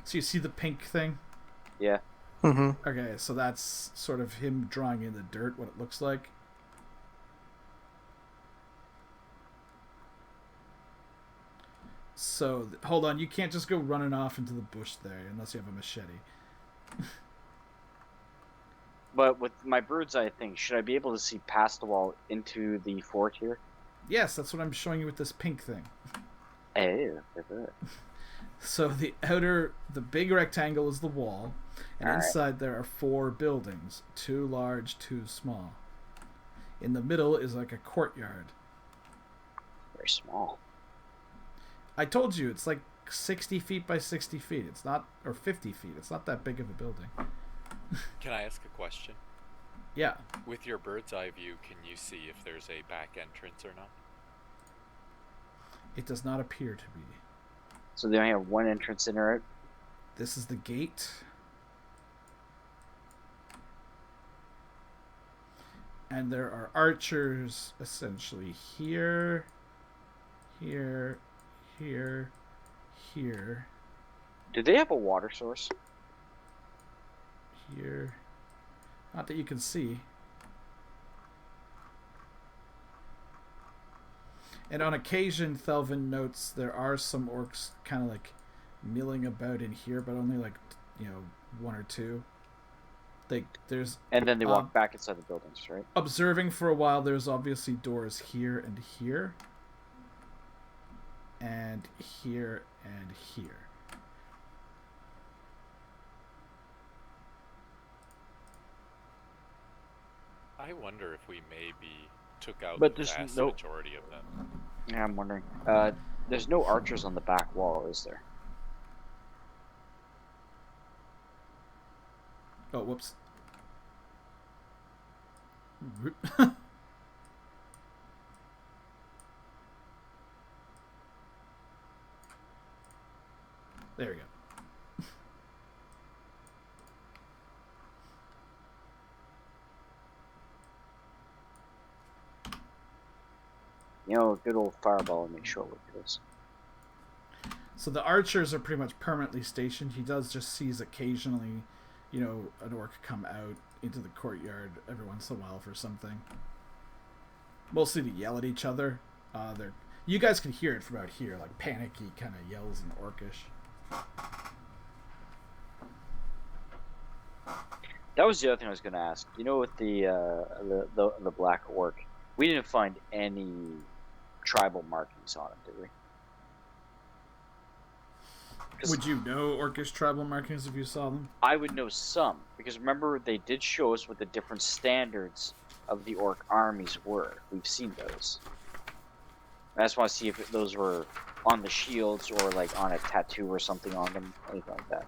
So you see the pink thing? Yeah. Mm-hmm. Okay, so that's sort of him drawing in the dirt what it looks like. So, hold on, you can't just go running off into the bush there unless you have a machete. But with my bird's eye thing, should I be able to see past the wall into the fort here? Yes, that's what I'm showing you with this pink thing. Hey, So the big rectangle is the wall, and All right. inside there are 4 buildings, 2 large, 2 small. In the middle is like a courtyard. very small. I told you, it's like 60 feet by 60 feet. It's not, or 50 feet. It's not that big of a building. Can I ask a question? Yeah. With your bird's eye view, can you see if there's a back entrance or not? It does not appear to be. So they only have one entrance in it. This is the gate. And there are archers essentially here, here, here, here, Do they have a water source? here. Not that you can see. And on occasion, Thelvin notes there are some orcs kind of like milling about in here, but only like, 1 or 2. There's And then they walk back inside the buildings, right? observing for a while. There's obviously doors here and here, and here and here. I wonder if we maybe took out But the there's vast no- majority of them. Yeah, I'm wondering. There's no archers on the back wall, is there? Oh, whoops. There we go. A good old fireball and make sure what it is. So the archers are pretty much permanently stationed. He does just sees occasionally, an orc come out into the courtyard every once in a while for something. Mostly to yell at each other. You guys can hear it from out here, like panicky kind of yells in orcish. That was the other thing I was going to ask. With the black orc, we didn't find any tribal markings on it, did we? Would you know orcish tribal markings if you saw them? I would know some, because remember they did show us what the different standards of the orc armies were. We've seen those. I just want to see if those were on the shields or like on a tattoo or something on them, anything like that.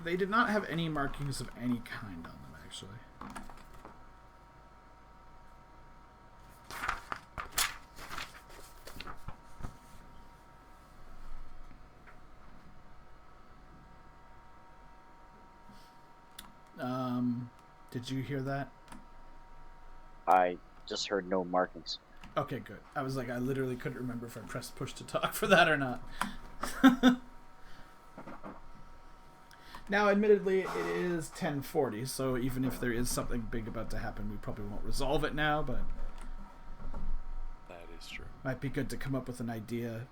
They did not have any markings of any kind on them, actually. Did you hear that? I just heard no markings. Okay, good. I was like, I literally couldn't remember if I pressed push to talk for that or not. Now, admittedly, it is 10:40, so even if there is something big about to happen, we probably won't resolve it now, but... That is true. Might be good to come up with an idea.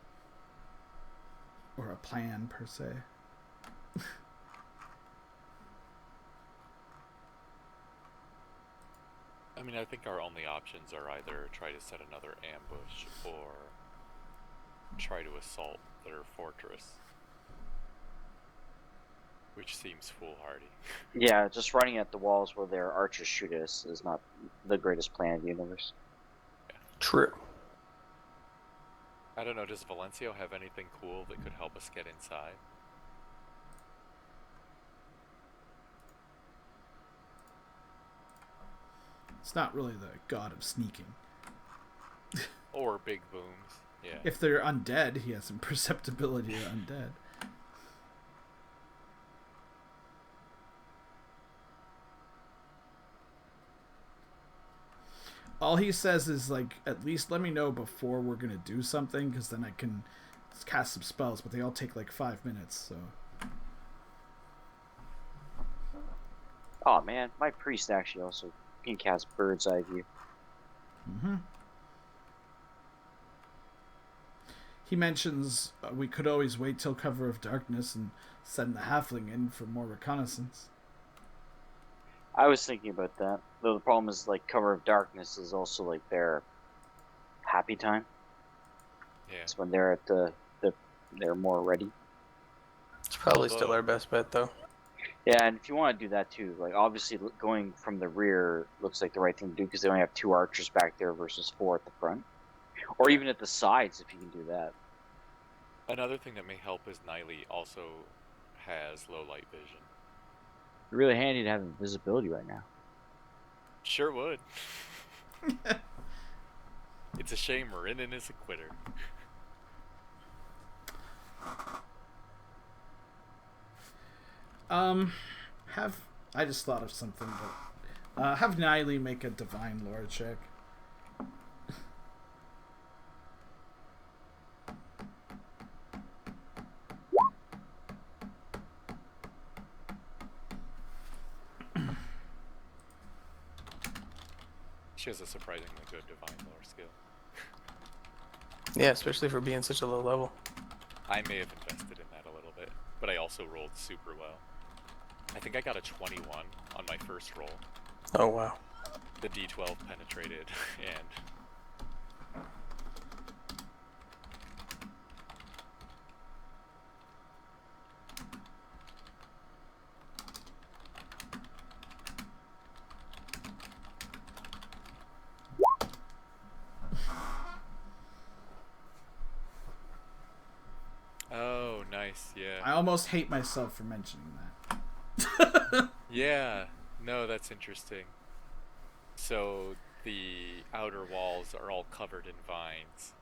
Or a plan, per se. I mean, I think our only options are either try to set another ambush or try to assault their fortress. Which seems foolhardy. Yeah, just running at the walls where their archers shoot us is not the greatest plan in the universe. Yeah. True. I don't know, does Valencio have anything cool that could help us get inside? It's not really the god of sneaking. Or big booms, yeah. If they're undead, he has imperceptibility to undead. All he says is, like, at least let me know before we're going to do something, because then I can cast some spells, but they all take, like, 5 minutes, so... Oh man, my priest actually also can cast bird's eye view. Mm-hmm. He mentions we could always wait till cover of darkness and send the halfling in for more reconnaissance. I was thinking about that. Though the problem is, like, cover of darkness is also like their happy time. Yeah. It's when they're at they're more ready. It's probably still our best bet, though. Yeah, and if you want to do that too, like, obviously going from the rear looks like the right thing to do because they only have 2 archers back there versus 4 at the front, or even at the sides if you can do that. Another thing that may help is Niley also has low light vision. Really handy to have invisibility right now. Sure would. It's a shame Marinin is a quitter. I just thought of something, but have Niley make a divine lore check. She has a surprisingly good divine lore skill. Yeah, especially for being such a low level. I may have invested in that a little bit, but I also rolled super well. I think I got a 21 on my first roll. Oh, wow. The D12 penetrated, and... Oh, nice, yeah. I almost hate myself for mentioning that. Yeah, no, that's interesting. So the outer walls are all covered in vines.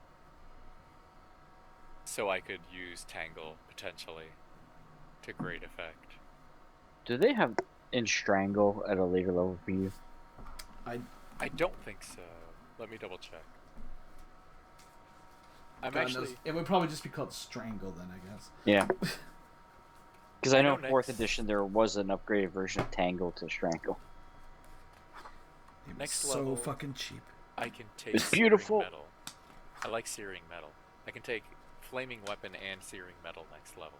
So I could use Tangle, potentially, to great effect. Do they have in strangle at a later level for you? I don't think so. Let me double check. I'm God actually... knows. It would probably just be called strangle then, I guess. Yeah. Because I know know 4th next- edition there was an upgraded version of Tangle to Strangle. It was Next so level- fucking cheap. I can take It's beautiful. Searing metal. I like searing metal. I can take flaming weapon and searing metal next level.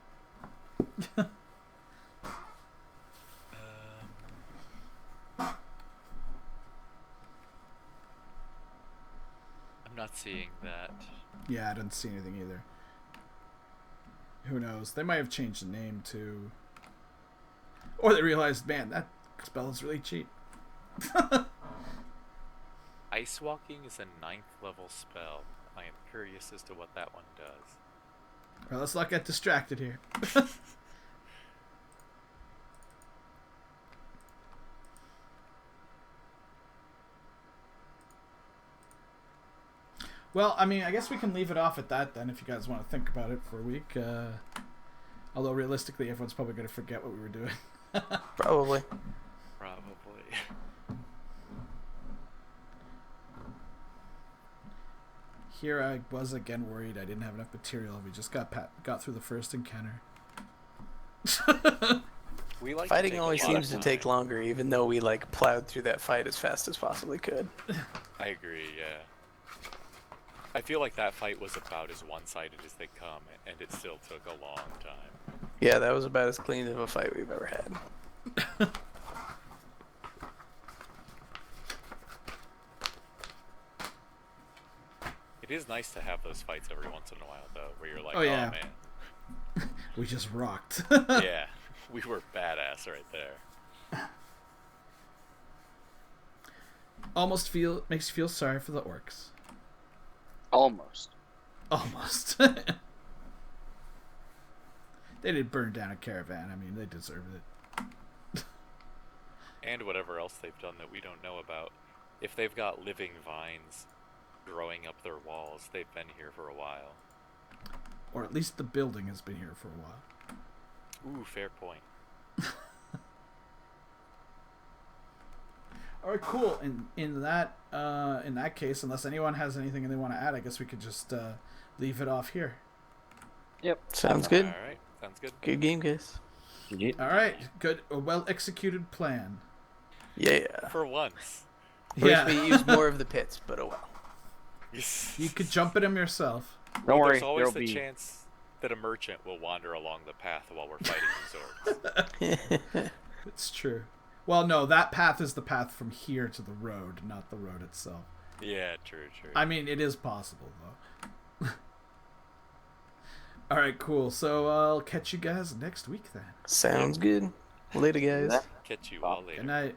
I'm not seeing that. Yeah, I didn't see anything either. Who knows? They might have changed the name to... Or they realized, man, that spell is really cheap. Ice walking is a 9th level spell. I am curious as to what that one does. Well, let's not get distracted here. Well, I mean, I guess we can leave it off at that then if you guys want to think about it for a week. Although realistically, everyone's probably going to forget what we were doing. Probably. Probably. Here I was again worried I didn't have enough material. We just got through the first encounter. We like Fighting always seems to take long. longer, even though we like plowed through that fight as fast as possibly could. I agree, yeah. I feel like that fight was about as one-sided as they come, and it still took a long time. Yeah, that was about as clean of a fight we've ever had. It is nice to have those fights every once in a while, though, where you're like, Oh, yeah. man. We just rocked. Yeah, we were badass right there. Almost makes you feel sorry for the orcs. Almost. Almost. They did burn down a caravan. I mean, they deserved it. And whatever else they've done that we don't know about. If they've got living vines growing up their walls, they've been here for a while. Or at least the building has been here for a while. Ooh, fair point. All right, cool. In that case, unless anyone has anything they want to add, I guess we could just leave it off here. Yep. Sounds good. Alright, sounds good. Good game, guys. All right, good. A well-executed plan. Yeah. For once. Wish we used more of the pits, but oh well. You could jump at them yourself. Don't worry, There's always there'll the be chance that a merchant will wander along the path while we're fighting these orcs. It's true. Well, no, that path is the path from here to the road, not the road itself. Yeah, true. I mean, it is possible, though. All right, cool. So I'll catch you guys next week then. Sounds good. Later, guys. Catch you all later. Good night.